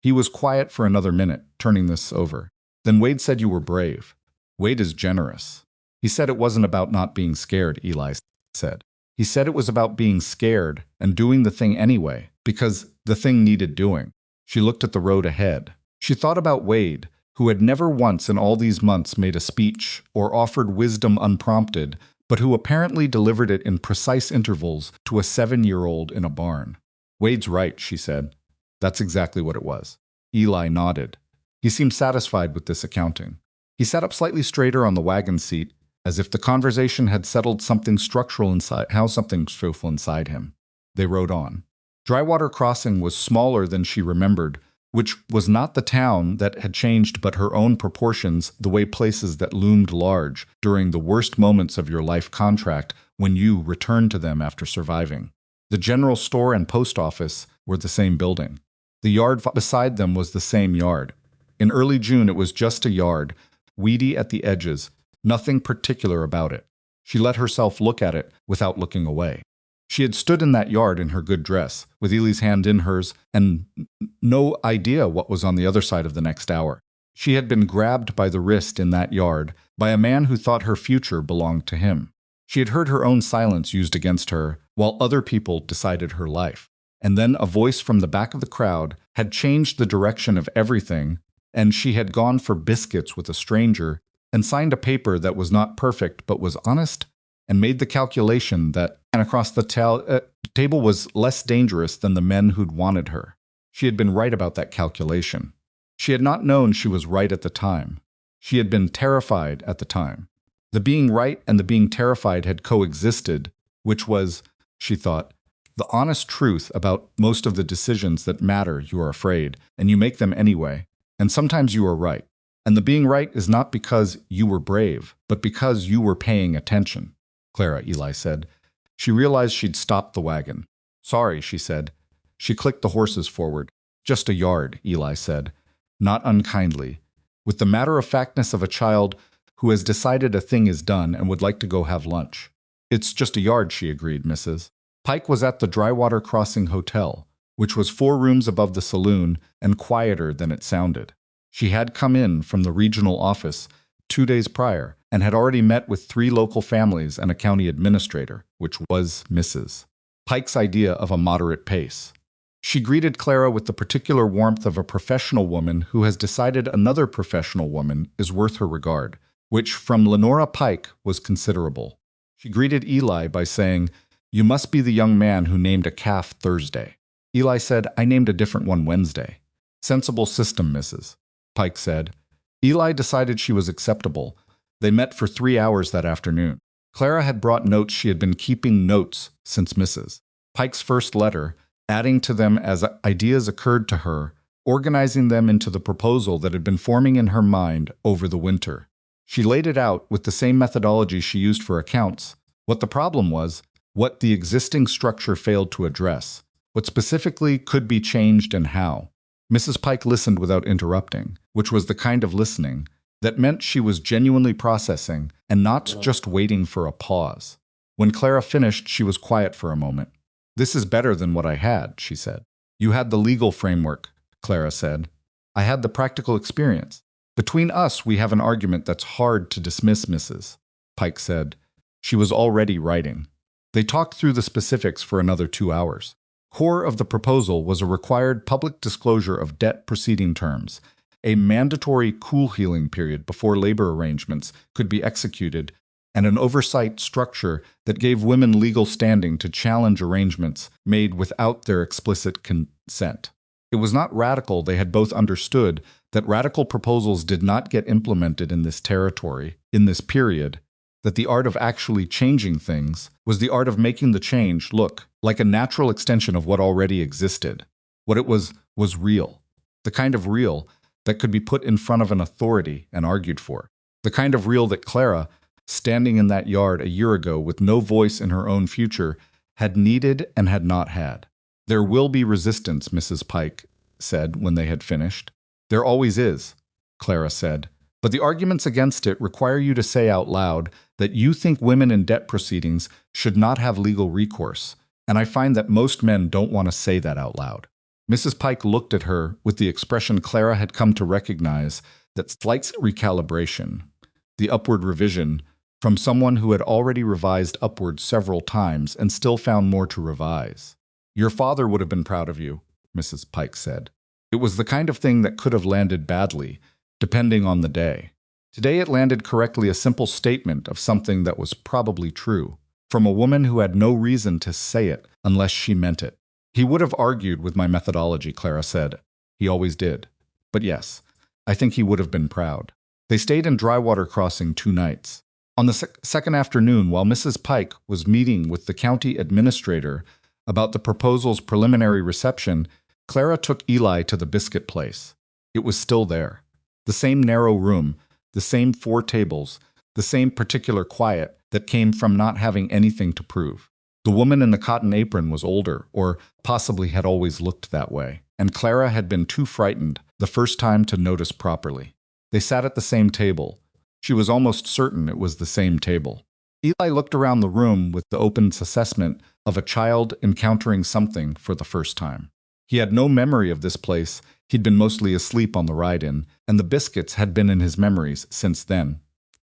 He was quiet for another minute, turning this over. Then Wade said you were brave. Wade is generous. He said it wasn't about not being scared, Eli said. He said it was about being scared and doing the thing anyway, because the thing needed doing. She looked at the road ahead. She thought about Wade, who had never once in all these months made a speech or offered wisdom unprompted, but who apparently delivered it in precise intervals to a 7-year-old in a barn. Wade's right, she said. That's exactly what it was. Eli nodded. He seemed satisfied with this accounting. He sat up slightly straighter on the wagon seat, as if the conversation had settled something structural inside him. They rode on. Drywater Crossing was smaller than she remembered, which was not the town that had changed but her own proportions, the way places that loomed large during the worst moments of your life contract when you returned to them after surviving. The general store and post office were the same building. The yard beside them was the same yard. In early June, it was just a yard, weedy at the edges, nothing particular about it. She let herself look at it without looking away. She had stood in that yard in her good dress, with Eli's hand in hers, and no idea what was on the other side of the next hour. She had been grabbed by the wrist in that yard by a man who thought her future belonged to him. She had heard her own silence used against her, while other people decided her life. And then a voice from the back of the crowd had changed the direction of everything, and she had gone for biscuits with a stranger and signed a paper that was not perfect but was honest, and made the calculation that across the table was less dangerous than the men who'd wanted her. She had been right about that calculation. She had not known she was right at the time. She had been terrified at the time. The being right and the being terrified had coexisted, which was, she thought, the honest truth about most of the decisions that matter. You are afraid, and you make them anyway, and sometimes you are right. And the being right is not because you were brave, but because you were paying attention. Clara, Eli said. She realized she'd stopped the wagon. Sorry, she said. She clicked the horses forward. Just a yard, Eli said, not unkindly, with the matter-of-factness of a child who has decided a thing is done and would like to go have lunch. It's just a yard, she agreed, Mrs. Pike was at the Drywater Crossing Hotel, which was 4 rooms above the saloon and quieter than it sounded. She had come in from the regional office 2 days prior and had already met with 3 local families and a county administrator, which was Mrs. Pike's idea of a moderate pace. She greeted Clara with the particular warmth of a professional woman who has decided another professional woman is worth her regard, which from Lenora Pike was considerable. She greeted Eli by saying, "You must be the young man who named a calf Thursday." Eli said, "I named a different one Wednesday." "Sensible system, Mrs." Pike said. Eli decided she was acceptable. They met for 3 hours that afternoon. Clara had brought notes. She had been keeping notes since Mrs. Pike's first letter, adding to them as ideas occurred to her, organizing them into the proposal that had been forming in her mind over the winter. She laid it out with the same methodology she used for accounts. What the problem was, what the existing structure failed to address, what specifically could be changed and how. Mrs. Pike listened without interrupting, which was the kind of listening that meant she was genuinely processing and not just waiting for a pause. When Clara finished, she was quiet for a moment. "This is better than what I had," she said. "You had the legal framework," Clara said. "I had the practical experience. Between us, we have an argument that's hard to dismiss, Mrs." Pike said. She was already writing. They talked through the specifics for another 2 hours. Core of the proposal was a required public disclosure of debt proceeding terms, a mandatory cool healing period before labor arrangements could be executed, and an oversight structure that gave women legal standing to challenge arrangements made without their explicit consent. It was not radical. They had both understood that radical proposals did not get implemented in this territory, in this period, that the art of actually changing things was the art of making the change look like a natural extension of what already existed. What it was real. The kind of real that could be put in front of an authority and argued for. The kind of real that Clara, standing in that yard a year ago with no voice in her own future, had needed and had not had. "There will be resistance," Mrs. Pike said when they had finished. "There always is," Clara said. "But the arguments against it require you to say out loud that you think women in debt proceedings should not have legal recourse, and I find that most men don't want to say that out loud." Mrs. Pike looked at her with the expression Clara had come to recognize, that slight recalibration, the upward revision, from someone who had already revised upward several times and still found more to revise. "Your father would have been proud of you," Mrs. Pike said. It was the kind of thing that could have landed badly, depending on the day. Today it landed correctly, a simple statement of something that was probably true, from a woman who had no reason to say it unless she meant it. "He would have argued with my methodology," Clara said. "He always did. But yes, I think he would have been proud." They stayed in Drywater Crossing 2 nights. On the second afternoon, while Mrs. Pike was meeting with the county administrator about the proposal's preliminary reception, Clara took Eli to the biscuit place. It was still there. The same narrow room, the same 4 tables, the same particular quiet that came from not having anything to prove. The woman in the cotton apron was older, or possibly had always looked that way, and Clara had been too frightened the first time to notice properly. They sat at the same table. She was almost certain it was the same table. Eli looked around the room with the open assessment of a child encountering something for the first time. He had no memory of this place. He'd been mostly asleep on the ride-in, and the biscuits had been in his memories since then,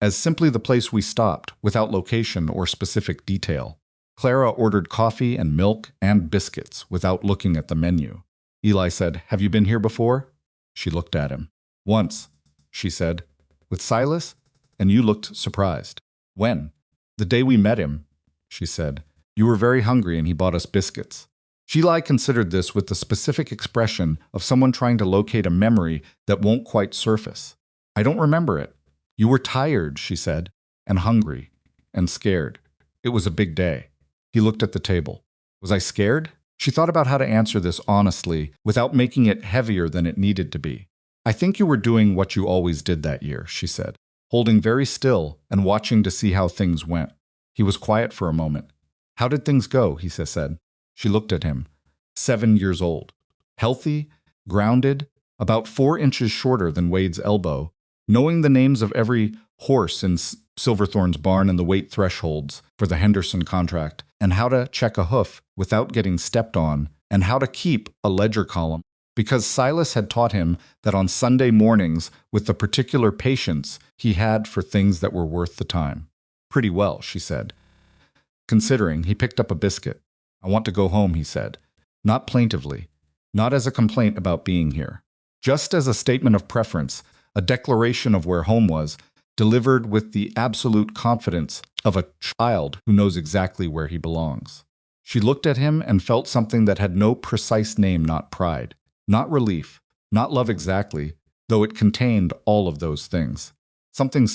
as simply the place we stopped, without location or specific detail. Clara ordered coffee and milk and biscuits without looking at the menu. Eli said, "Have you been here before?" She looked at him. "Once," she said. "With Silas? And you looked surprised." "When?" "The day we met him," she said. "You were very hungry and he bought us biscuits." Eli considered this with the specific expression of someone trying to locate a memory that won't quite surface. "I don't remember it." "You were tired," she said, "and hungry, and scared. It was a big day." He looked at the table. "Was I scared?" She thought about how to answer this honestly, without making it heavier than it needed to be. "I think you were doing what you always did that year," she said, holding very still and watching to see how things went. He was quiet for a moment. "How did things go?" he said. She looked at him. 7 years old. Healthy, grounded, about 4 inches shorter than Wade's elbow, knowing the names of every horse in Silverthorn's barn and the weight thresholds for the Henderson contract, and how to check a hoof without getting stepped on, and how to keep a ledger column, because Silas had taught him that on Sunday mornings, with the particular patience he had for things that were worth the time. Pretty well, she said. Considering, he picked up a biscuit. I want to go home, he said. Not plaintively, not as a complaint about being here. Just as a statement of preference, a declaration of where home was, delivered with the absolute confidence of a child who knows exactly where he belongs. She looked at him and felt something that had no precise name, not pride, not relief, not love exactly, though it contained all of those things. Something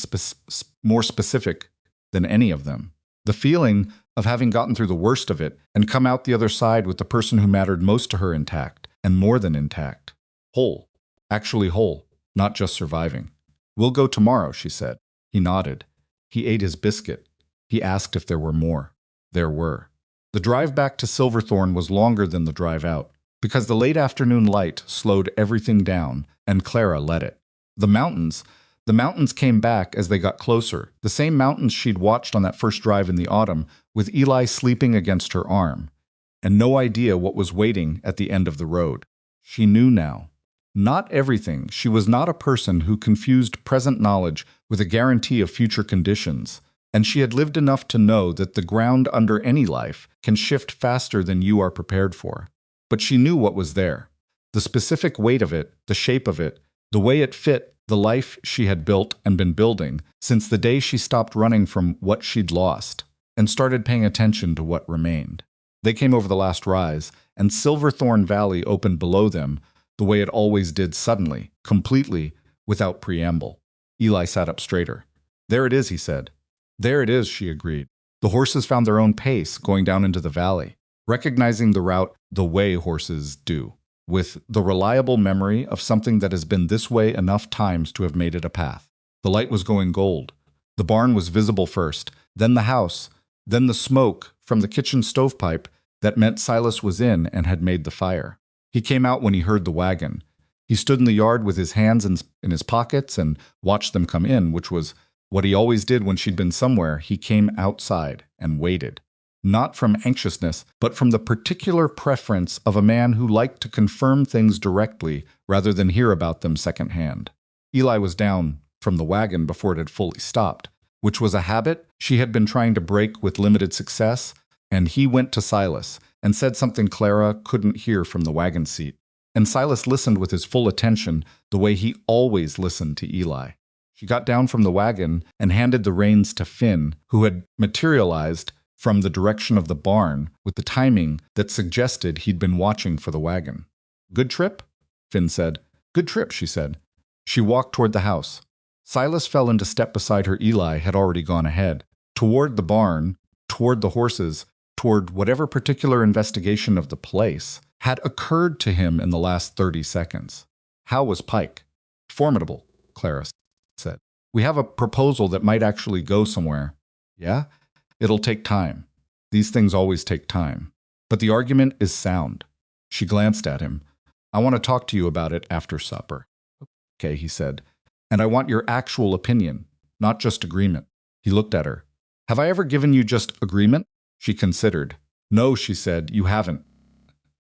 more specific than any of them. The feeling of having gotten through the worst of it and come out the other side with the person who mattered most to her intact, and more than intact. Whole. Actually whole, not just surviving. We'll go tomorrow, she said. He nodded. He ate his biscuit. He asked if there were more. There were. The drive back to Silverthorn was longer than the drive out, because the late afternoon light slowed everything down, and Clara let it. The mountains came back as they got closer, the same mountains she'd watched on that first drive in the autumn, with Eli sleeping against her arm, and no idea what was waiting at the end of the road. She knew now. Not everything. She was not a person who confused present knowledge with a guarantee of future conditions, and she had lived enough to know that the ground under any life can shift faster than you are prepared for. But she knew what was there. The specific weight of it, the shape of it, the way it fit the life she had built and been building since the day she stopped running from what she'd lost and started paying attention to what remained. They came over the last rise, and Silverthorn Valley opened below them the way it always did, suddenly, completely, without preamble. Eli sat up straighter. There it is, he said. There it is, she agreed. The horses found their own pace going down into the valley, recognizing the route the way horses do, with the reliable memory of something that has been this way enough times to have made it a path. The light was going gold. The barn was visible first, then the house, then the smoke from the kitchen stovepipe that meant Silas was in and had made the fire. He came out when he heard the wagon. He stood in the yard with his hands in his pockets and watched them come in, which was what he always did when she'd been somewhere. He came outside and waited. Not from anxiousness, but from the particular preference of a man who liked to confirm things directly rather than hear about them secondhand. Eli was down from the wagon before it had fully stopped, which was a habit she had been trying to break with limited success, and he went to Silas and said something Clara couldn't hear from the wagon seat. And Silas listened with his full attention, the way he always listened to Eli. She got down from the wagon and handed the reins to Finn, who had materialized from the direction of the barn with the timing that suggested he'd been watching for the wagon. Good trip? Finn said. Good trip, she said. She walked toward the house. Silas fell into step beside her. Eli had already gone ahead, toward the barn, toward the horses, toward whatever particular investigation of the place had occurred to him in the last 30 seconds. How was Pike? Formidable, Clara said. We have a proposal that might actually go somewhere. Yeah? It'll take time. These things always take time. But the argument is sound. She glanced at him. I want to talk to you about it after supper. Okay, he said. And I want your actual opinion, not just agreement. He looked at her. Have I ever given you just agreement? She considered. No, she said, you haven't.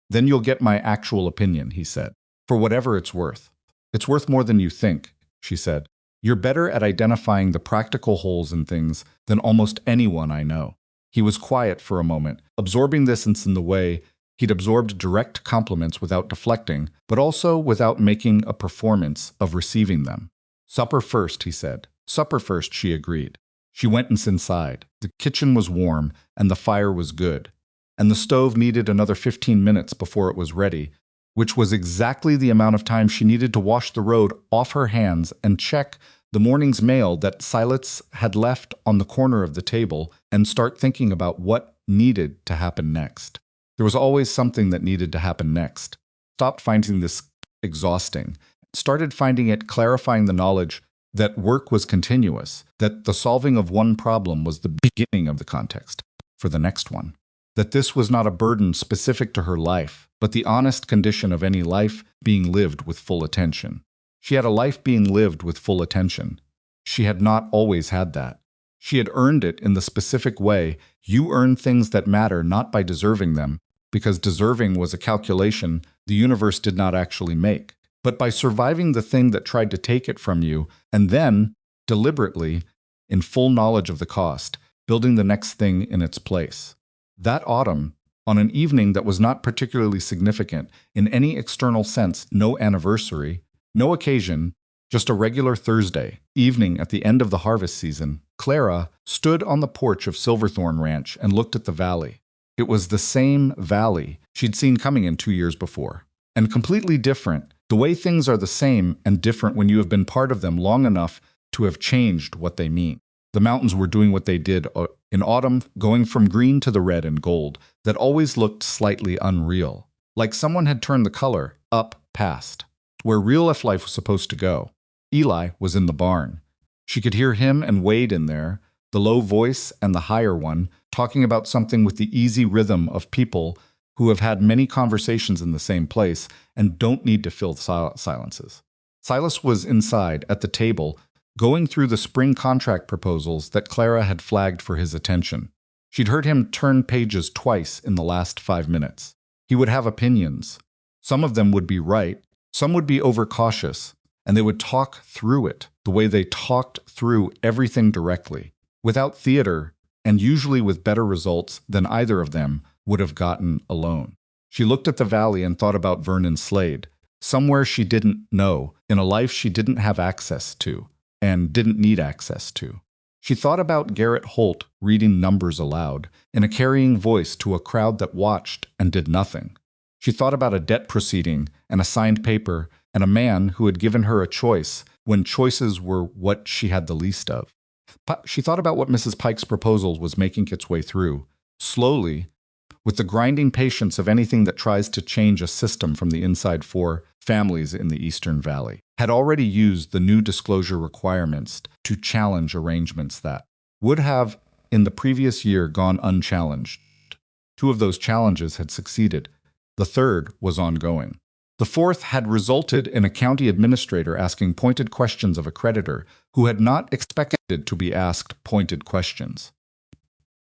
Then you'll get my actual opinion, he said, for whatever it's worth. It's worth more than you think, she said. You're better at identifying the practical holes in things than almost anyone I know. He was quiet for a moment, absorbing this in the way he'd absorbed direct compliments without deflecting, but also without making a performance of receiving them. Supper first, he said. Supper first, she agreed. She went inside. The kitchen was warm, and the fire was good. And the stove needed another 15 minutes before it was ready, which was exactly the amount of time she needed to wash the road off her hands and check the morning's mail that Silas had left on the corner of the table and start thinking about what needed to happen next. There was always something that needed to happen next. Stopped finding this exhausting. Started finding it clarifying the knowledge that work was continuous, that the solving of one problem was the beginning of the context for the next one. that this was not a burden specific to her life, but the honest condition of any life being lived with full attention. She had a life being lived with full attention. She had not always had that. She had earned it in the specific way you earn things that matter not by deserving them, because deserving was a calculation the universe did not actually make, but by surviving the thing that tried to take it from you, and then, deliberately, in full knowledge of the cost, building the next thing in its place. That autumn, on an evening that was not particularly significant in any external sense, no anniversary, no occasion, just a regular Thursday evening at the end of the harvest season, Clara stood on the porch of Silverthorn Ranch and looked at the valley. It was the same valley she'd seen coming in 2 years before, and completely different, the way things are the same and different when you have been part of them long enough to have changed what they mean. The mountains were doing what they did in autumn, going from green to the red and gold that always looked slightly unreal, like someone had turned the color up past, where real life was supposed to go. Eli was in the barn. She could hear him and Wade in there, the low voice and the higher one, talking about something with the easy rhythm of people who have had many conversations in the same place and don't need to fill silences. Silas was inside at the table, going through the spring contract proposals that Clara had flagged for his attention. She'd heard him turn pages twice in the last 5 minutes. He would have opinions. Some of them would be right, some would be overcautious, and they would talk through it the way they talked through everything directly, without theater, and usually with better results than either of them would have gotten alone. She looked at the valley and thought about Vernon Slade, somewhere she didn't know, in a life she didn't have access to, and didn't need access to. She thought about Garrett Holt reading numbers aloud, in a carrying voice to a crowd that watched and did nothing. She thought about a debt proceeding and a signed paper and a man who had given her a choice when choices were what she had the least of. She thought about what Mrs. Pike's proposal was making its way through, slowly, with the grinding patience of anything that tries to change a system from the inside for families in the Eastern Valley, had already used the new disclosure requirements to challenge arrangements that would have, in the previous year, gone unchallenged. 2 of those challenges had succeeded. The third was ongoing. The fourth had resulted in a county administrator asking pointed questions of a creditor who had not expected to be asked pointed questions.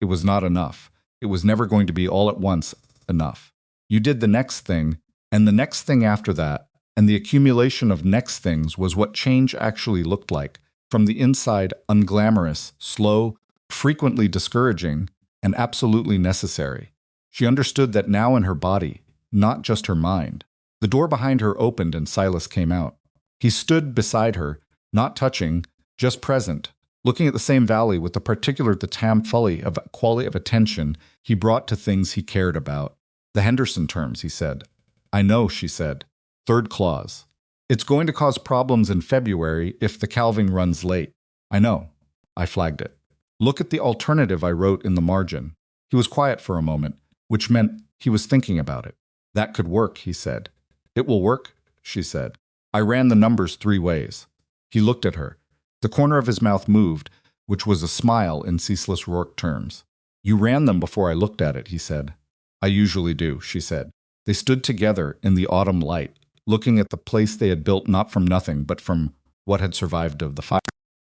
It was not enough. It was never going to be all at once enough. You did the next thing, and the next thing after that, and the accumulation of next things was what change actually looked like, from the inside, unglamorous, slow, frequently discouraging, and absolutely necessary. She understood that now in her body, not just her mind. The door behind her opened and Silas came out. He stood beside her, not touching, just present, looking at the same valley with the particular quality of attention he brought to things he cared about. The Henderson terms, he said. I know, she said. 3rd clause. It's going to cause problems in February if the calving runs late. I know. I flagged it. Look at the alternative I wrote in the margin. He was quiet for a moment, which meant he was thinking about it. That could work, he said. It will work, she said. I ran the numbers 3 ways. He looked at her. The corner of his mouth moved, which was a smile in Silas Rourke terms. You ran them before I looked at it, he said. I usually do, she said. They stood together in the autumn light, looking at the place they had built not from nothing, but from what had survived of the fire.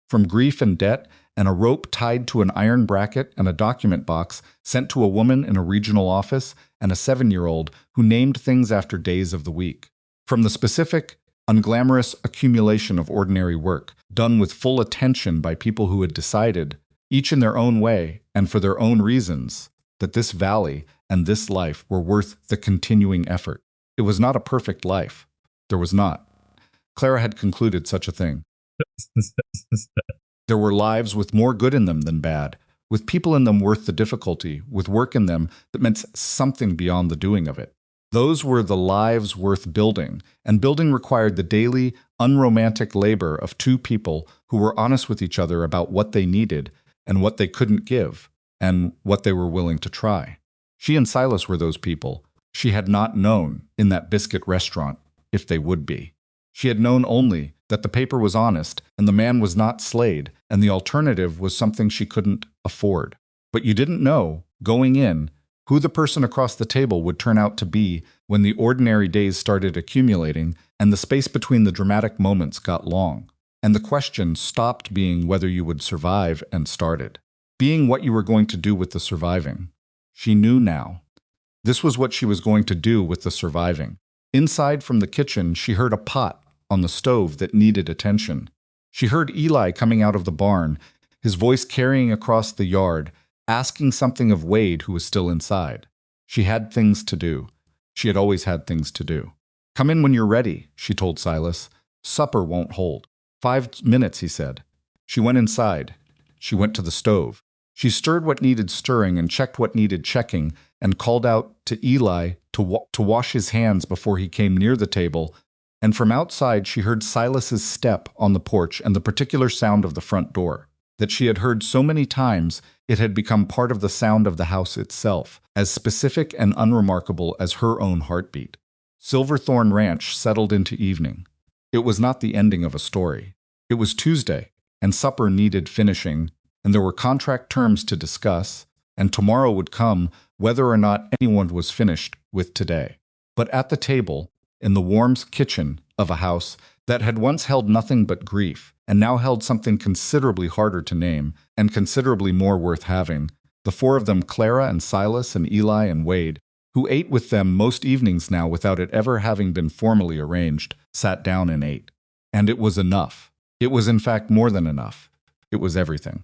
From grief and debt, and a rope tied to an iron bracket and a document box sent to a woman in a regional office and a 7-year-old who named things after days of the week. From the specific, unglamorous accumulation of ordinary work, done with full attention by people who had decided, each in their own way and for their own reasons, that this valley and this life were worth the continuing effort. It was not a perfect life. There was not. Clara had concluded such a thing. There were lives with more good in them than bad, with people in them worth the difficulty, with work in them that meant something beyond the doing of it. Those were the lives worth building, and building required the daily, unromantic labor of 2 people who were honest with each other about what they needed and what they couldn't give, and what they were willing to try. She and Silas were those people. She had not known, in that biscuit restaurant, if they would be. She had known only that the paper was honest, and the man was not Slade, and the alternative was something she couldn't afford. But you didn't know, going in, Who the person across the table would turn out to be when the ordinary days started accumulating and the space between the dramatic moments got long. And the question stopped being whether you would survive and started being what you were going to do with the surviving. She knew now. This was what she was going to do with the surviving. Inside from the kitchen, she heard a pot on the stove that needed attention. She heard Eli coming out of the barn, his voice carrying across the yard, asking something of Wade, who was still inside. She had things to do. She had always had things to do. "Come in when you're ready," she told Silas. "Supper won't hold." 5 minutes, he said. She went inside. She went to the stove. She stirred what needed stirring and checked what needed checking and called out to Eli to wash his hands before he came near the table, and from outside she heard Silas's step on the porch and the particular sound of the front door that she had heard so many times it had become part of the sound of the house itself, as specific and unremarkable as her own heartbeat. Silverthorn Ranch settled into evening. It was not the ending of a story. It was Tuesday, and supper needed finishing, and there were contract terms to discuss, and tomorrow would come whether or not anyone was finished with today. But at the table, in the warm kitchen of a house that had once held nothing but grief, and now held something considerably harder to name, and considerably more worth having, the four of them, Clara and Silas and Eli and Wade, who ate with them most evenings now without it ever having been formally arranged, sat down and ate. And it was enough. It was in fact more than enough. It was everything.